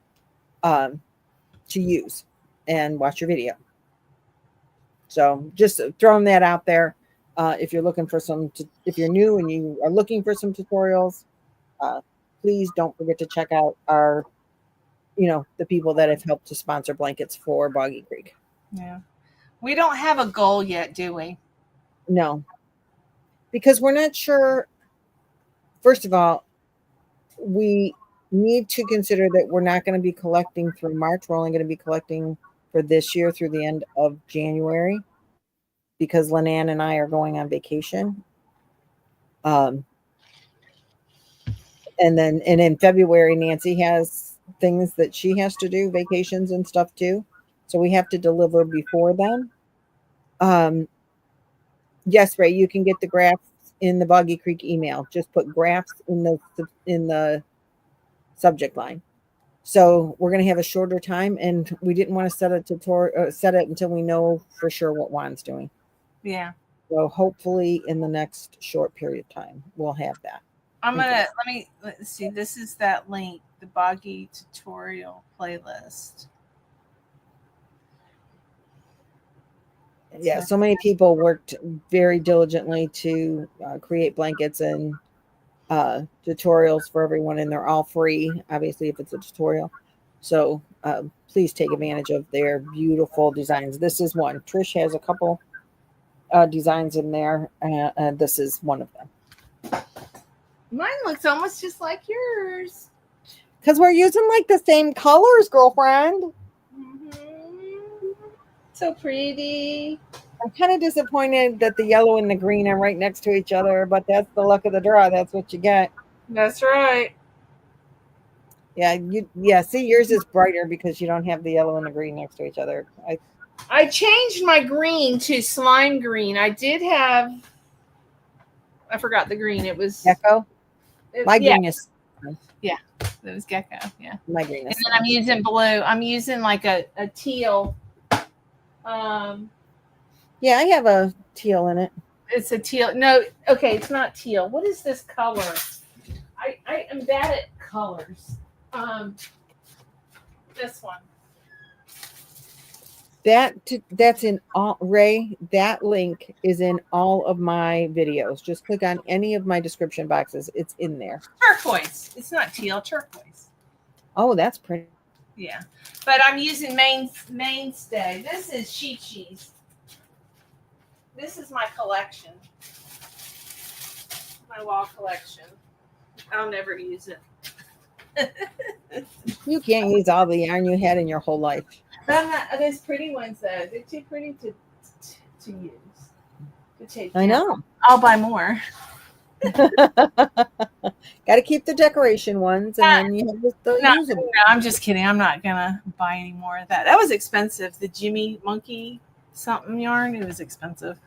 Speaker 1: use and watch your video. So just throwing that out there. If you're looking for if you're new and you are looking for some tutorials, please don't forget to check out our, the people that have helped to sponsor blankets for Boggy Creek.
Speaker 2: Yeah. We don't have a goal yet, do we?
Speaker 1: No, because we're not sure. First of all, we need to consider that we're not going to be collecting through March. We're only going to be collecting for this year through the end of January, because Lynanne and I are going on vacation. And in February, Nancy has things that she has to do, vacations and stuff too. So we have to deliver before then. Yes, Ray, you can get the graphs in the Boggy Creek email. Just put graphs in the subject line. So we're going to have a shorter time, and we didn't want to set it until we know for sure what Juan's doing.
Speaker 2: Yeah.
Speaker 1: So hopefully in the next short period of time, we'll have that.
Speaker 2: Let's see. This is that link, the Boggy tutorial playlist.
Speaker 1: Yeah, so many people worked very diligently to create blankets and tutorials for everyone, and they're all free, obviously, if it's a tutorial. So please take advantage of their beautiful designs. This is one. Trish has a couple designs in there, and this is one of them.
Speaker 2: Mine looks almost just like yours.
Speaker 1: Because we're using like the same colors, girlfriend.
Speaker 2: So pretty.
Speaker 1: I'm kind of disappointed that the yellow and the green are right next to each other, but that's the luck of the draw. That's what you get.
Speaker 2: That's right.
Speaker 1: Yeah. See, yours is brighter because you don't have the yellow and the green next to each other.
Speaker 2: I changed my green to slime green. I did have. I forgot the green. It was
Speaker 1: gecko. Green is.
Speaker 2: Yeah, it was gecko. Yeah.
Speaker 1: My green is.
Speaker 2: And then I'm using blue. I'm using like a teal.
Speaker 1: Yeah, I have a teal in it.
Speaker 2: It's a teal. No, okay, it's not teal. What is this color? I am bad at colors. This one.
Speaker 1: That's in all, Ray. That link is in all of my videos. Just click on any of my description boxes. It's in there.
Speaker 2: Turquoise. It's not teal. Turquoise.
Speaker 1: Oh, that's pretty.
Speaker 2: Yeah, but I'm using mainstay. This is Chi-Chi's. This is my collection. My wall collection. I'll never use it.
Speaker 1: You can't use all the yarn you had in your whole life.
Speaker 2: There's pretty ones though. They're too pretty to use. To take.
Speaker 1: I know.
Speaker 2: I'll buy more.
Speaker 1: Got to keep the decoration ones, and then you have the usable.
Speaker 2: No, I'm just kidding. I'm not gonna buy any more of that. That was expensive. The Jimmy Monkey something yarn. It was expensive.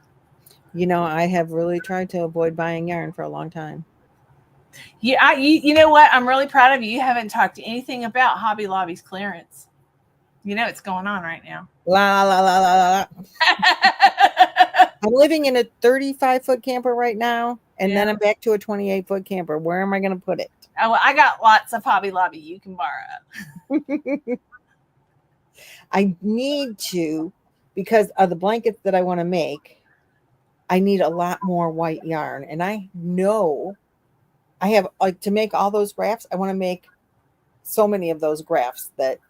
Speaker 1: I have really tried to avoid buying yarn for a long time.
Speaker 2: Yeah, you know what? I'm really proud of you. You haven't talked anything about Hobby Lobby's clearance. You know what's going on right now.
Speaker 1: La la la la la. I'm living in a 35-foot camper right now, and then I'm back to a 28-foot camper. Where am I going to put it?
Speaker 2: Oh, well, I got lots of Hobby Lobby you can borrow.
Speaker 1: I need to, because of the blankets that I want to make, I need a lot more white yarn. And I know I have, like, to make all those graphs, I want to make so many of those graphs that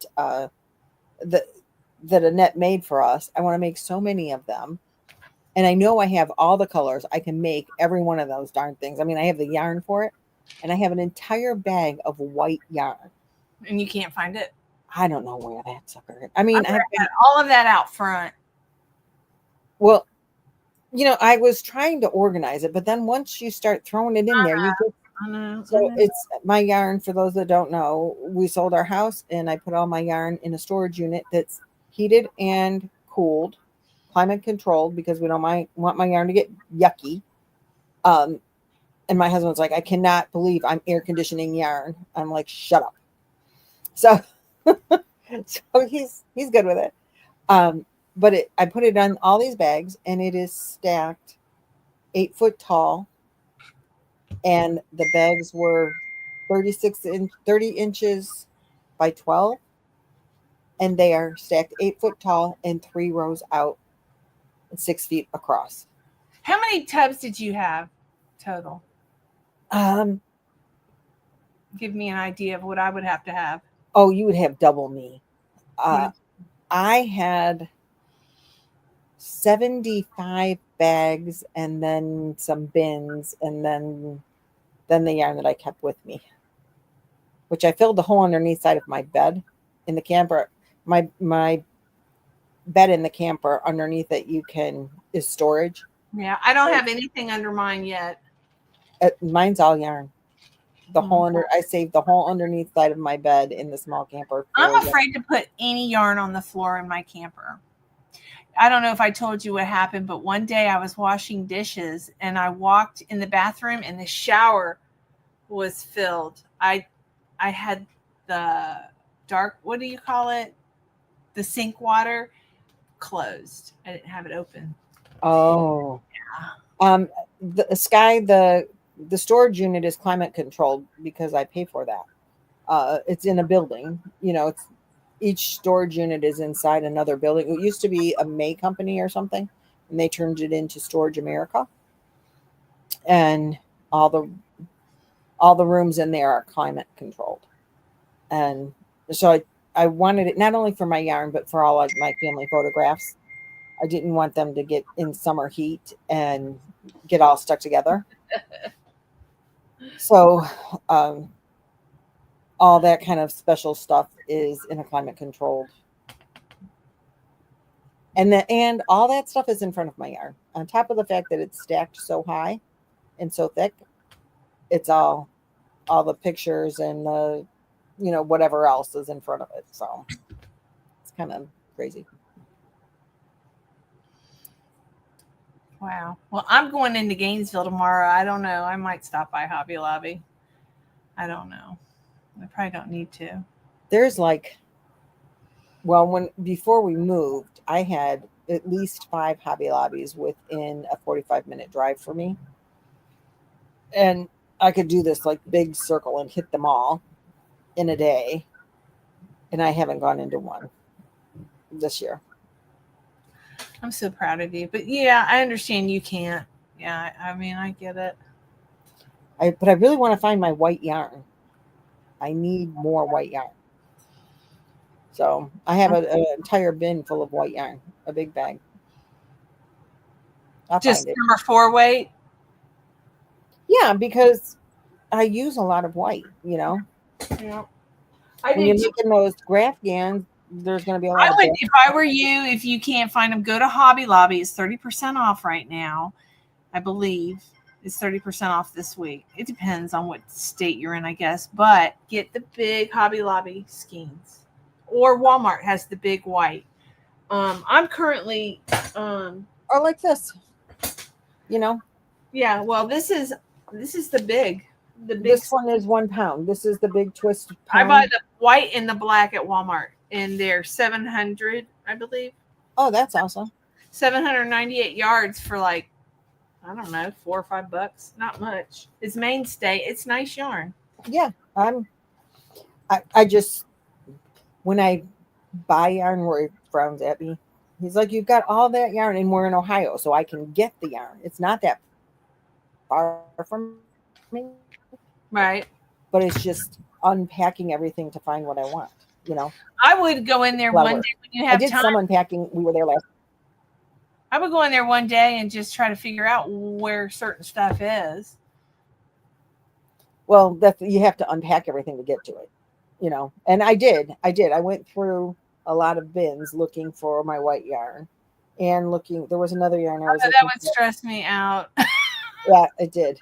Speaker 1: that Annette made for us. I want to make so many of them. And I know I have all the colors. I can make every one of those darn things. I mean, I have the yarn for it, and I have an entire bag of white yarn.
Speaker 2: And you can't find it?
Speaker 1: I don't know where that sucker is. I mean, I
Speaker 2: got all of that out front.
Speaker 1: Well, you know, I was trying to organize it, but then once you start throwing it in there, you just, so it's my yarn. For those that don't know, we sold our house, and I put all my yarn in a storage unit that's heated and cooled, climate controlled, because we don't want my yarn to get yucky. And my husband's like, I cannot believe I'm air conditioning yarn. I'm like, shut up. So, so he's good with it. But I put it on all these bags, and it is stacked 8 foot tall. And the bags were 30 inches by 12. And they are stacked 8 foot tall and 3 rows out and 6 feet across.
Speaker 2: How many tubs did you have total? Give me an idea of what I would have to have.
Speaker 1: Oh, you would have double me. I had 75 bags, and then some bins, and then the yarn that I kept with me, which I filled the whole underneath side of my bed in the camper. My bed in the camper, underneath it is storage.
Speaker 2: Yeah, I don't have anything under mine yet.
Speaker 1: Mine's all yarn. The whole I saved the whole underneath side of my bed in the small camper.
Speaker 2: I'm afraid to put any yarn on the floor in my camper. I don't know if I told you what happened, but one day I was washing dishes, and I walked in the bathroom, and the shower was filled. I had the dark, what do you call it? The sink water closed. I didn't have it open.
Speaker 1: Oh, yeah. The storage unit is climate controlled because I pay for that. It's in a building. You know, each storage unit is inside another building. It used to be a May company or something, and they turned it into Storage America. And all the rooms in there are climate controlled. And so I wanted it not only for my yarn, but for all of my family photographs. I didn't want them to get in summer heat and get all stuck together. So all that kind of special stuff is in a climate controlled. And all that stuff is in front of my yarn. On top of the fact that it's stacked so high and so thick, it's all the pictures and the, you know, whatever else is in front of it. So it's kind of crazy.
Speaker 2: Wow. Well, I'm going into Gainesville tomorrow. I don't know. I might stop by Hobby Lobby. I don't know. I probably don't need to.
Speaker 1: There's before we moved, I had at least 5 Hobby Lobbies within a 45-minute drive for me. And I could do this like big circle and hit them all in a day. And I haven't gone into one this year.
Speaker 2: I'm so proud of you. But yeah, I understand you can't. Yeah, I mean, I get it.
Speaker 1: But I really want to find my white yarn. I need more white yarn. So I have an entire bin full of white yarn, a big bag. I'll
Speaker 2: just
Speaker 1: find it.
Speaker 2: Number 4 weight?
Speaker 1: Yeah, because I use a lot of white, you know.
Speaker 2: Yeah.
Speaker 1: When you're making those graph gowns, there's going to be a lot of
Speaker 2: if I were you, if you can't find them, go to Hobby Lobby. It's 30% off right now. I believe it's 30% off this week. It depends on what state you're in, I guess. But get the big Hobby Lobby skeins. Or Walmart has the big white. I'm currently...
Speaker 1: or like this. You know?
Speaker 2: Yeah, well, this is the big.
Speaker 1: This one is 1 pound. This is the big twist pound.
Speaker 2: I buy the white and the black at Walmart. and they're 700, I believe.
Speaker 1: Oh, that's awesome.
Speaker 2: 798 yards for like, I don't know, $4 or $5. Not much. It's mainstay. It's nice yarn.
Speaker 1: Yeah, I just, when I buy yarn, Roy frowns at me. He's like, you've got all that yarn, and we're in Ohio, so I can get the yarn. It's not that far from me,
Speaker 2: Right.
Speaker 1: but it's just unpacking everything to find what I want. You know,
Speaker 2: I would go in there one
Speaker 1: Flower.
Speaker 2: day when you
Speaker 1: I
Speaker 2: have
Speaker 1: did
Speaker 2: time.
Speaker 1: some unpacking. We were there last.
Speaker 2: I would go in there one day and just try to figure out where certain stuff is.
Speaker 1: Well, that's, you have to unpack everything to get to it, you know. And I did. I went through a lot of bins looking for my white yarn, and looking. There was another yarn I was
Speaker 2: That
Speaker 1: looking
Speaker 2: would
Speaker 1: for.
Speaker 2: stress me out.
Speaker 1: Yeah, it did.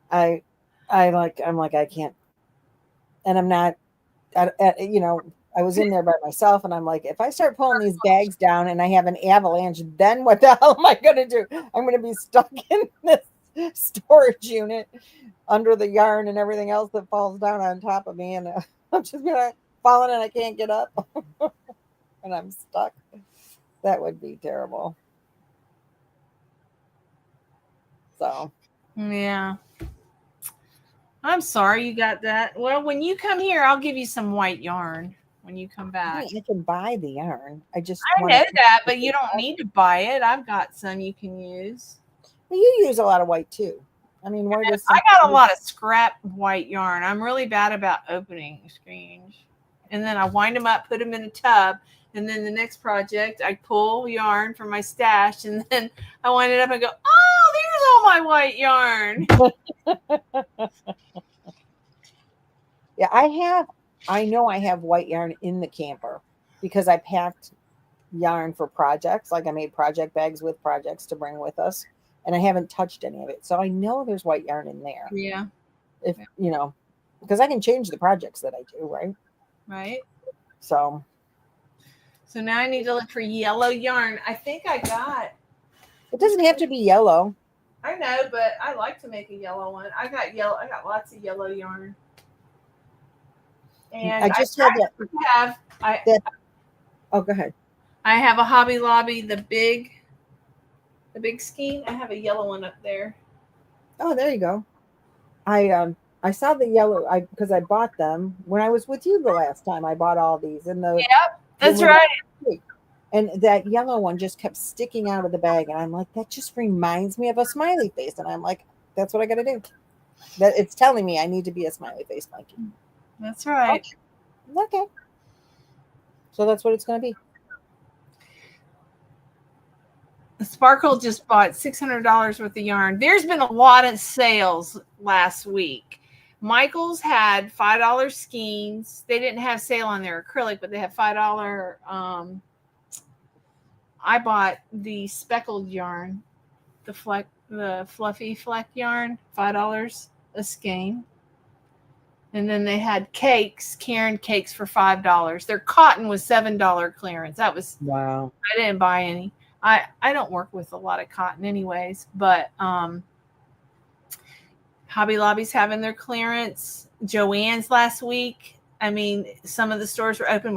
Speaker 1: I'm like, I can't, and I'm not. You know, I was in there by myself, and I'm like, if I start pulling these bags down and I have an avalanche, then what the hell am I going to do? I'm going to be stuck in this storage unit under the yarn and everything else that falls down on top of me, and I'm just gonna falling and I can't get up, and I'm stuck. That would be terrible. So
Speaker 2: Yeah. I'm sorry you got that. Well, when you come here, I'll give you some white yarn when you come back.
Speaker 1: I can buy the yarn. I
Speaker 2: know that, but you don't need to buy it. I've got some you can use.
Speaker 1: Well, you use a lot of white too. I mean, where does
Speaker 2: I got a lot of scrap white yarn. I'm really bad about opening screens. And then I wind them up, put them in a tub, and then the next project, I pull yarn from my stash, and then I wind it up and go, oh, there's all my white yarn.
Speaker 1: Yeah, I know I have white yarn in the camper because I packed yarn for projects. Like I made project bags with projects to bring with us, and I haven't touched any of it. So I know there's white yarn in there.
Speaker 2: Yeah.
Speaker 1: If you know, because I can change the projects that I do, right?
Speaker 2: Right.
Speaker 1: So
Speaker 2: now I need to look for yellow yarn. I think I got.
Speaker 1: It doesn't have to be yellow.
Speaker 2: I know, but I like to make a yellow one. I got lots of yellow yarn. And
Speaker 1: I just had that. Oh, go ahead.
Speaker 2: I have a Hobby Lobby, the big skein. I have a yellow one up there.
Speaker 1: Oh, there you go. I saw the yellow because I bought them when I was with you the last time. I bought all these and the
Speaker 2: Yep, that's right.
Speaker 1: And that yellow one just kept sticking out of the bag, and I'm like, that just reminds me of a smiley face, and I'm like, that's what I got to do. That it's telling me I need to be a smiley face monkey.
Speaker 2: That's right.
Speaker 1: Okay. So that's what it's going to be.
Speaker 2: Sparkle just bought $600 worth of yarn. There's been a lot of sales last week. Michael's had $5 skeins. They didn't have sale on their acrylic, but they have $5. I bought the speckled yarn, the fluffy fleck yarn, $5 a skein. And then they had cakes, Karen cakes for $5. Their cotton was $7 clearance. That was
Speaker 1: Wow.
Speaker 2: I didn't buy any. I don't work with a lot of cotton anyways, but Hobby Lobby's having their clearance. Joann's last week. I mean, some of the stores were open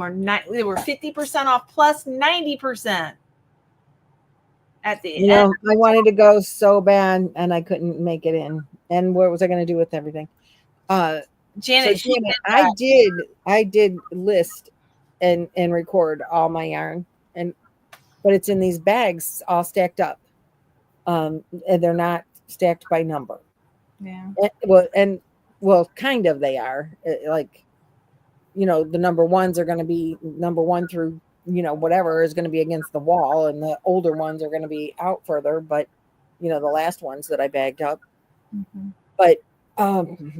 Speaker 2: they were 50% off plus 90% at the end.
Speaker 1: I wanted to go so bad and I couldn't make it in. And what was I going to do with everything?
Speaker 2: Janet,
Speaker 1: I did list and record all my yarn, but it's in these bags all stacked up. And they're not stacked by number.
Speaker 2: Yeah.
Speaker 1: Well, kind of they are. Like, the number ones are going to be number 1 through, whatever is going to be against the wall, and the older ones are going to be out further, but the last ones that I bagged up.
Speaker 2: Mm-hmm.
Speaker 1: But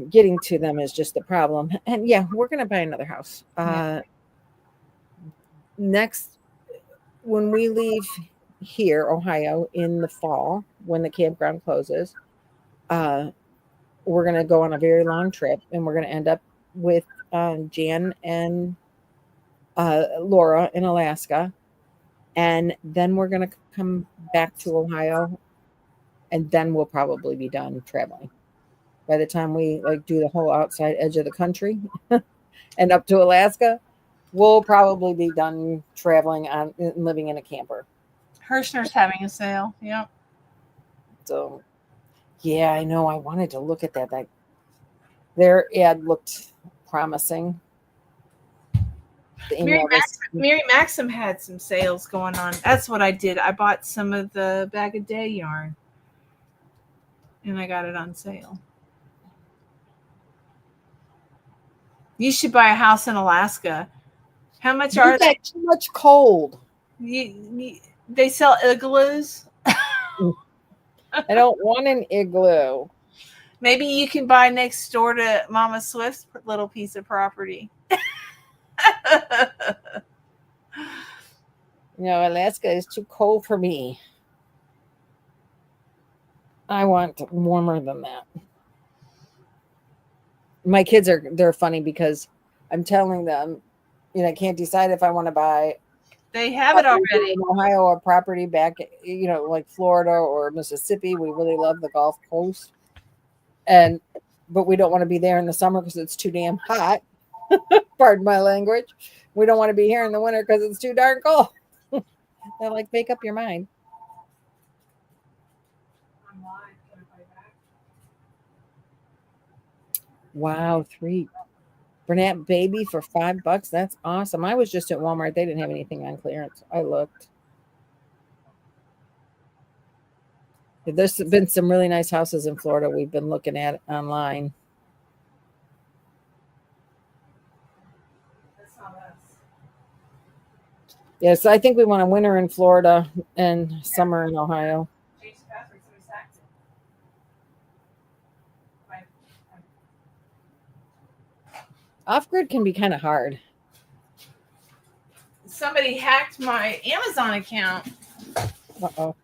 Speaker 1: getting to them is just the problem. And yeah, we're going to buy another house. Next, when we leave here, Ohio, in the fall, when the campground closes, we're going to go on a very long trip, and we're going to end up with Jan and Laura in Alaska. And then we're going to come back to Ohio, and then we'll probably be done traveling. By the time we do the whole outside edge of the country and up to Alaska, we'll probably be done traveling on living in a camper.
Speaker 2: Hirschner's having a sale. Yep.
Speaker 1: So, yeah, I know. I wanted to look at that. Their ad looked promising.
Speaker 2: Mary Maxim had some sales going on. That's what I did. I bought some of the Bag of Day yarn, and I got it on sale. You should buy a house in Alaska. How much are they?
Speaker 1: Too much cold.
Speaker 2: They sell igloos.
Speaker 1: I don't want an igloo.
Speaker 2: Maybe you can buy next door to Mama Swift's little piece of property.
Speaker 1: No, Alaska is too cold for me. I want warmer than that. My kids they're funny because I'm telling them, I can't decide if I want to buy.
Speaker 2: They have it already.
Speaker 1: In Ohio or property back, like Florida or Mississippi. We really love the Gulf Coast. But we don't want to be there in the summer because it's too damn hot. Pardon my language. We don't want to be here in the winter because it's too darn cold. They're like, make up your mind. Wow, 3 Bernat baby for $5. That's awesome. I was just at Walmart. They didn't have anything on clearance. I looked. There's been some really nice houses in Florida we've been looking at online.
Speaker 2: That's not us.
Speaker 1: Yeah, so I think we want a winter in Florida and summer in Ohio. Off-grid can be kind of hard.
Speaker 2: Somebody hacked my Amazon account.
Speaker 1: Uh-oh.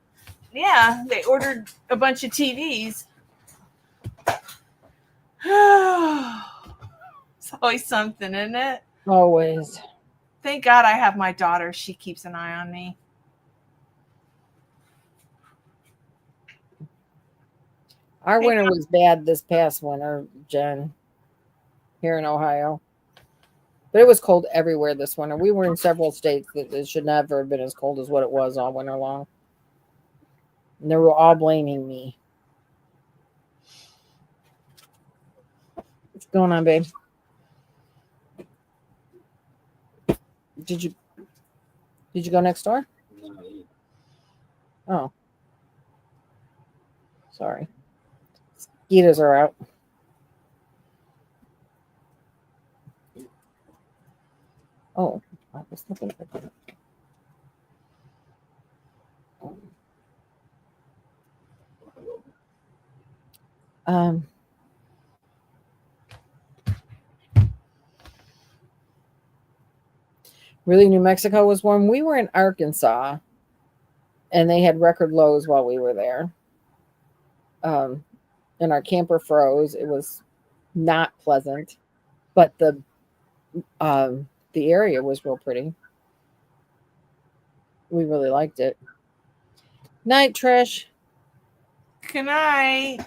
Speaker 2: Yeah, they ordered a bunch of TVs. It's always something, isn't it?
Speaker 1: Always.
Speaker 2: Thank God I have my daughter. She keeps an eye on me.
Speaker 1: Our winter was bad this past winter, Jen, here in Ohio. But it was cold everywhere this winter. We were in several states that it should never have been as cold as what it was all winter long. And they were all blaming me. What's going on, babe? Did you go next door? Oh. Sorry. Mosquitoes are out. Oh, I was looking at that. Really, New Mexico was warm. We were in Arkansas, and they had record lows while we were there. And our camper froze. It was not pleasant, but the area was real pretty. We really liked it. Night, Trish.
Speaker 2: Good night.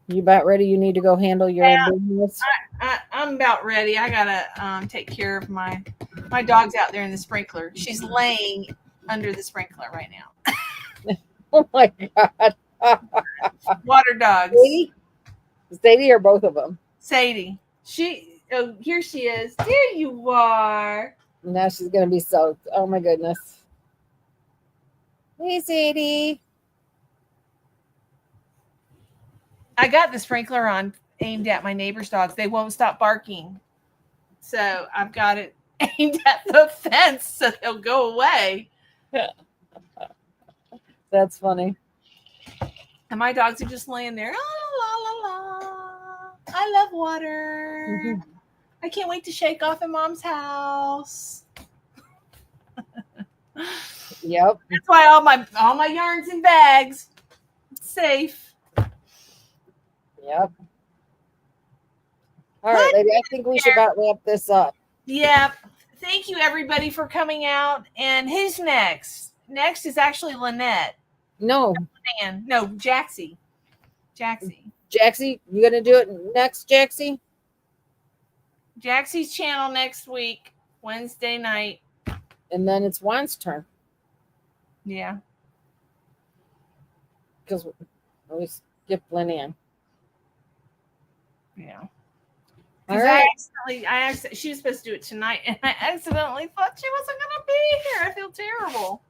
Speaker 1: You about ready? You need to go handle your business?
Speaker 2: I'm about ready. I gotta take care of my dog's out there in the sprinkler. She's laying under the sprinkler right now.
Speaker 1: Oh my God.
Speaker 2: Water dogs.
Speaker 1: Sadie or both of them?
Speaker 2: Sadie. Here she is. There you are.
Speaker 1: Now she's gonna be soaked. Oh my goodness. Hey, Sadie.
Speaker 2: I got the sprinkler on aimed at my neighbor's dogs. They won't stop barking. So I've got it aimed at the fence so they'll go away.
Speaker 1: That's funny.
Speaker 2: And my dogs are just laying there. La, la, la, la. I love water. Mm-hmm. I can't wait to shake off in Mom's house.
Speaker 1: Yep.
Speaker 2: That's why all my yarn's in bags. It's safe.
Speaker 1: Yep. All right, lady. I think we should about wrap this up.
Speaker 2: Yep. Thank you, everybody, for coming out. And who's next? Next is actually Lynette.
Speaker 1: No,
Speaker 2: Jaxi.
Speaker 1: Jaxi, you gonna do it next, Jaxi?
Speaker 2: Jaxi's channel next week, Wednesday night.
Speaker 1: And then it's Juan's turn
Speaker 2: Yeah.
Speaker 1: because we skipped Lynanne.
Speaker 2: Yeah.
Speaker 1: All
Speaker 2: Because
Speaker 1: right.
Speaker 2: she was supposed to do it tonight, and I accidentally thought she wasn't going to be here. I feel terrible.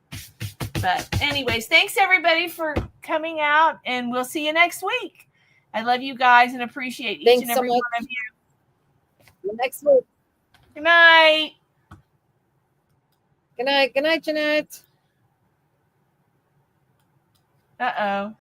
Speaker 2: But anyways, thanks everybody for coming out, and we'll see you next week. I love you guys and appreciate each and every one of you.
Speaker 1: See you next week.
Speaker 2: Good night.
Speaker 1: Good night. Good night, Jeanette.
Speaker 2: Uh-oh.